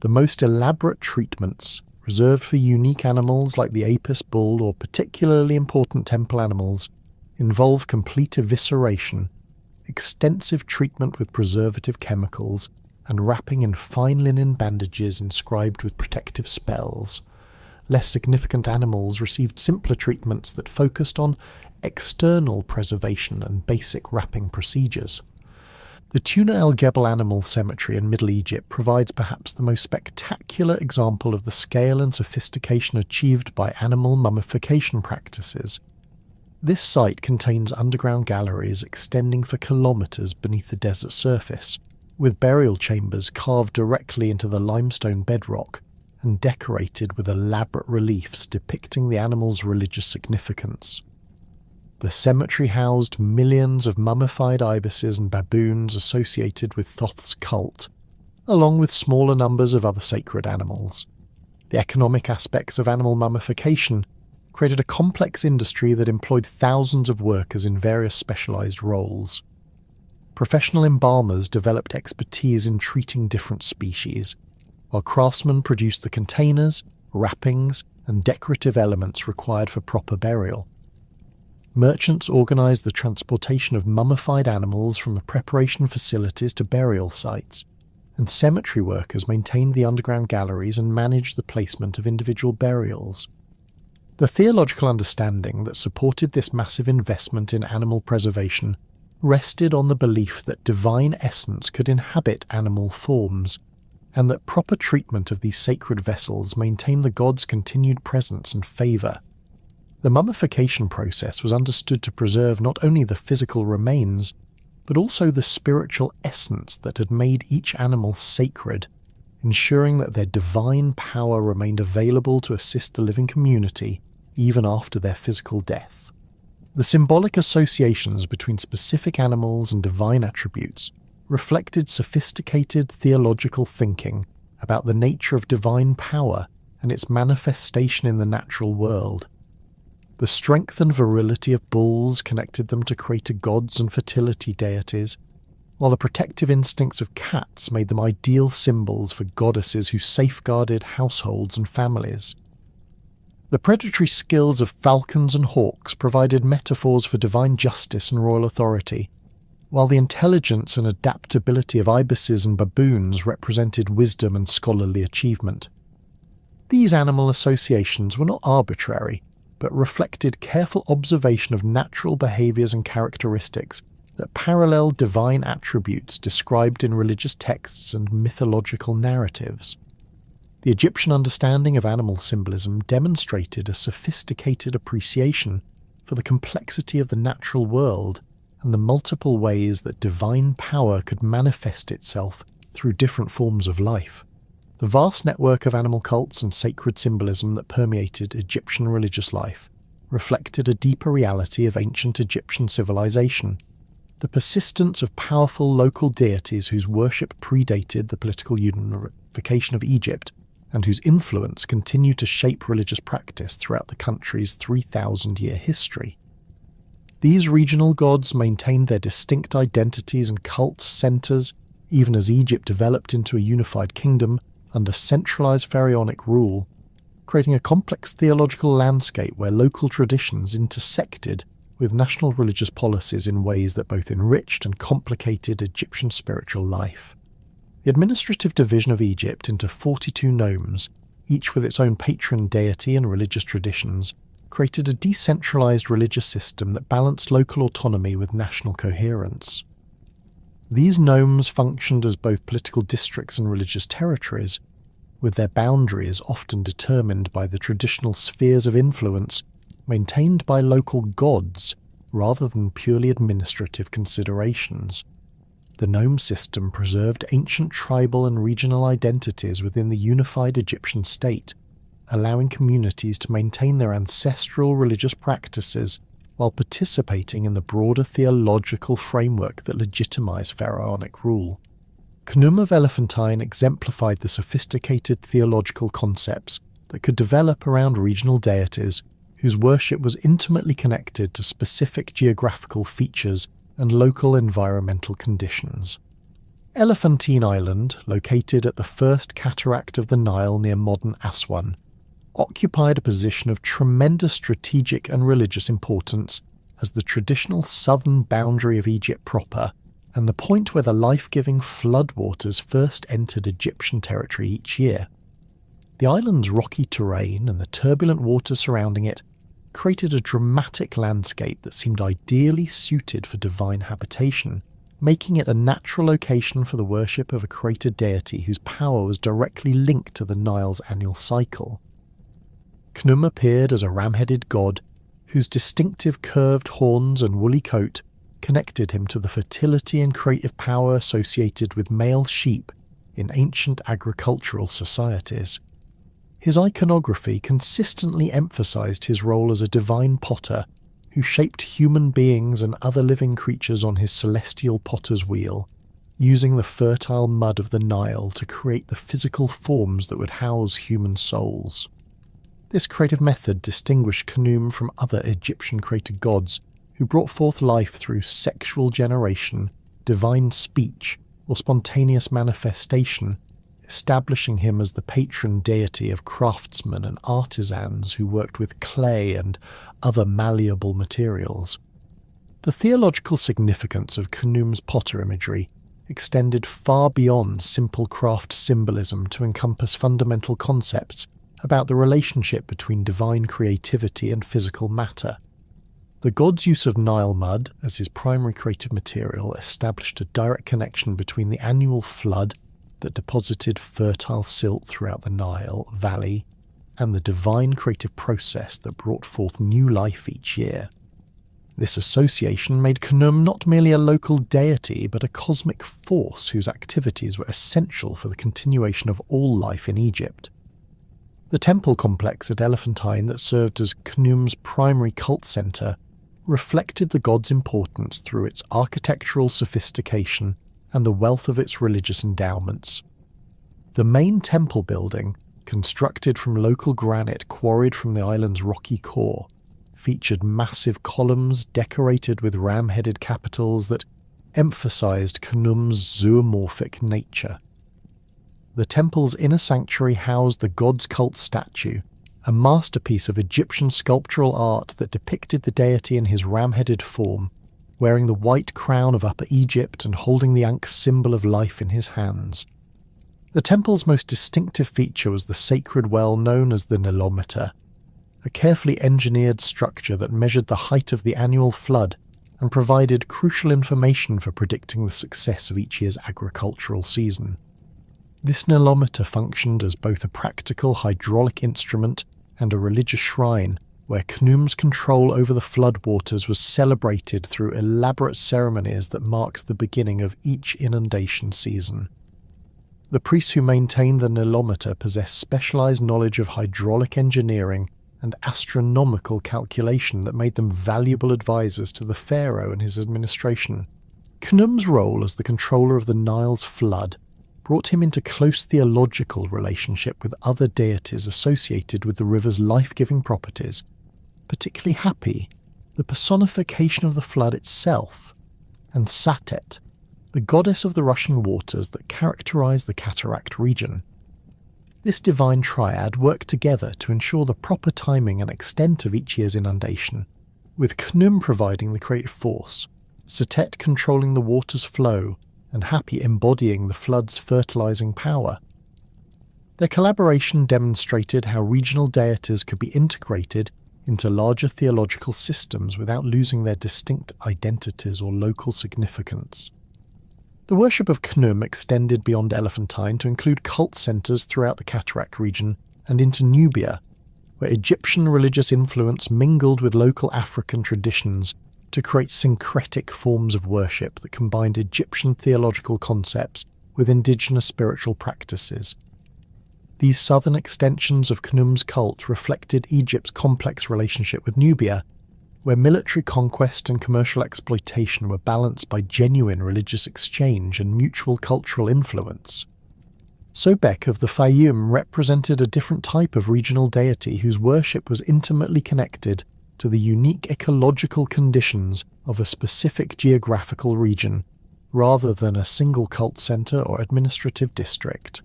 The most elaborate treatments, reserved for unique animals like the Apis bull or particularly important temple animals, involve complete evisceration, extensive treatment with preservative chemicals, and wrapping in fine linen bandages inscribed with protective spells. Less significant animals received simpler treatments that focused on external preservation and basic wrapping procedures. The Tuna el Gebel Animal Cemetery in Middle Egypt provides perhaps the most spectacular example of the scale and sophistication achieved by animal mummification practices. This site contains underground galleries extending for kilometres beneath the desert surface, with burial chambers carved directly into the limestone bedrock and decorated with elaborate reliefs depicting the animal's religious significance. The cemetery housed millions of mummified ibises and baboons associated with Thoth's cult, along with smaller numbers of other sacred animals. The economic aspects of animal mummification created a complex industry that employed thousands of workers in various specialized roles. Professional embalmers developed expertise in treating different species, while craftsmen produced the containers, wrappings, and decorative elements required for proper burial. Merchants organized the transportation of mummified animals from the preparation facilities to burial sites, and cemetery workers maintained the underground galleries and managed the placement of individual burials. The theological understanding that supported this massive investment in animal preservation rested on the belief that divine essence could inhabit animal forms, and that proper treatment of these sacred vessels maintained the gods' continued presence and favour. The mummification process was understood to preserve not only the physical remains, but also the spiritual essence that had made each animal sacred, ensuring that their divine power remained available to assist the living community even after their physical death. The symbolic associations between specific animals and divine attributes reflected sophisticated theological thinking about the nature of divine power and its manifestation in the natural world. The strength and virility of bulls connected them to crater gods and fertility deities, while the protective instincts of cats made them ideal symbols for goddesses who safeguarded households and families. The predatory skills of falcons and hawks provided metaphors for divine justice and royal authority, while the intelligence and adaptability of ibises and baboons represented wisdom and scholarly achievement. These animal associations were not arbitrary, but reflected careful observation of natural behaviours and characteristics that parallel divine attributes described in religious texts and mythological narratives. The Egyptian understanding of animal symbolism demonstrated a sophisticated appreciation for the complexity of the natural world and the multiple ways that divine power could manifest itself through different forms of life. The vast network of animal cults and sacred symbolism that permeated Egyptian religious life reflected a deeper reality of ancient Egyptian civilization. The persistence of powerful local deities whose worship predated the political unification of Egypt and whose influence continued to shape religious practice throughout the country's 3,000-year history. These regional gods maintained their distinct identities and cult centres even as Egypt developed into a unified kingdom under centralised pharaonic rule, creating a complex theological landscape where local traditions intersected with national religious policies in ways that both enriched and complicated Egyptian spiritual life. The administrative division of Egypt into 42 nomes, each with its own patron deity and religious traditions, created a decentralised religious system that balanced local autonomy with national coherence. These nomes functioned as both political districts and religious territories, with their boundaries often determined by the traditional spheres of influence maintained by local gods rather than purely administrative considerations. The nome system preserved ancient tribal and regional identities within the unified Egyptian state, allowing communities to maintain their ancestral religious practices while participating in the broader theological framework that legitimized pharaonic rule. Khnum of Elephantine exemplified the sophisticated theological concepts that could develop around regional deities whose worship was intimately connected to specific geographical features and local environmental conditions. Elephantine Island, located at the first cataract of the Nile near modern Aswan, occupied a position of tremendous strategic and religious importance as the traditional southern boundary of Egypt proper and the point where the life-giving floodwaters first entered Egyptian territory each year. The island's rocky terrain and the turbulent water surrounding it created a dramatic landscape that seemed ideally suited for divine habitation, making it a natural location for the worship of a created deity whose power was directly linked to the Nile's annual cycle. Khnum appeared as a ram-headed god whose distinctive curved horns and woolly coat connected him to the fertility and creative power associated with male sheep in ancient agricultural societies. His iconography consistently emphasized his role as a divine potter who shaped human beings and other living creatures on his celestial potter's wheel, using the fertile mud of the Nile to create the physical forms that would house human souls. This creative method distinguished Khnum from other Egyptian created gods who brought forth life through sexual generation, divine speech, or spontaneous manifestation, establishing him as the patron deity of craftsmen and artisans who worked with clay and other malleable materials. The theological significance of Khnum's potter imagery extended far beyond simple craft symbolism to encompass fundamental concepts about the relationship between divine creativity and physical matter. The god's use of Nile mud as his primary creative material established a direct connection between the annual flood that deposited fertile silt throughout the Nile valley and the divine creative process that brought forth new life each year. This association made Khnum not merely a local deity but a cosmic force whose activities were essential for the continuation of all life in Egypt. The temple complex at Elephantine that served as Khnum's primary cult centre reflected the god's importance through its architectural sophistication and the wealth of its religious endowments. The main temple building, constructed from local granite quarried from the island's rocky core, featured massive columns decorated with ram-headed capitals that emphasized Khnum's zoomorphic nature. The temple's inner sanctuary housed the god's cult statue, a masterpiece of Egyptian sculptural art that depicted the deity in his ram-headed form, wearing the white crown of Upper Egypt and holding the Ankh symbol of life in his hands. The temple's most distinctive feature was the sacred well known as the Nilometer, a carefully engineered structure that measured the height of the annual flood and provided crucial information for predicting the success of each year's agricultural season. This Nilometer functioned as both a practical hydraulic instrument and a religious shrine where Khnum's control over the floodwaters was celebrated through elaborate ceremonies that marked the beginning of each inundation season. The priests who maintained the nilometer possessed specialized knowledge of hydraulic engineering and astronomical calculation that made them valuable advisors to the pharaoh and his administration. Khnum's role as the controller of the Nile's flood brought him into close theological relationship with other deities associated with the river's life-giving properties, particularly Hapi, the personification of the flood itself, and Satet, the goddess of the rushing waters that characterize the cataract region. This divine triad worked together to ensure the proper timing and extent of each year's inundation, with Khnum providing the creative force, Satet controlling the water's flow, and Hapi embodying the flood's fertilizing power. Their collaboration demonstrated how regional deities could be integrated into larger theological systems without losing their distinct identities or local significance. The worship of Khnum extended beyond Elephantine to include cult centres throughout the Cataract region and into Nubia, where Egyptian religious influence mingled with local African traditions to create syncretic forms of worship that combined Egyptian theological concepts with indigenous spiritual practices. These southern extensions of Khnum's cult reflected Egypt's complex relationship with Nubia, where military conquest and commercial exploitation were balanced by genuine religious exchange and mutual cultural influence. Sobek of the Fayum represented a different type of regional deity whose worship was intimately connected to the unique ecological conditions of a specific geographical region, rather than a single cult centre or administrative district.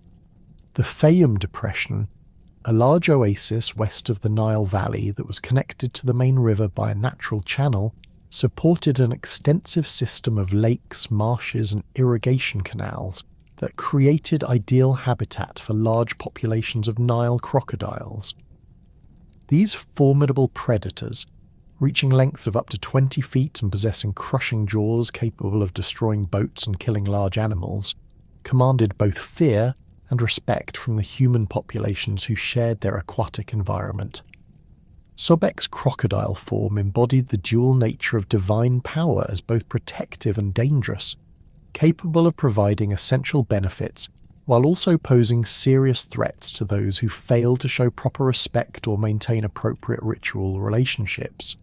The Fayum Depression, a large oasis west of the Nile Valley that was connected to the main river by a natural channel, supported an extensive system of lakes, marshes and irrigation canals that created ideal habitat for large populations of Nile crocodiles. These formidable predators, reaching lengths of up to 20 feet and possessing crushing jaws capable of destroying boats and killing large animals, commanded both fear and respect from the human populations who shared their aquatic environment. Sobek's crocodile form embodied the dual nature of divine power as both protective and dangerous, capable of providing essential benefits while also posing serious threats to those who fail to show proper respect or maintain appropriate ritual relationships.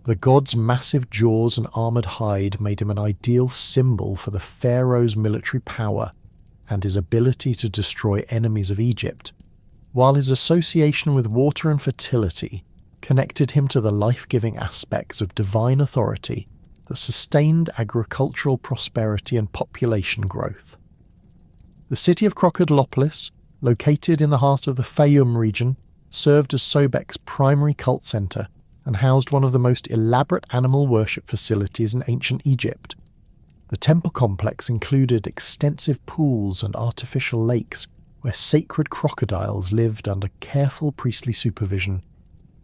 The god's massive jaws and armoured hide made him an ideal symbol for the pharaoh's military power and his ability to destroy enemies of Egypt, while his association with water and fertility connected him to the life-giving aspects of divine authority that sustained agricultural prosperity and population growth. The city of Crocodilopolis, located in the heart of the Fayum region, served as Sobek's primary cult centre and housed one of the most elaborate animal worship facilities in ancient Egypt. The temple complex included extensive pools and artificial lakes where sacred crocodiles lived under careful priestly supervision,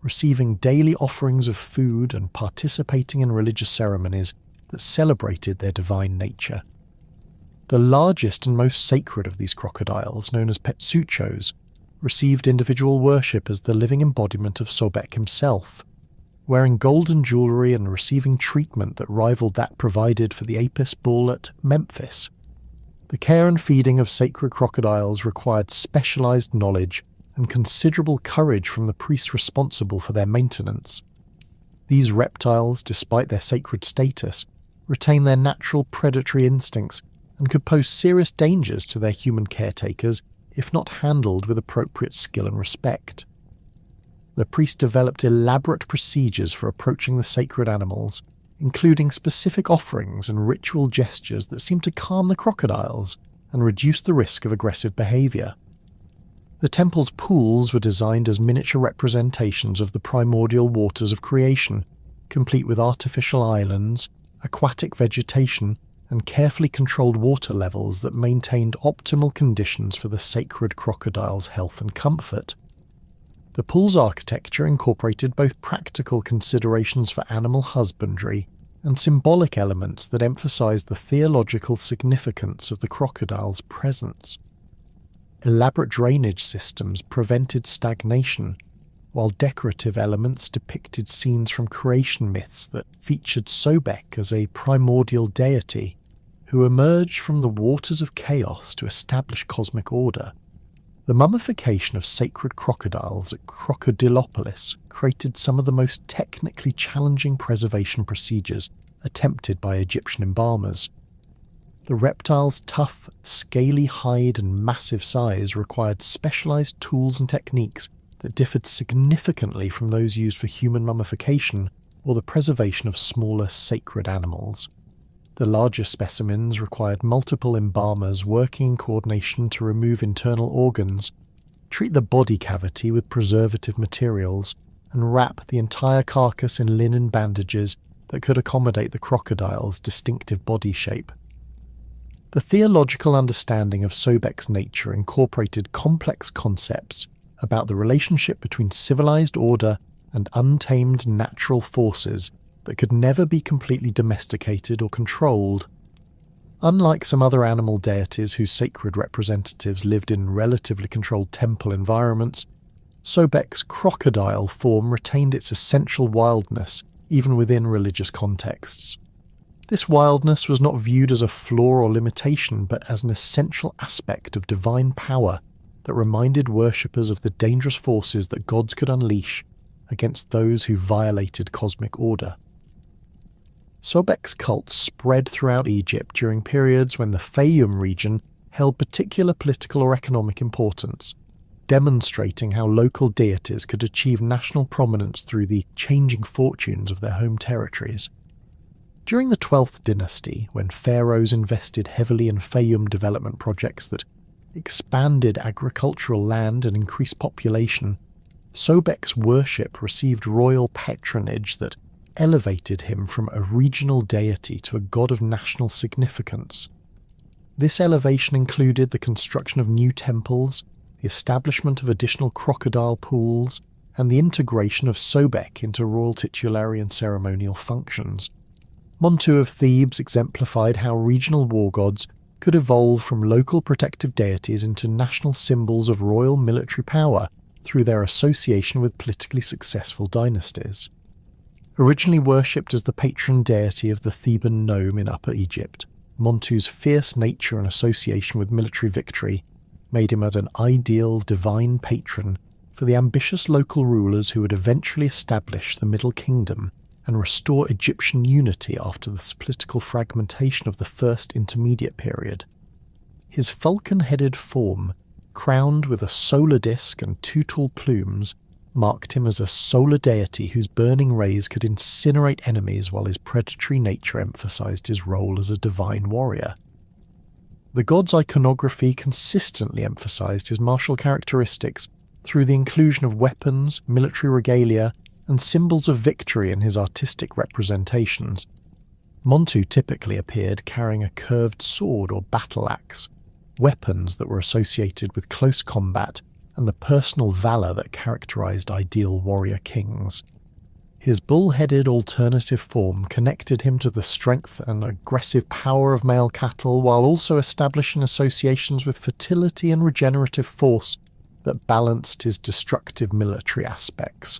receiving daily offerings of food and participating in religious ceremonies that celebrated their divine nature. The largest and most sacred of these crocodiles, known as Petsuchos, received individual worship as the living embodiment of Sobek himself, wearing golden jewellery and receiving treatment that rivaled that provided for the Apis bull at Memphis. The care and feeding of sacred crocodiles required specialised knowledge and considerable courage from the priests responsible for their maintenance. These reptiles, despite their sacred status, retain their natural predatory instincts and could pose serious dangers to their human caretakers if not handled with appropriate skill and respect. The priests developed elaborate procedures for approaching the sacred animals, including specific offerings and ritual gestures that seemed to calm the crocodiles and reduce the risk of aggressive behaviour. The temple's pools were designed as miniature representations of the primordial waters of creation, complete with artificial islands, aquatic vegetation, and carefully controlled water levels that maintained optimal conditions for the sacred crocodile's health and comfort. The pool's architecture incorporated both practical considerations for animal husbandry and symbolic elements that emphasized the theological significance of the crocodile's presence. Elaborate drainage systems prevented stagnation, while decorative elements depicted scenes from creation myths that featured Sobek as a primordial deity who emerged from the waters of chaos to establish cosmic order. The mummification of sacred crocodiles at Crocodilopolis created some of the most technically challenging preservation procedures attempted by Egyptian embalmers. The reptile's tough, scaly hide and massive size required specialized tools and techniques that differed significantly from those used for human mummification or the preservation of smaller sacred animals. The larger specimens required multiple embalmers working in coordination to remove internal organs, treat the body cavity with preservative materials, and wrap the entire carcass in linen bandages that could accommodate the crocodile's distinctive body shape. The theological understanding of Sobek's nature incorporated complex concepts about the relationship between civilized order and untamed natural forces that could never be completely domesticated or controlled. Unlike some other animal deities whose sacred representatives lived in relatively controlled temple environments, Sobek's crocodile form retained its essential wildness even within religious contexts. This wildness was not viewed as a flaw or limitation, but as an essential aspect of divine power that reminded worshippers of the dangerous forces that gods could unleash against those who violated cosmic order. Sobek's cult spread throughout Egypt during periods when the Fayum region held particular political or economic importance, demonstrating how local deities could achieve national prominence through the changing fortunes of their home territories. During the 12th dynasty, when pharaohs invested heavily in Fayum development projects that expanded agricultural land and increased population, Sobek's worship received royal patronage that elevated him from a regional deity to a god of national significance. This elevation included the construction of new temples, the establishment of additional crocodile pools, and the integration of Sobek into royal titulary and ceremonial functions. Montu of Thebes exemplified how regional war gods could evolve from local protective deities into national symbols of royal military power through their association with politically successful dynasties. Originally worshipped as the patron deity of the Theban nome in Upper Egypt, Montu's fierce nature and association with military victory made him an ideal divine patron for the ambitious local rulers who would eventually establish the Middle Kingdom and restore Egyptian unity after the political fragmentation of the First Intermediate Period. His falcon-headed form, crowned with a solar disk and two tall plumes, marked him as a solar deity whose burning rays could incinerate enemies, while his predatory nature emphasized his role as a divine warrior. The god's iconography consistently emphasized his martial characteristics through the inclusion of weapons, military regalia, and symbols of victory in his artistic representations. Montu typically appeared carrying a curved sword or battle axe, weapons that were associated with close combat and the personal valor that characterized ideal warrior kings. His bull-headed alternative form connected him to the strength and aggressive power of male cattle, while also establishing associations with fertility and regenerative force that balanced his destructive military aspects.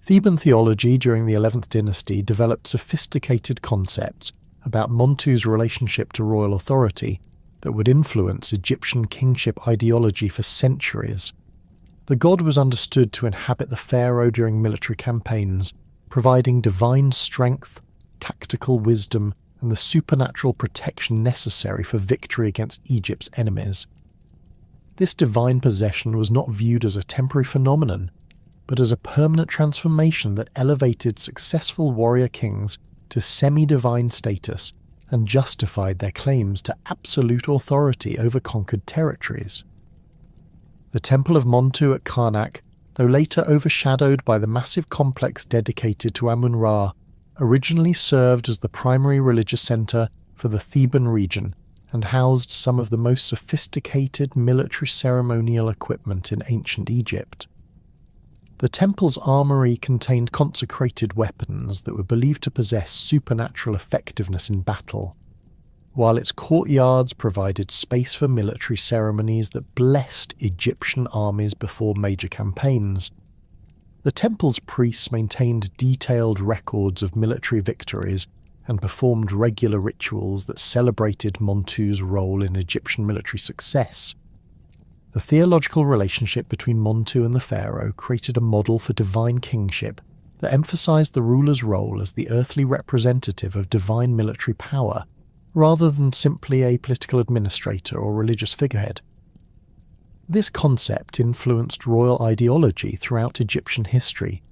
Theban theology during the 11th dynasty developed sophisticated concepts about Montu's relationship to royal authority that would influence Egyptian kingship ideology for centuries. The god was understood to inhabit the pharaoh during military campaigns, providing divine strength, tactical wisdom, and the supernatural protection necessary for victory against Egypt's enemies. This divine possession was not viewed as a temporary phenomenon, but as a permanent transformation that elevated successful warrior kings to semi-divine status and justified their claims to absolute authority over conquered territories. The Temple of Montu at Karnak, though later overshadowed by the massive complex dedicated to Amun-Ra, originally served as the primary religious center for the Theban region and housed some of the most sophisticated military ceremonial equipment in ancient Egypt. The temple's armory contained consecrated weapons that were believed to possess supernatural effectiveness in battle, while its courtyards provided space for military ceremonies that blessed Egyptian armies before major campaigns. The temple's priests maintained detailed records of military victories and performed regular rituals that celebrated Montu's role in Egyptian military success. The theological relationship between Montu and the pharaoh created a model for divine kingship that emphasized the ruler's role as the earthly representative of divine military power, rather than simply a political administrator or religious figurehead. This concept influenced royal ideology throughout Egyptian history,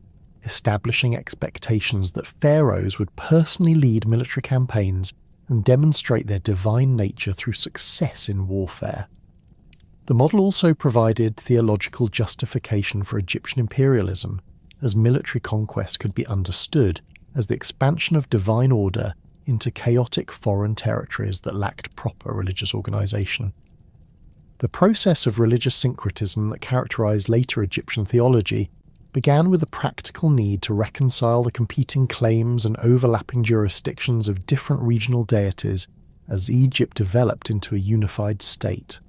establishing expectations that pharaohs would personally lead military campaigns and demonstrate their divine nature through success in warfare. The model also provided theological justification for Egyptian imperialism, as military conquest could be understood as the expansion of divine order into chaotic foreign territories that lacked proper religious organization. The process of religious syncretism that characterized later Egyptian theology began with the practical need to reconcile the competing claims and overlapping jurisdictions of different regional deities as Egypt developed into a unified state.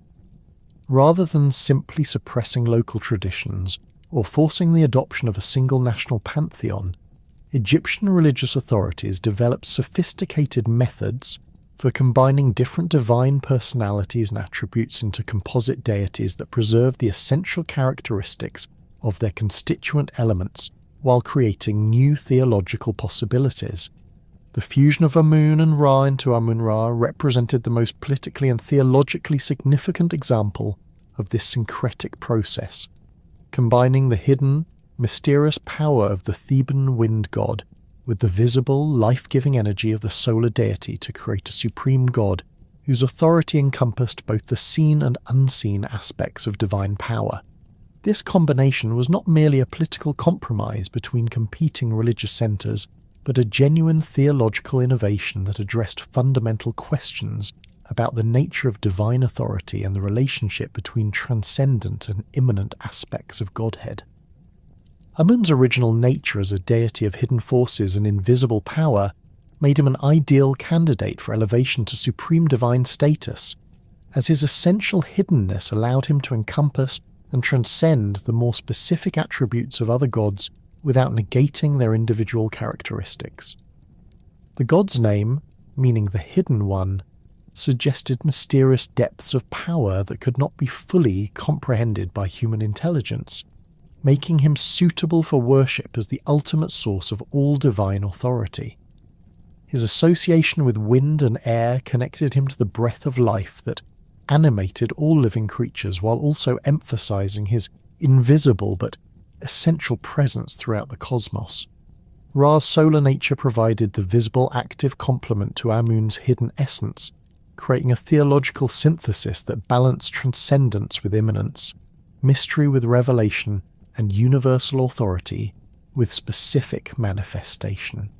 Rather than simply suppressing local traditions or forcing the adoption of a single national pantheon, Egyptian religious authorities developed sophisticated methods for combining different divine personalities and attributes into composite deities that preserve the essential characteristics of their constituent elements while creating new theological possibilities. The fusion of Amun and Ra into Amun-Ra represented the most politically and theologically significant example of this syncretic process, combining the hidden, mysterious power of the Theban wind god with the visible, life-giving energy of the solar deity to create a supreme god whose authority encompassed both the seen and unseen aspects of divine power. This combination was not merely a political compromise between competing religious centres, but a genuine theological innovation that addressed fundamental questions about the nature of divine authority and the relationship between transcendent and immanent aspects of Godhead. Amun's original nature as a deity of hidden forces and invisible power made him an ideal candidate for elevation to supreme divine status, as his essential hiddenness allowed him to encompass and transcend the more specific attributes of other gods without negating their individual characteristics. The god's name, meaning the hidden one, suggested mysterious depths of power that could not be fully comprehended by human intelligence, making him suitable for worship as the ultimate source of all divine authority. His association with wind and air connected him to the breath of life that animated all living creatures, while also emphasizing his invisible but essential presence throughout the cosmos. Ra's solar nature provided the visible active complement to Amun's hidden essence, creating a theological synthesis that balanced transcendence with immanence, mystery with revelation, and universal authority with specific manifestation.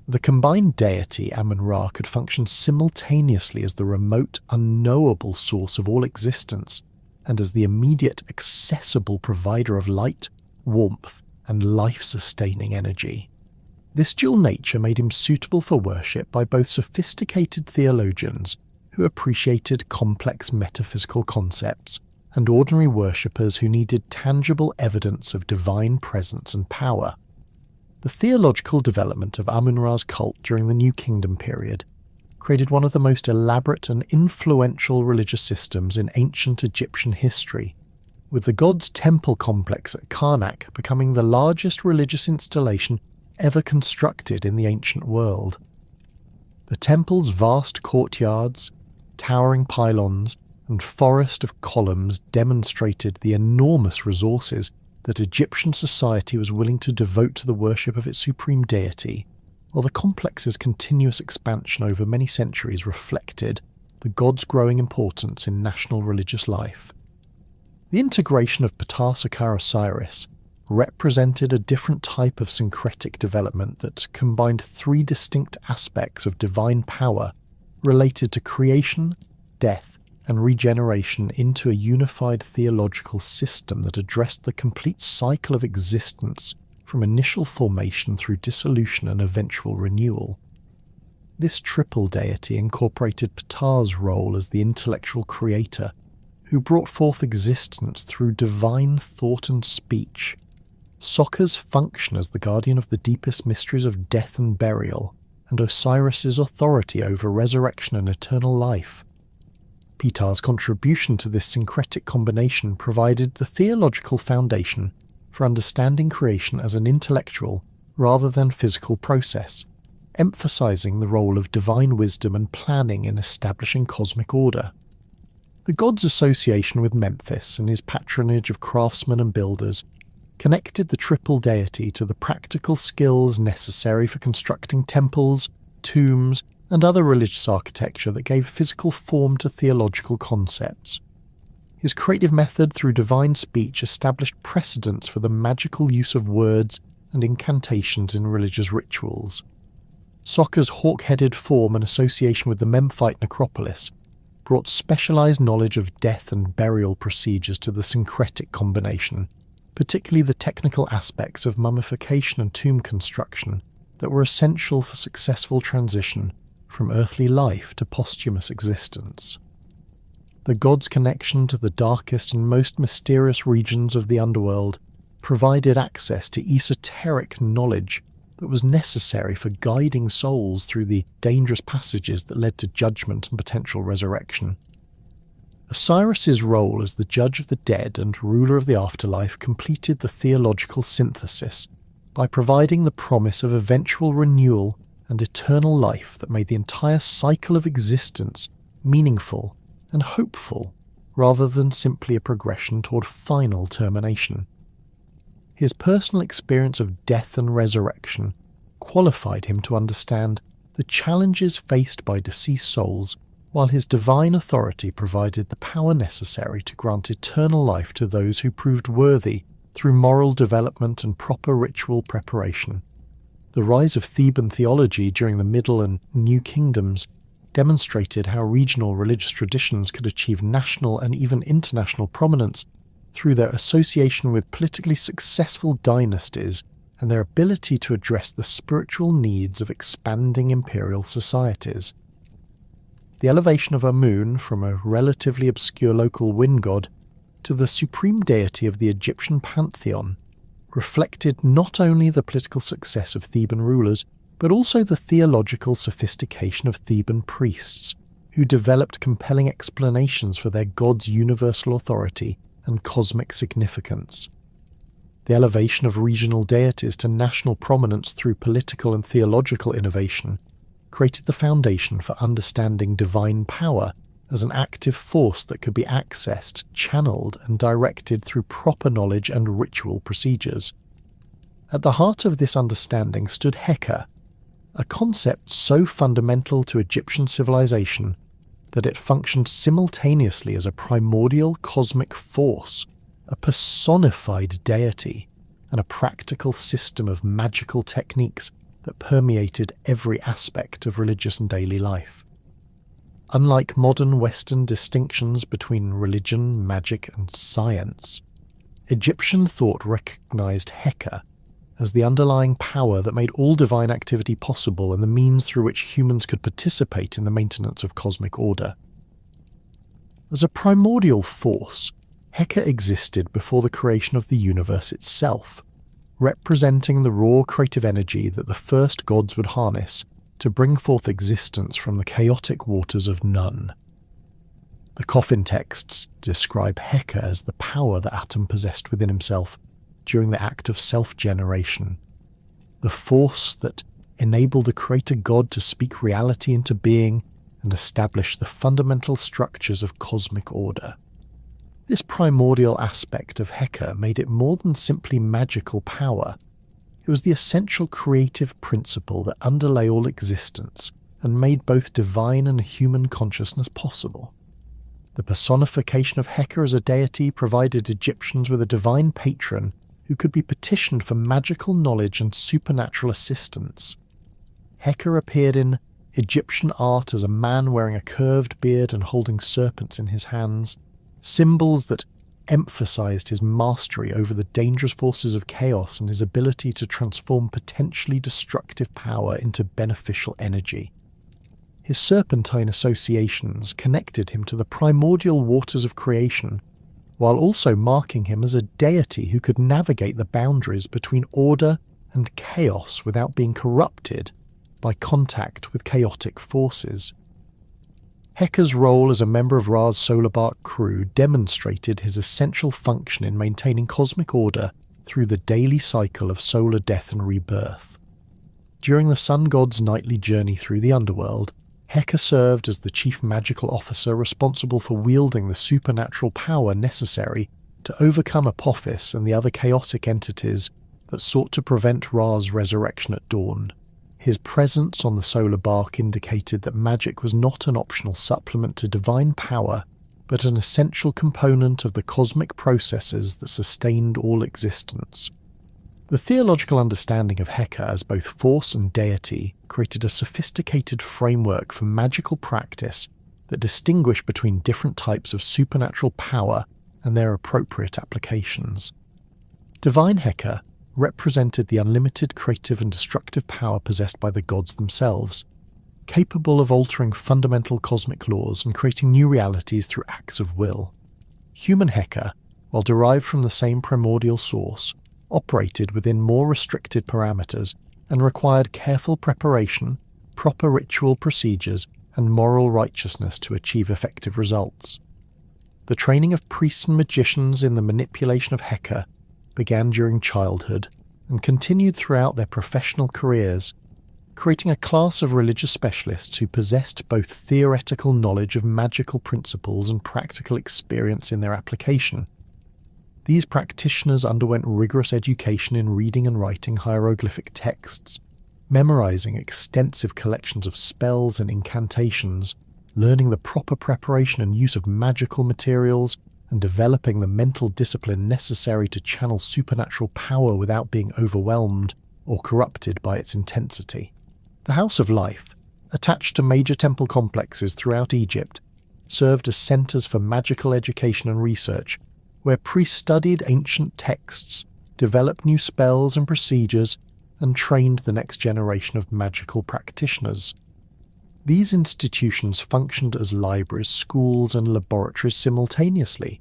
The combined deity Amun-Ra could function simultaneously as the remote, unknowable source of all existence and as the immediate, accessible provider of light, warmth, and life-sustaining energy. This dual nature made him suitable for worship by both sophisticated theologians who appreciated complex metaphysical concepts and ordinary worshippers who needed tangible evidence of divine presence and power. The theological development of Amun-Ra's cult during the New Kingdom period created one of the most elaborate and influential religious systems in ancient Egyptian history, with the god's temple complex at Karnak becoming the largest religious installation ever constructed in the ancient world. The temple's vast courtyards, towering pylons, and forest of columns demonstrated the enormous resources that Egyptian society was willing to devote to the worship of its supreme deity, while the complex's continuous expansion over many centuries reflected the god's growing importance in national religious life. The integration of Ptah Osiris represented a different type of syncretic development that combined three distinct aspects of divine power related to creation, death, and regeneration into a unified theological system that addressed the complete cycle of existence from initial formation through dissolution and eventual renewal. This triple deity incorporated Ptah's role as the intellectual creator, who brought forth existence through divine thought and speech, Sokka's function as the guardian of the deepest mysteries of death and burial, and Osiris's authority over resurrection and eternal life. Pitar's contribution to this syncretic combination provided the theological foundation for understanding creation as an intellectual rather than physical process, emphasizing the role of divine wisdom and planning in establishing cosmic order. The god's association with Memphis and his patronage of craftsmen and builders connected the triple deity to the practical skills necessary for constructing temples, tombs, and other religious architecture that gave physical form to theological concepts. His creative method through divine speech established precedents for the magical use of words and incantations in religious rituals. Sokka's hawk-headed form and association with the Memphite necropolis brought specialized knowledge of death and burial procedures to the syncretic combination, particularly the technical aspects of mummification and tomb construction that were essential for successful transition from earthly life to posthumous existence. The god's connection to the darkest and most mysterious regions of the underworld provided access to esoteric knowledge that was necessary for guiding souls through the dangerous passages that led to judgment and potential resurrection. Osiris's role as the judge of the dead and ruler of the afterlife completed the theological synthesis by providing the promise of eventual renewal and eternal life that made the entire cycle of existence meaningful and hopeful rather than simply a progression toward final termination. His personal experience of death and resurrection qualified him to understand the challenges faced by deceased souls, while his divine authority provided the power necessary to grant eternal life to those who proved worthy through moral development and proper ritual preparation. The rise of Theban theology during the Middle and New Kingdoms demonstrated how regional religious traditions could achieve national and even international prominence through their association with politically successful dynasties and their ability to address the spiritual needs of expanding imperial societies. The elevation of Amun from a relatively obscure local wind god to the supreme deity of the Egyptian pantheon reflected not only the political success of Theban rulers, but also the theological sophistication of Theban priests, who developed compelling explanations for their god's universal authority and cosmic significance. The elevation of regional deities to national prominence through political and theological innovation created the foundation for understanding divine power as an active force that could be accessed, channeled, and directed through proper knowledge and ritual procedures. At the heart of this understanding stood Heka, a concept so fundamental to Egyptian civilization that it functioned simultaneously as a primordial cosmic force, a personified deity, and a practical system of magical techniques that permeated every aspect of religious and daily life. Unlike modern Western distinctions between religion, magic, and science, Egyptian thought recognized Heka as the underlying power that made all divine activity possible and the means through which humans could participate in the maintenance of cosmic order. As a primordial force, Heka existed before the creation of the universe itself, representing the raw creative energy that the first gods would harness to bring forth existence from the chaotic waters of none. The coffin texts describe Heka as the power that Atum possessed within himself during the act of self-generation, the force that enabled the creator god to speak reality into being and establish the fundamental structures of cosmic order. This primordial aspect of Heka made it more than simply magical power. It was the essential creative principle that underlay all existence and made both divine and human consciousness possible. The personification of Heka as a deity provided Egyptians with a divine patron who could be petitioned for magical knowledge and supernatural assistance. Heka appeared in Egyptian art as a man wearing a curved beard and holding serpents in his hands, symbols that emphasized his mastery over the dangerous forces of chaos and his ability to transform potentially destructive power into beneficial energy. His serpentine associations connected him to the primordial waters of creation, while also marking him as a deity who could navigate the boundaries between order and chaos without being corrupted by contact with chaotic forces. Heka's role as a member of Ra's solar bark crew demonstrated his essential function in maintaining cosmic order through the daily cycle of solar death and rebirth. During the sun god's nightly journey through the underworld, Heka served as the chief magical officer responsible for wielding the supernatural power necessary to overcome Apophis and the other chaotic entities that sought to prevent Ra's resurrection at dawn. His presence on the solar bark indicated that magic was not an optional supplement to divine power, but an essential component of the cosmic processes that sustained all existence. The theological understanding of Heka as both force and deity created a sophisticated framework for magical practice that distinguished between different types of supernatural power and their appropriate applications. Divine Heka represented the unlimited creative and destructive power possessed by the gods themselves, capable of altering fundamental cosmic laws and creating new realities through acts of will. Human Heka, while derived from the same primordial source, operated within more restricted parameters and required careful preparation, proper ritual procedures, and moral righteousness to achieve effective results. The training of priests and magicians in the manipulation of Heka began during childhood and continued throughout their professional careers, creating a class of religious specialists who possessed both theoretical knowledge of magical principles and practical experience in their application. These practitioners underwent rigorous education in reading and writing hieroglyphic texts, memorizing extensive collections of spells and incantations, learning the proper preparation and use of magical materials, and developing the mental discipline necessary to channel supernatural power without being overwhelmed or corrupted by its intensity. The House of Life, attached to major temple complexes throughout Egypt, served as centers for magical education and research, where priests studied ancient texts, developed new spells and procedures, and trained the next generation of magical practitioners. These institutions functioned as libraries, schools, and laboratories simultaneously,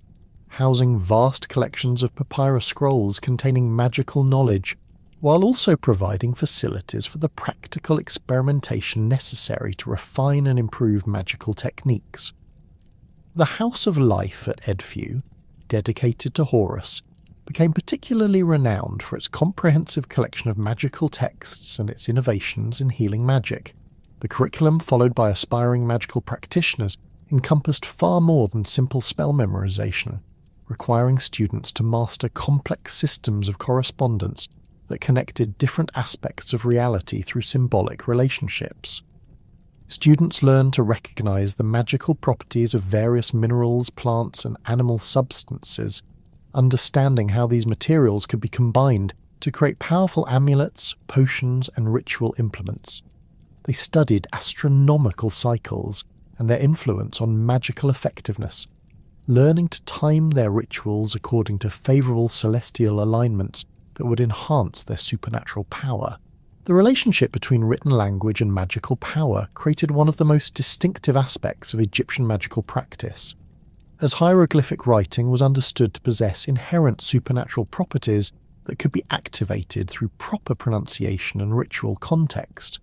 housing vast collections of papyrus scrolls containing magical knowledge, while also providing facilities for the practical experimentation necessary to refine and improve magical techniques. The House of Life at Edfu, dedicated to Horus, became particularly renowned for its comprehensive collection of magical texts and its innovations in healing magic. The curriculum followed by aspiring magical practitioners encompassed far more than simple spell memorization, requiring students to master complex systems of correspondence that connected different aspects of reality through symbolic relationships. Students learned to recognize the magical properties of various minerals, plants, and animal substances, understanding how these materials could be combined to create powerful amulets, potions, and ritual implements. They studied astronomical cycles and their influence on magical effectiveness, learning to time their rituals according to favorable celestial alignments that would enhance their supernatural power. The relationship between written language and magical power created one of the most distinctive aspects of Egyptian magical practice, as hieroglyphic writing was understood to possess inherent supernatural properties that could be activated through proper pronunciation and ritual context.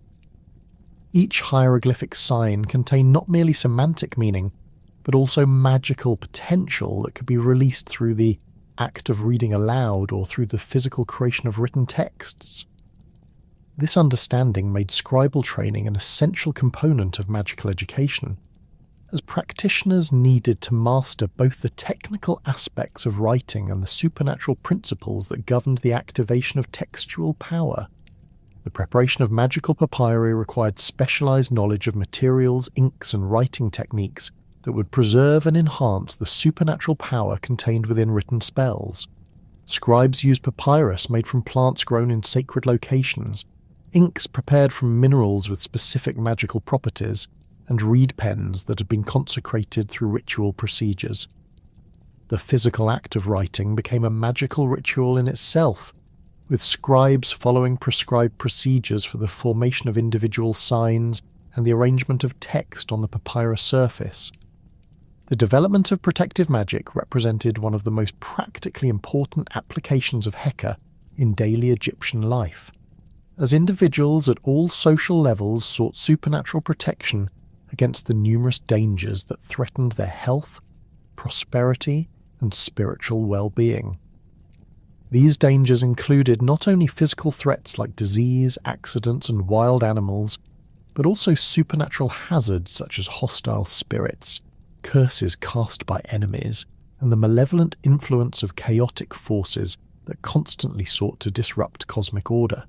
Each hieroglyphic sign contained not merely semantic meaning, but also magical potential that could be released through the act of reading aloud or through the physical creation of written texts. This understanding made scribal training an essential component of magical education, as practitioners needed to master both the technical aspects of writing and the supernatural principles that governed the activation of textual power. The preparation of magical papyri required specialized knowledge of materials, inks, and writing techniques that would preserve and enhance the supernatural power contained within written spells. Scribes used papyrus made from plants grown in sacred locations, inks prepared from minerals with specific magical properties, and reed pens that had been consecrated through ritual procedures. The physical act of writing became a magical ritual in itself, with scribes following prescribed procedures for the formation of individual signs and the arrangement of text on the papyrus surface. The development of protective magic represented one of the most practically important applications of Heka in daily Egyptian life, as individuals at all social levels sought supernatural protection against the numerous dangers that threatened their health, prosperity, and spiritual well-being. These dangers included not only physical threats like disease, accidents, and wild animals, but also supernatural hazards such as hostile spirits, curses cast by enemies, and the malevolent influence of chaotic forces that constantly sought to disrupt cosmic order.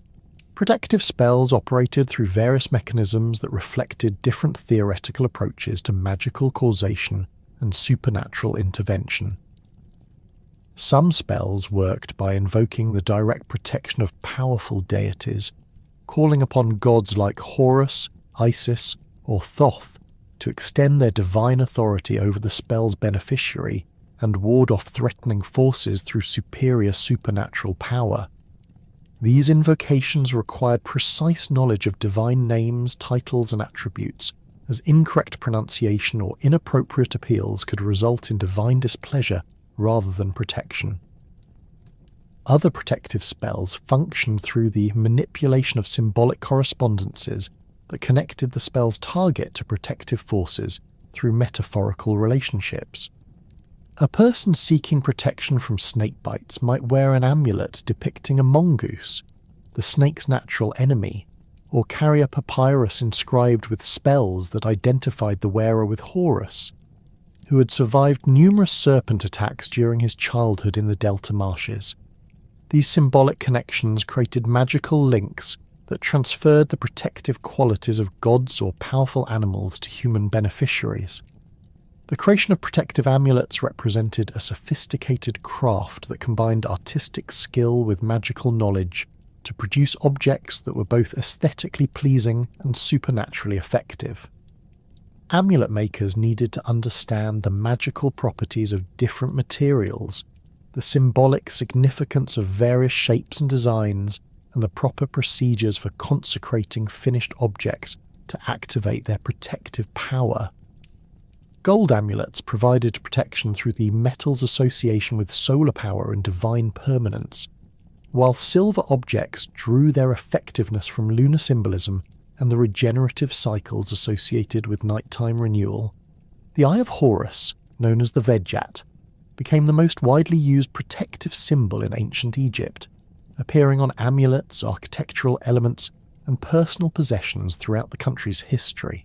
Protective spells operated through various mechanisms that reflected different theoretical approaches to magical causation and supernatural intervention. Some spells worked by invoking the direct protection of powerful deities, calling upon gods like Horus, Isis, or Thoth to extend their divine authority over the spell's beneficiary and ward off threatening forces through superior supernatural power. These invocations required precise knowledge of divine names, titles, and attributes, as incorrect pronunciation or inappropriate appeals could result in divine displeasure rather than protection. Other protective spells functioned through the manipulation of symbolic correspondences that connected the spell's target to protective forces through metaphorical relationships. A person seeking protection from snake bites might wear an amulet depicting a mongoose, the snake's natural enemy, or carry a papyrus inscribed with spells that identified the wearer with Horus, who had survived numerous serpent attacks during his childhood in the Delta marshes. These symbolic connections created magical links that transferred the protective qualities of gods or powerful animals to human beneficiaries. The creation of protective amulets represented a sophisticated craft that combined artistic skill with magical knowledge to produce objects that were both aesthetically pleasing and supernaturally effective. Amulet makers needed to understand the magical properties of different materials, the symbolic significance of various shapes and designs, and the proper procedures for consecrating finished objects to activate their protective power. Gold amulets provided protection through the metal's association with solar power and divine permanence, while silver objects drew their effectiveness from lunar symbolism and the regenerative cycles associated with nighttime renewal. The Eye of Horus, known as the Vejat, became the most widely used protective symbol in ancient Egypt, appearing on amulets, architectural elements, and personal possessions throughout the country's history.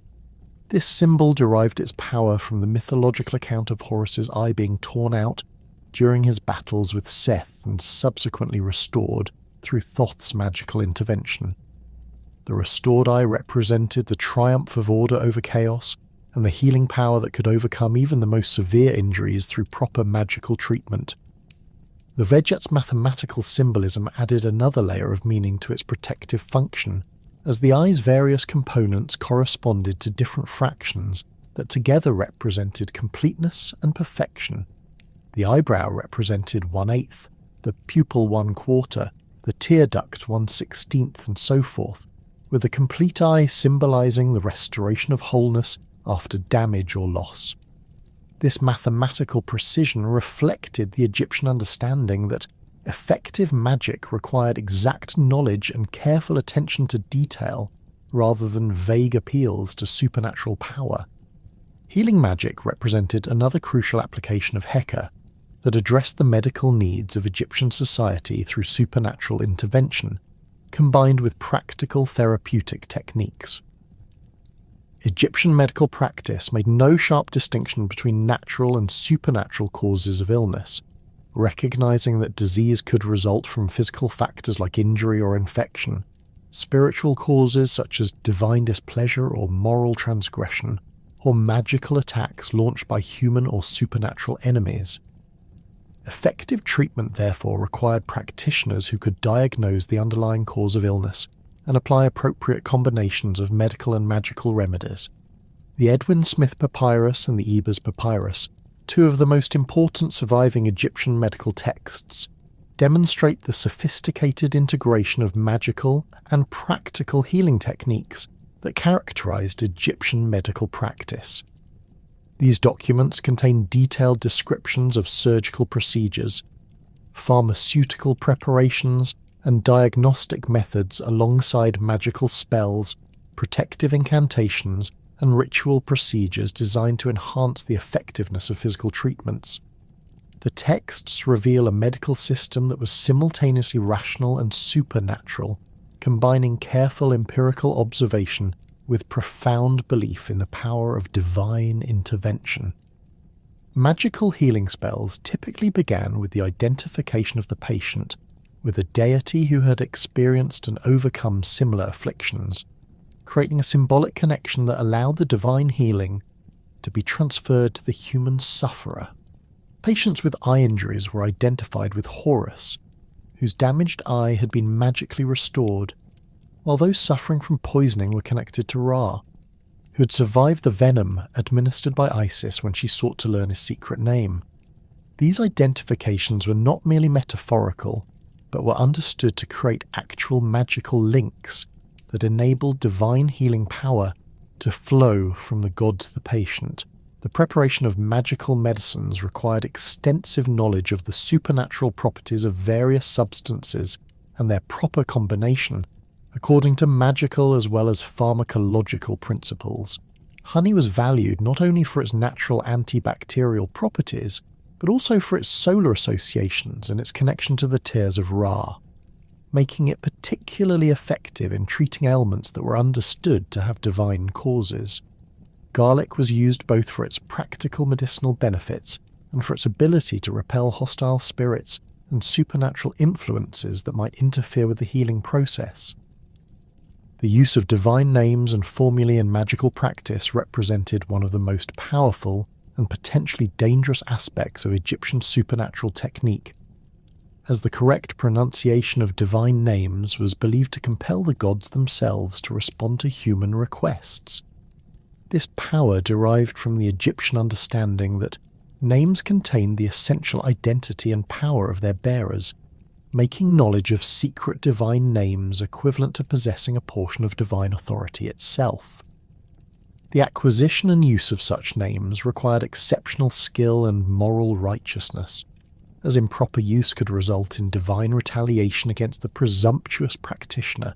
This symbol derived its power from the mythological account of Horus's eye being torn out during his battles with Seth and subsequently restored through Thoth's magical intervention. The restored eye represented the triumph of order over chaos and the healing power that could overcome even the most severe injuries through proper magical treatment. The Vejat's mathematical symbolism added another layer of meaning to its protective function, as the eye's various components corresponded to different fractions that together represented completeness and perfection. The eyebrow represented 1/8, the pupil 1/4, the tear duct 1/16, and so forth, with the complete eye symbolizing the restoration of wholeness after damage or loss. This mathematical precision reflected the Egyptian understanding that effective magic required exact knowledge and careful attention to detail rather than vague appeals to supernatural power. Healing magic represented another crucial application of Heka that addressed the medical needs of Egyptian society through supernatural intervention, combined with practical therapeutic techniques. Egyptian medical practice made no sharp distinction between natural and supernatural causes of illness, recognizing that disease could result from physical factors like injury or infection, spiritual causes such as divine displeasure or moral transgression, or magical attacks launched by human or supernatural enemies. Effective treatment therefore required practitioners who could diagnose the underlying cause of illness and apply appropriate combinations of medical and magical remedies. The Edwin Smith Papyrus and the Ebers Papyrus, two of the most important surviving Egyptian medical texts, demonstrate the sophisticated integration of magical and practical healing techniques that characterized Egyptian medical practice. These documents contain detailed descriptions of surgical procedures, pharmaceutical preparations, and diagnostic methods alongside magical spells, protective incantations, and ritual procedures designed to enhance the effectiveness of physical treatments. The texts reveal a medical system that was simultaneously rational and supernatural, combining careful empirical observation with profound belief in the power of divine intervention. Magical healing spells typically began with the identification of the patient with a deity who had experienced and overcome similar afflictions, creating a symbolic connection that allowed the divine healing to be transferred to the human sufferer. Patients with eye injuries were identified with Horus, whose damaged eye had been magically restored, while those suffering from poisoning were connected to Ra, who had survived the venom administered by Isis when she sought to learn his secret name. These identifications were not merely metaphorical, but were understood to create actual magical links that enabled divine healing power to flow from the god to the patient. The preparation of magical medicines required extensive knowledge of the supernatural properties of various substances and their proper combination, according to magical as well as pharmacological principles. Honey was valued not only for its natural antibacterial properties, but also for its solar associations and its connection to the tears of Ra, making it particularly effective in treating ailments that were understood to have divine causes. Garlic was used both for its practical medicinal benefits and for its ability to repel hostile spirits and supernatural influences that might interfere with the healing process. The use of divine names and formulae in magical practice represented one of the most powerful and potentially dangerous aspects of Egyptian supernatural technique, as the correct pronunciation of divine names was believed to compel the gods themselves to respond to human requests. This power derived from the Egyptian understanding that names contained the essential identity and power of their bearers, making knowledge of secret divine names equivalent to possessing a portion of divine authority itself. The acquisition and use of such names required exceptional skill and moral righteousness, as improper use could result in divine retaliation against the presumptuous practitioner.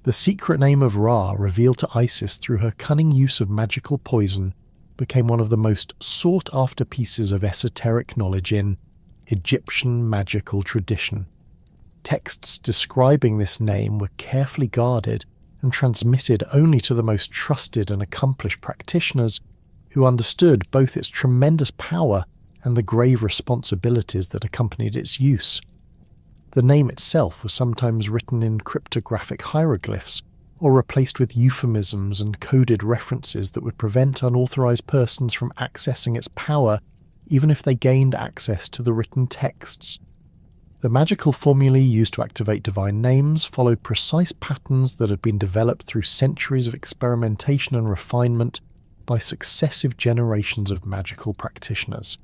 The secret name of Ra, revealed to Isis through her cunning use of magical poison, became one of the most sought-after pieces of esoteric knowledge in Egyptian magical tradition. Texts describing this name were carefully guarded and transmitted only to the most trusted and accomplished practitioners who understood both its tremendous power and the grave responsibilities that accompanied its use. The name itself was sometimes written in cryptographic hieroglyphs or replaced with euphemisms and coded references that would prevent unauthorized persons from accessing its power even if they gained access to the written texts. The magical formulae used to activate divine names followed precise patterns that had been developed through centuries of experimentation and refinement by successive generations of magical practitioners.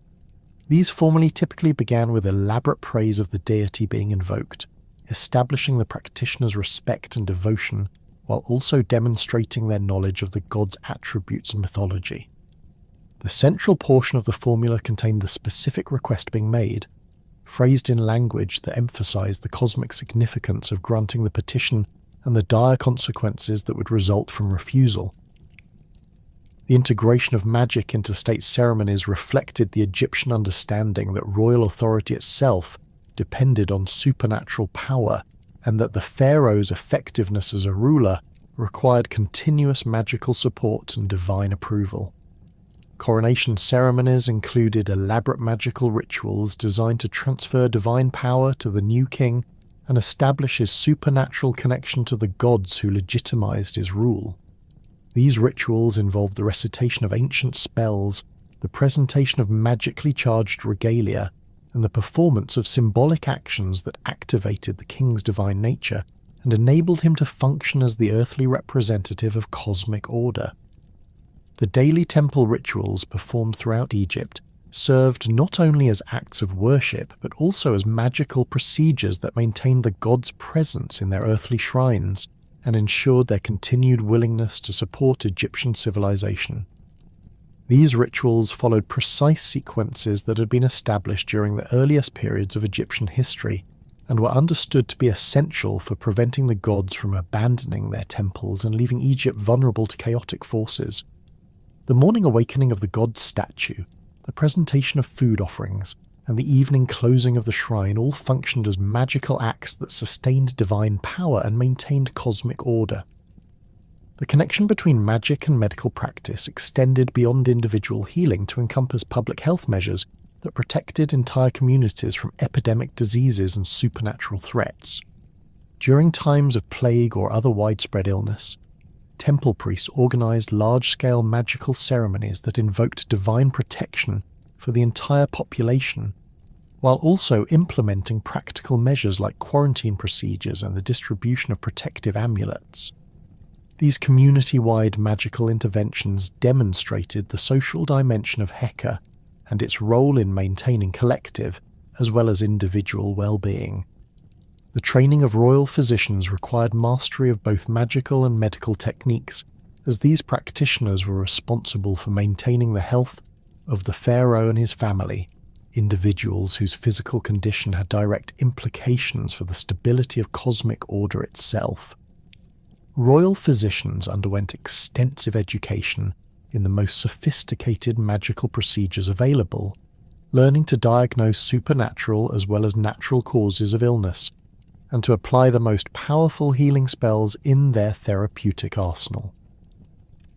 These formulae typically began with elaborate praise of the deity being invoked, establishing the practitioner's respect and devotion while also demonstrating their knowledge of the god's attributes and mythology. The central portion of the formula contained the specific request being made, phrased in language that emphasized the cosmic significance of granting the petition and the dire consequences that would result from refusal. The integration of magic into state ceremonies reflected the Egyptian understanding that royal authority itself depended on supernatural power, and that the pharaoh's effectiveness as a ruler required continuous magical support and divine approval. Coronation ceremonies included elaborate magical rituals designed to transfer divine power to the new king and establish his supernatural connection to the gods who legitimized his rule. These rituals involved the recitation of ancient spells, the presentation of magically charged regalia, and the performance of symbolic actions that activated the king's divine nature and enabled him to function as the earthly representative of cosmic order. The daily temple rituals performed throughout Egypt served not only as acts of worship but also as magical procedures that maintained the gods' presence in their earthly shrines and ensured their continued willingness to support Egyptian civilization. These rituals followed precise sequences that had been established during the earliest periods of Egyptian history and were understood to be essential for preventing the gods from abandoning their temples and leaving Egypt vulnerable to chaotic forces. The morning awakening of the god's statue, the presentation of food offerings, and the evening closing of the shrine all functioned as magical acts that sustained divine power and maintained cosmic order. The connection between magic and medical practice extended beyond individual healing to encompass public health measures that protected entire communities from epidemic diseases and supernatural threats. During times of plague or other widespread illness, temple priests organized large-scale magical ceremonies that invoked divine protection for the entire population, while also implementing practical measures like quarantine procedures and the distribution of protective amulets. These community-wide magical interventions demonstrated the social dimension of Heka and its role in maintaining collective as well as individual well-being. The training of royal physicians required mastery of both magical and medical techniques, as these practitioners were responsible for maintaining the health of the pharaoh and his family, individuals whose physical condition had direct implications for the stability of cosmic order itself. Royal physicians underwent extensive education in the most sophisticated magical procedures available, learning to diagnose supernatural as well as natural causes of illness, and to apply the most powerful healing spells in their therapeutic arsenal.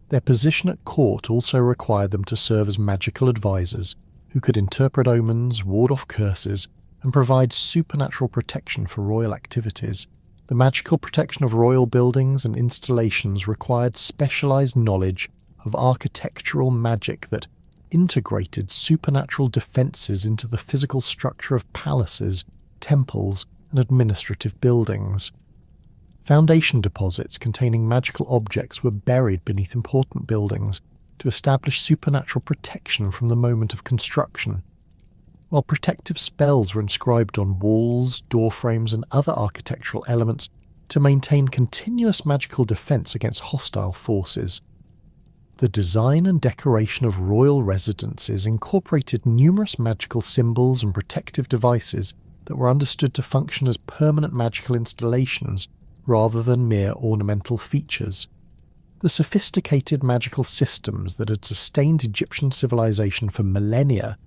Their position at court also required them to serve as magical advisors who could interpret omens, ward off curses, and provide supernatural protection for royal activities. The magical protection of royal buildings and installations required specialized knowledge of architectural magic that integrated supernatural defenses into the physical structure of palaces, temples, and administrative buildings. Foundation deposits containing magical objects were buried beneath important buildings to establish supernatural protection from the moment of construction, while protective spells were inscribed on walls, doorframes, and other architectural elements to maintain continuous magical defense against hostile forces. The design and decoration of royal residences incorporated numerous magical symbols and protective devices that were understood to function as permanent magical installations rather than mere ornamental features. The sophisticated magical systems that had sustained Egyptian civilization for millennia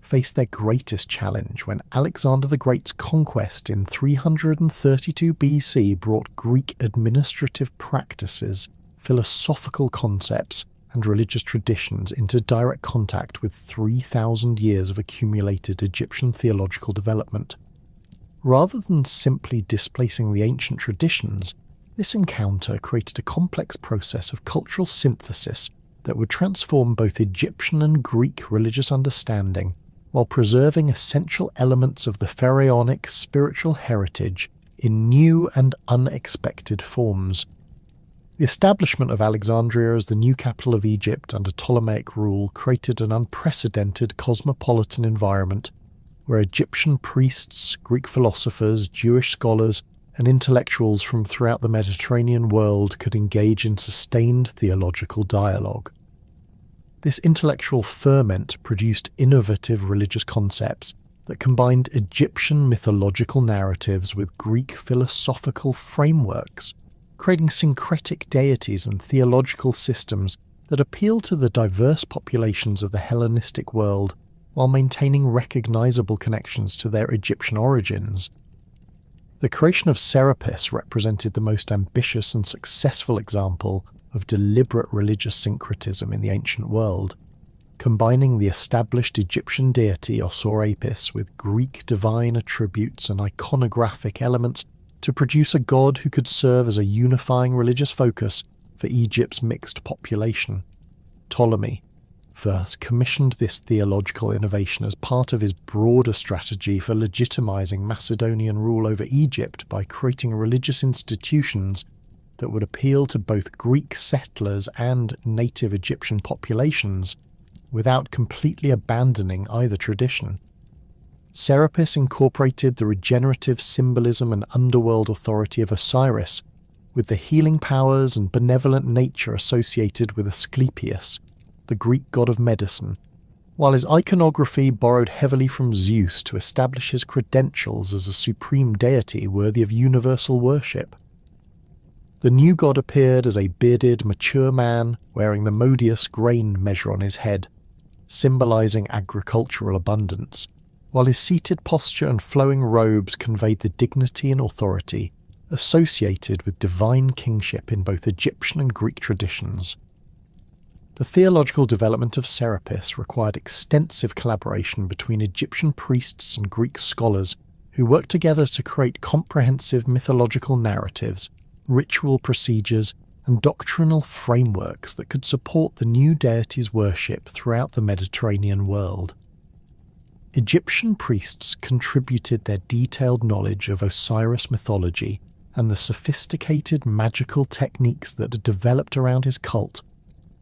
faced their greatest challenge when Alexander the Great's conquest in 332 BC brought Greek administrative practices, philosophical concepts, and religious traditions into direct contact with 3,000 years of accumulated Egyptian theological development. Rather than simply displacing the ancient traditions, this encounter created a complex process of cultural synthesis that would transform both Egyptian and Greek religious understanding, while preserving essential elements of the pharaonic spiritual heritage in new and unexpected forms. The establishment of Alexandria as the new capital of Egypt under Ptolemaic rule created an unprecedented cosmopolitan environment where Egyptian priests, Greek philosophers, Jewish scholars, and intellectuals from throughout the Mediterranean world could engage in sustained theological dialogue. This intellectual ferment produced innovative religious concepts that combined Egyptian mythological narratives with Greek philosophical frameworks, creating syncretic deities and theological systems that appeal to the diverse populations of the Hellenistic world while maintaining recognizable connections to their Egyptian origins. The creation of Serapis represented the most ambitious and successful example of deliberate religious syncretism in the ancient world, combining the established Egyptian deity Osir-Apis with Greek divine attributes and iconographic elements to produce a god who could serve as a unifying religious focus for Egypt's mixed population. Ptolemy first commissioned this theological innovation as part of his broader strategy for legitimizing Macedonian rule over Egypt by creating religious institutions that would appeal to both Greek settlers and native Egyptian populations without completely abandoning either tradition. Serapis incorporated the regenerative symbolism and underworld authority of Osiris, with the healing powers and benevolent nature associated with Asclepius, the Greek god of medicine, while his iconography borrowed heavily from Zeus to establish his credentials as a supreme deity worthy of universal worship. The new god appeared as a bearded, mature man wearing the modius grain measure on his head, symbolizing agricultural abundance, while his seated posture and flowing robes conveyed the dignity and authority associated with divine kingship in both Egyptian and Greek traditions. The theological development of Serapis required extensive collaboration between Egyptian priests and Greek scholars who worked together to create comprehensive mythological narratives, ritual procedures, and doctrinal frameworks that could support the new deity's worship throughout the Mediterranean world. Egyptian priests contributed their detailed knowledge of Osiris mythology and the sophisticated magical techniques that had developed around his cult,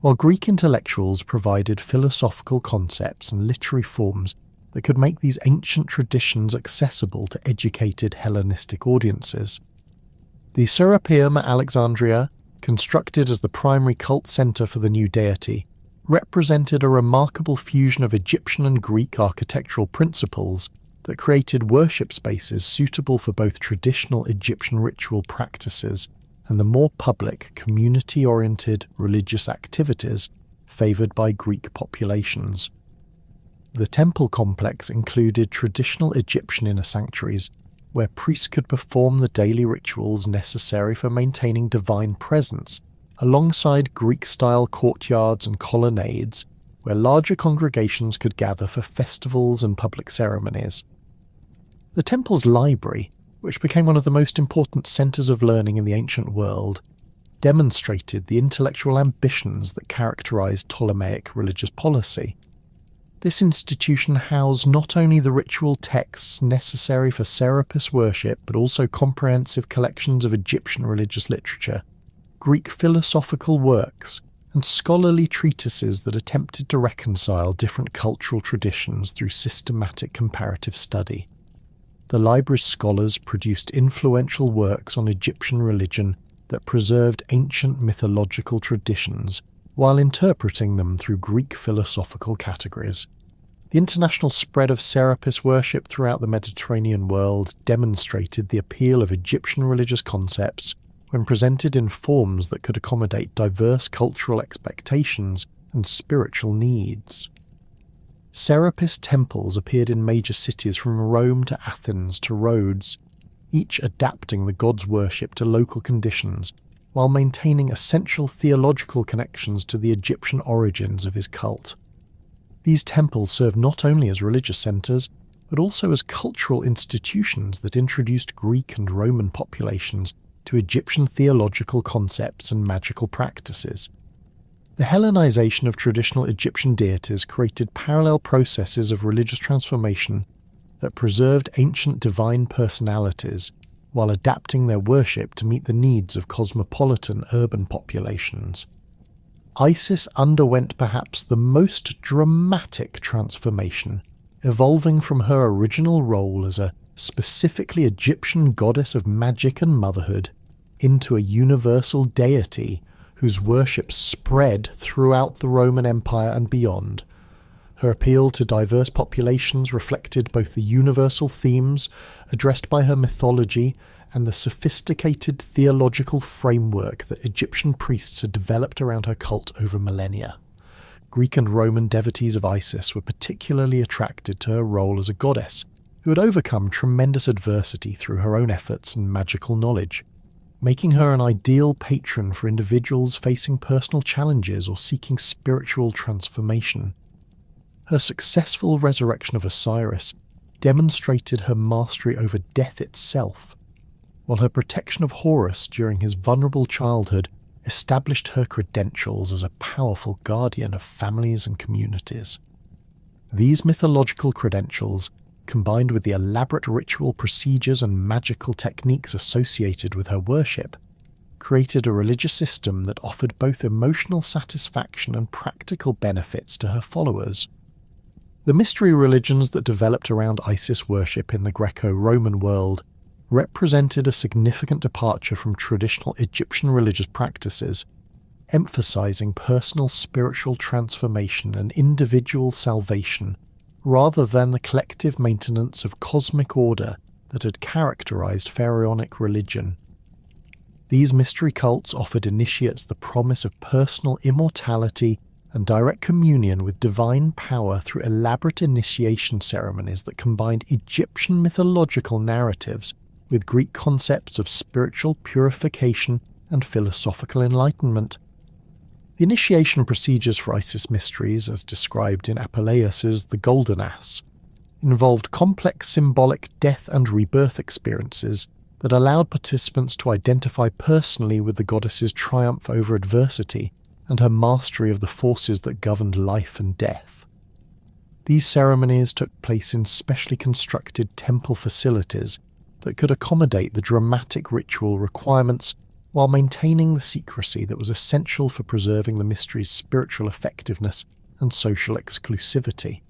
while Greek intellectuals provided philosophical concepts and literary forms that could make these ancient traditions accessible to educated Hellenistic audiences. The Serapeum at Alexandria, constructed as the primary cult centre for the new deity, represented a remarkable fusion of Egyptian and Greek architectural principles that created worship spaces suitable for both traditional Egyptian ritual practices and the more public, community-oriented religious activities favoured by Greek populations. The temple complex included traditional Egyptian inner sanctuaries, where priests could perform the daily rituals necessary for maintaining divine presence, alongside Greek-style courtyards and colonnades, where larger congregations could gather for festivals and public ceremonies. The temple's library, which became one of the most important centres of learning in the ancient world, demonstrated the intellectual ambitions that characterised Ptolemaic religious policy. This institution housed not only the ritual texts necessary for Serapis worship, but also comprehensive collections of Egyptian religious literature, Greek philosophical works, and scholarly treatises that attempted to reconcile different cultural traditions through systematic comparative study. The library's scholars produced influential works on Egyptian religion that preserved ancient mythological traditions while interpreting them through Greek philosophical categories. The international spread of Serapis worship throughout the Mediterranean world demonstrated the appeal of Egyptian religious concepts when presented in forms that could accommodate diverse cultural expectations and spiritual needs. Serapis temples appeared in major cities from Rome to Athens to Rhodes, each adapting the god's worship to local conditions while maintaining essential theological connections to the Egyptian origins of his cult. These temples served not only as religious centres, but also as cultural institutions that introduced Greek and Roman populations to Egyptian theological concepts and magical practices. The Hellenization of traditional Egyptian deities created parallel processes of religious transformation that preserved ancient divine personalities while adapting their worship to meet the needs of cosmopolitan urban populations. Isis underwent perhaps the most dramatic transformation, evolving from her original role as a specifically Egyptian goddess of magic and motherhood into a universal deity whose worship spread throughout the Roman Empire and beyond. Her appeal to diverse populations reflected both the universal themes addressed by her mythology and the sophisticated theological framework that Egyptian priests had developed around her cult over millennia. Greek and Roman devotees of Isis were particularly attracted to her role as a goddess, who had overcome tremendous adversity through her own efforts and magical knowledge, making her an ideal patron for individuals facing personal challenges or seeking spiritual transformation. Her successful resurrection of Osiris demonstrated her mastery over death itself, while her protection of Horus during his vulnerable childhood established her credentials as a powerful guardian of families and communities. These mythological credentials, combined with the elaborate ritual procedures and magical techniques associated with her worship, created a religious system that offered both emotional satisfaction and practical benefits to her followers. The mystery religions that developed around Isis worship in the Greco-Roman world represented a significant departure from traditional Egyptian religious practices, emphasizing personal spiritual transformation and individual salvation rather than the collective maintenance of cosmic order that had characterized pharaonic religion. These mystery cults offered initiates the promise of personal immortality and direct communion with divine power through elaborate initiation ceremonies that combined Egyptian mythological narratives with Greek concepts of spiritual purification and philosophical enlightenment. The initiation procedures for Isis mysteries, as described in Apuleius's The Golden Ass, involved complex symbolic death and rebirth experiences that allowed participants to identify personally with the goddess's triumph over adversity and her mastery of the forces that governed life and death. These ceremonies took place in specially constructed temple facilities that could accommodate the dramatic ritual requirements while maintaining the secrecy that was essential for preserving the mystery's spiritual effectiveness and social exclusivity.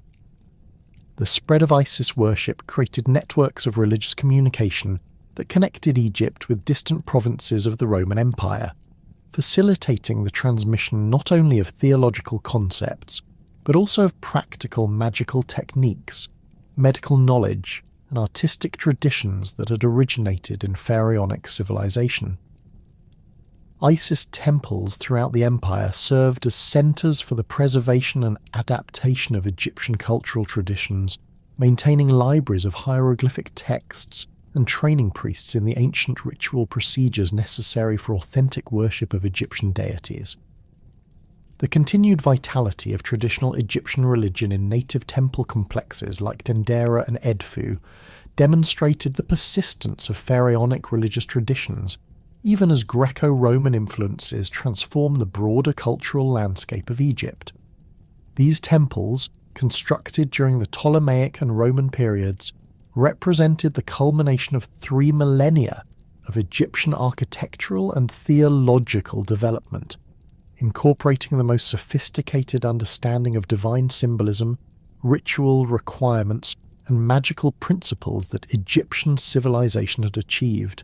The spread of Isis worship created networks of religious communication that connected Egypt with distant provinces of the Roman Empire, facilitating the transmission not only of theological concepts, but also of practical magical techniques, medical knowledge, and artistic traditions that had originated in pharaonic civilization. Isis temples throughout the empire served as centers for the preservation and adaptation of Egyptian cultural traditions, maintaining libraries of hieroglyphic texts and training priests in the ancient ritual procedures necessary for authentic worship of Egyptian deities. The continued vitality of traditional Egyptian religion in native temple complexes like Dendera and Edfu demonstrated the persistence of pharaonic religious traditions, even as Greco-Roman influences transformed the broader cultural landscape of Egypt. These temples, constructed during the Ptolemaic and Roman periods, represented the culmination of 3 millennia of Egyptian architectural and theological development, incorporating the most sophisticated understanding of divine symbolism, ritual requirements, and magical principles that Egyptian civilization had achieved.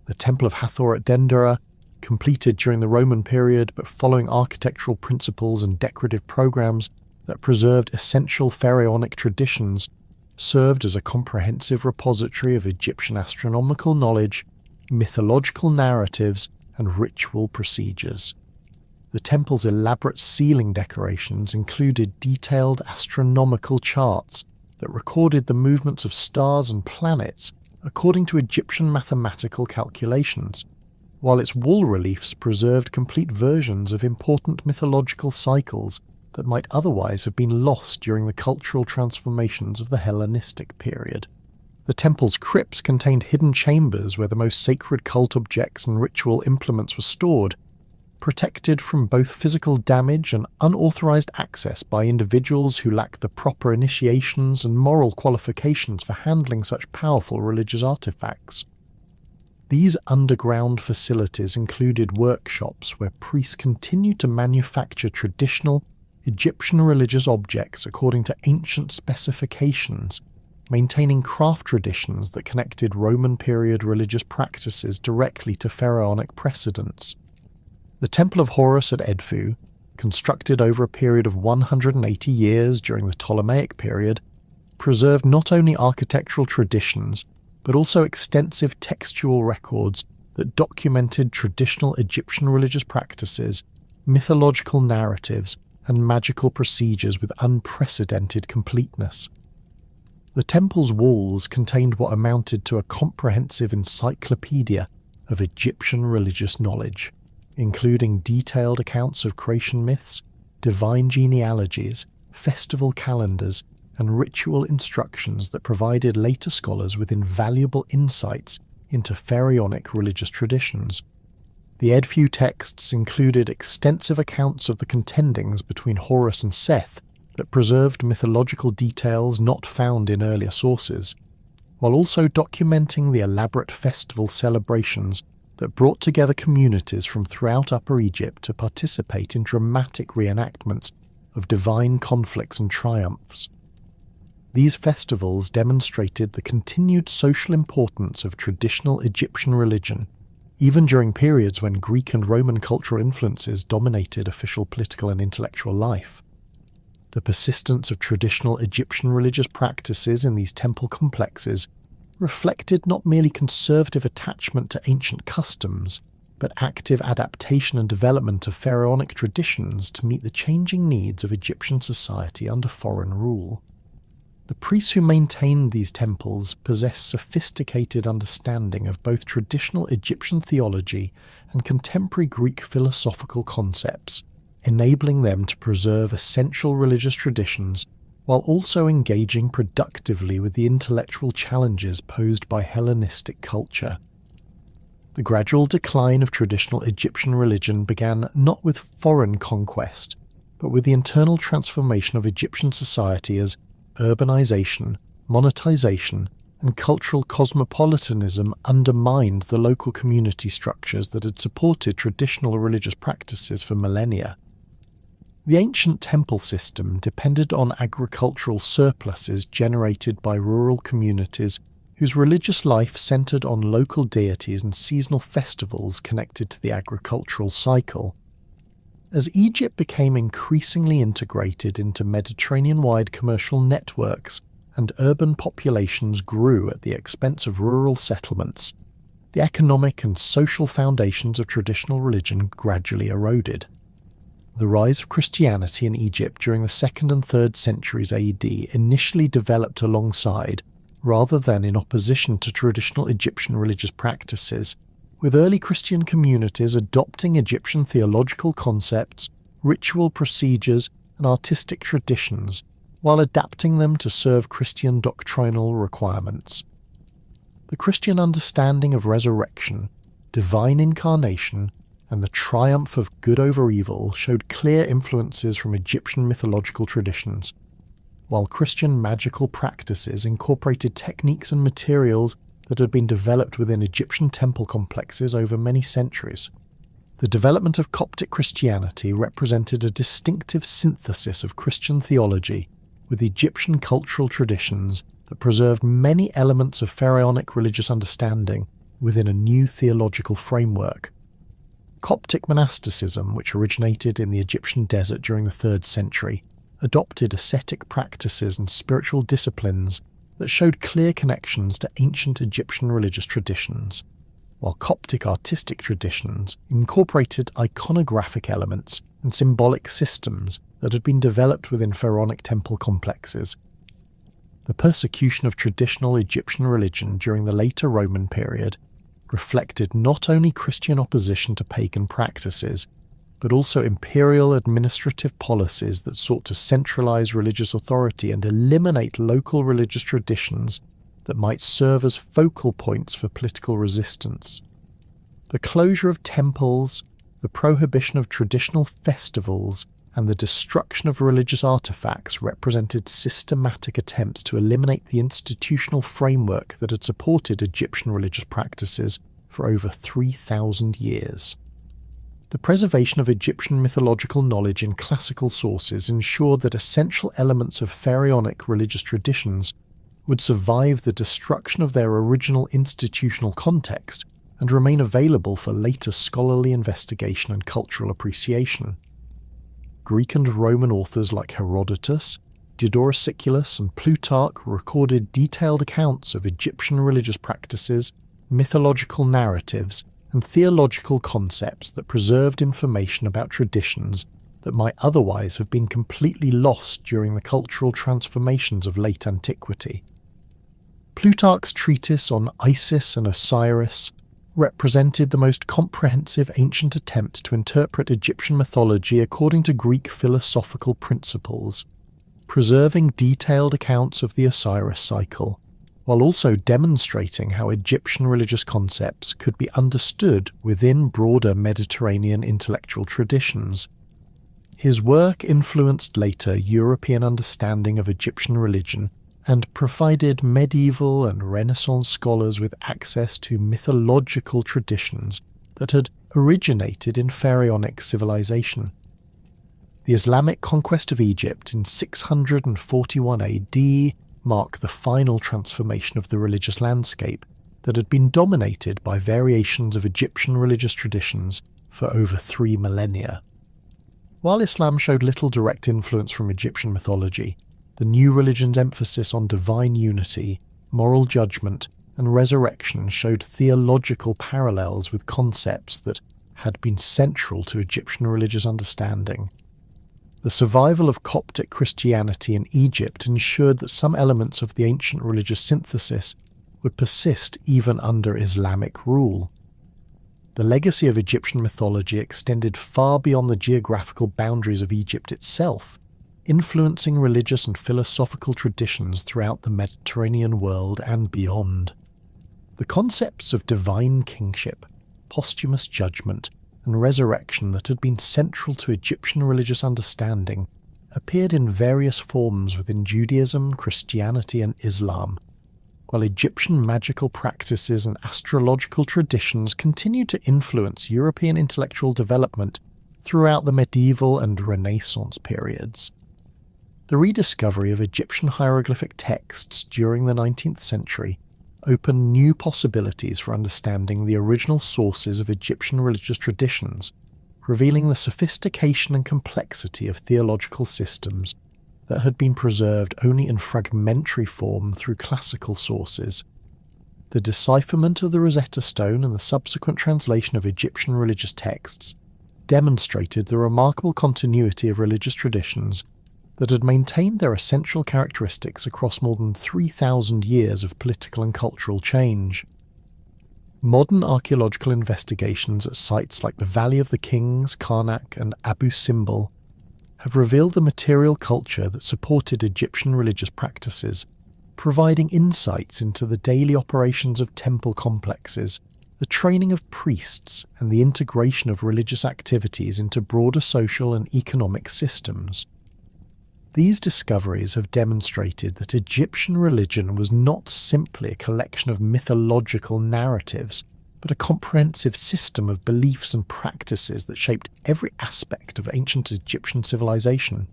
The Temple of Hathor at Dendera, completed during the Roman period but following architectural principles and decorative programs that preserved essential pharaonic traditions, served as a comprehensive repository of Egyptian astronomical knowledge, mythological narratives, and ritual procedures. The temple's elaborate ceiling decorations included detailed astronomical charts that recorded the movements of stars and planets according to Egyptian mathematical calculations, while its wall reliefs preserved complete versions of important mythological cycles that might otherwise have been lost during the cultural transformations of the Hellenistic period. The temple's crypts contained hidden chambers where the most sacred cult objects and ritual implements were stored, protected from both physical damage and unauthorized access by individuals who lacked the proper initiations and moral qualifications for handling such powerful religious artifacts. These underground facilities included workshops where priests continued to manufacture traditional Egyptian religious objects according to ancient specifications, maintaining craft traditions that connected Roman period religious practices directly to pharaonic precedents. The Temple of Horus at Edfu, constructed over a period of 180 years during the Ptolemaic period, preserved not only architectural traditions, but also extensive textual records that documented traditional Egyptian religious practices, mythological narratives, and magical procedures with unprecedented completeness. The temple's walls contained what amounted to a comprehensive encyclopedia of Egyptian religious knowledge, including detailed accounts of creation myths, divine genealogies, festival calendars, and ritual instructions that provided later scholars with invaluable insights into pharaonic religious traditions. The Edfu texts included extensive accounts of the contendings between Horus and Seth that preserved mythological details not found in earlier sources, while also documenting the elaborate festival celebrations that brought together communities from throughout Upper Egypt to participate in dramatic reenactments of divine conflicts and triumphs. These festivals demonstrated the continued social importance of traditional Egyptian religion, even during periods when Greek and Roman cultural influences dominated official political and intellectual life. The persistence of traditional Egyptian religious practices in these temple complexes reflected not merely conservative attachment to ancient customs, but active adaptation and development of pharaonic traditions to meet the changing needs of Egyptian society under foreign rule. The priests who maintained these temples possessed sophisticated understanding of both traditional Egyptian theology and contemporary Greek philosophical concepts, enabling them to preserve essential religious traditions while also engaging productively with the intellectual challenges posed by Hellenistic culture. The gradual decline of traditional Egyptian religion began not with foreign conquest, but with the internal transformation of Egyptian society as urbanization, monetization, and cultural cosmopolitanism undermined the local community structures that had supported traditional religious practices for millennia. The ancient temple system depended on agricultural surpluses generated by rural communities whose religious life centered on local deities and seasonal festivals connected to the agricultural cycle. As Egypt became increasingly integrated into Mediterranean-wide commercial networks and urban populations grew at the expense of rural settlements, the economic and social foundations of traditional religion gradually eroded. The rise of Christianity in Egypt during the 2nd and 3rd centuries AD initially developed alongside, rather than in opposition to traditional Egyptian religious practices, with early Christian communities adopting Egyptian theological concepts, ritual procedures, and artistic traditions, while adapting them to serve Christian doctrinal requirements. The Christian understanding of resurrection, divine incarnation, and the triumph of good over evil showed clear influences from Egyptian mythological traditions, while Christian magical practices incorporated techniques and materials that had been developed within Egyptian temple complexes over many centuries. The development of Coptic Christianity represented a distinctive synthesis of Christian theology with Egyptian cultural traditions that preserved many elements of pharaonic religious understanding within a new theological framework. Coptic monasticism, which originated in the Egyptian desert during the 3rd century, adopted ascetic practices and spiritual disciplines that showed clear connections to ancient Egyptian religious traditions, while Coptic artistic traditions incorporated iconographic elements and symbolic systems that had been developed within pharaonic temple complexes. The persecution of traditional Egyptian religion during the later Roman period reflected not only Christian opposition to pagan practices, but also imperial administrative policies that sought to centralize religious authority and eliminate local religious traditions that might serve as focal points for political resistance. The closure of temples, the prohibition of traditional festivals, and the destruction of religious artifacts represented systematic attempts to eliminate the institutional framework that had supported Egyptian religious practices for over 3,000 years. The preservation of Egyptian mythological knowledge in classical sources ensured that essential elements of pharaonic religious traditions would survive the destruction of their original institutional context and remain available for later scholarly investigation and cultural appreciation. Greek and Roman authors like Herodotus, Diodorus Siculus, and Plutarch recorded detailed accounts of Egyptian religious practices, mythological narratives, and theological concepts that preserved information about traditions that might otherwise have been completely lost during the cultural transformations of late antiquity. Plutarch's treatise on Isis and Osiris represented the most comprehensive ancient attempt to interpret Egyptian mythology according to Greek philosophical principles, preserving detailed accounts of the Osiris cycle, while also demonstrating how Egyptian religious concepts could be understood within broader Mediterranean intellectual traditions. His work influenced later European understanding of Egyptian religion and provided medieval and Renaissance scholars with access to mythological traditions that had originated in pharaonic civilization. The Islamic conquest of Egypt in 641 AD marked the final transformation of the religious landscape, that had been dominated by variations of Egyptian religious traditions for over 3 millennia. While Islam showed little direct influence from Egyptian mythology, the new religion's emphasis on divine unity, moral judgment, and resurrection showed theological parallels with concepts that had been central to Egyptian religious understanding. The survival of Coptic Christianity in Egypt ensured that some elements of the ancient religious synthesis would persist even under Islamic rule. The legacy of Egyptian mythology extended far beyond the geographical boundaries of Egypt itself, influencing religious and philosophical traditions throughout the Mediterranean world and beyond. The concepts of divine kingship, posthumous judgment, and resurrection that had been central to Egyptian religious understanding appeared in various forms within Judaism, Christianity, and Islam, while Egyptian magical practices and astrological traditions continued to influence European intellectual development throughout the medieval and Renaissance periods. The rediscovery of Egyptian hieroglyphic texts during the 19th century opened new possibilities for understanding the original sources of Egyptian religious traditions, revealing the sophistication and complexity of theological systems that had been preserved only in fragmentary form through classical sources. The decipherment of the Rosetta Stone and the subsequent translation of Egyptian religious texts demonstrated the remarkable continuity of religious traditions that had maintained their essential characteristics across more than 3,000 years of political and cultural change. Modern archaeological investigations at sites like the Valley of the Kings, Karnak, and Abu Simbel have revealed the material culture that supported Egyptian religious practices, providing insights into the daily operations of temple complexes, the training of priests, and the integration of religious activities into broader social and economic systems. These discoveries have demonstrated that Egyptian religion was not simply a collection of mythological narratives, but a comprehensive system of beliefs and practices that shaped every aspect of ancient Egyptian civilization.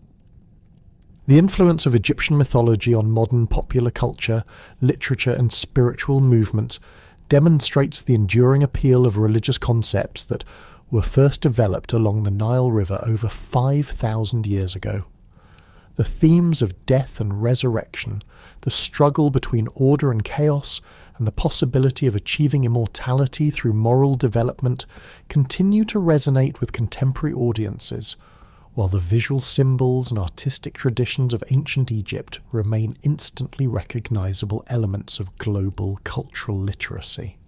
The influence of Egyptian mythology on modern popular culture, literature, and spiritual movements demonstrates the enduring appeal of religious concepts that were first developed along the Nile River over 5,000 years ago. The themes of death and resurrection, the struggle between order and chaos, and the possibility of achieving immortality through moral development continue to resonate with contemporary audiences, while the visual symbols and artistic traditions of ancient Egypt remain instantly recognizable elements of global cultural literacy.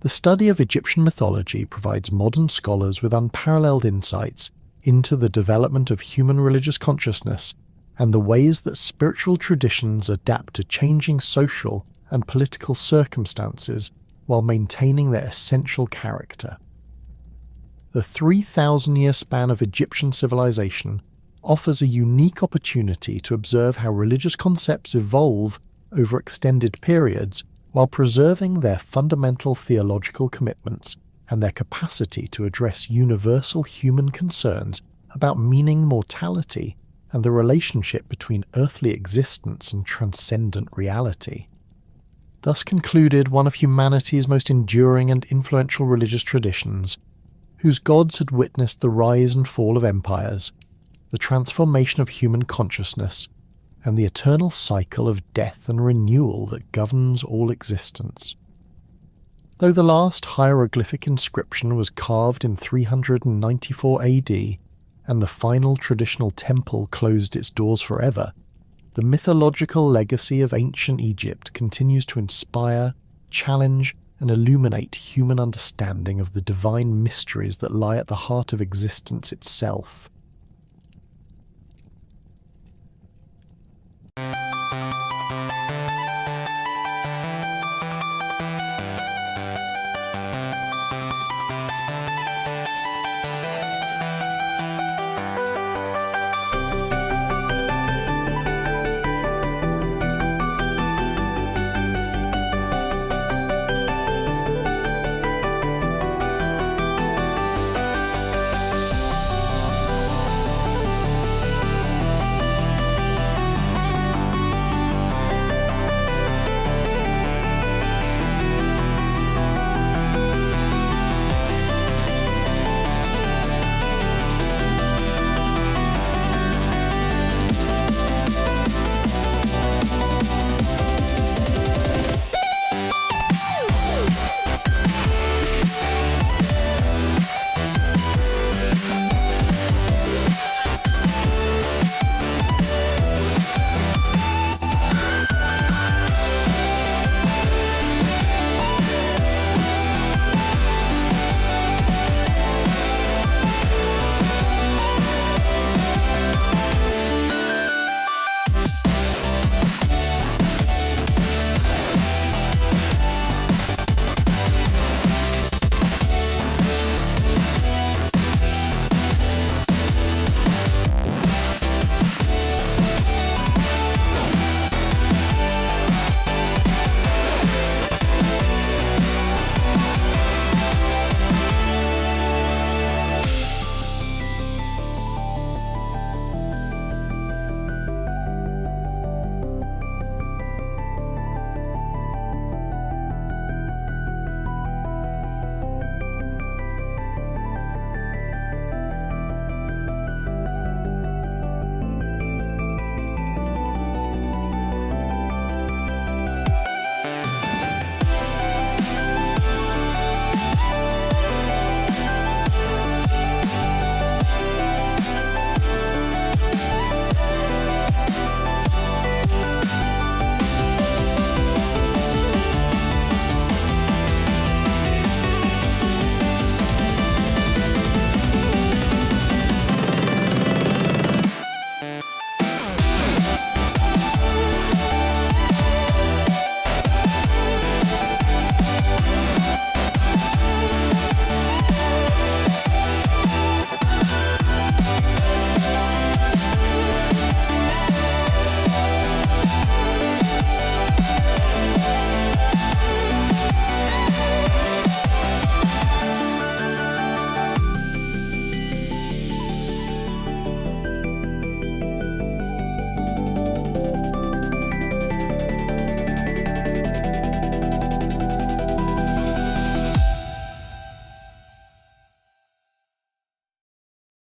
The study of Egyptian mythology provides modern scholars with unparalleled insights into the development of human religious consciousness and the ways that spiritual traditions adapt to changing social and political circumstances while maintaining their essential character. The 3,000-year span of Egyptian civilization offers a unique opportunity to observe how religious concepts evolve over extended periods while preserving their fundamental theological commitments and their capacity to address universal human concerns about meaning, mortality, and the relationship between earthly existence and transcendent reality. Thus concluded one of humanity's most enduring and influential religious traditions, whose gods had witnessed the rise and fall of empires, the transformation of human consciousness, and the eternal cycle of death and renewal that governs all existence. Though the last hieroglyphic inscription was carved in 394 AD, and the final traditional temple closed its doors forever, the mythological legacy of ancient Egypt continues to inspire, challenge, and illuminate human understanding of the divine mysteries that lie at the heart of existence itself.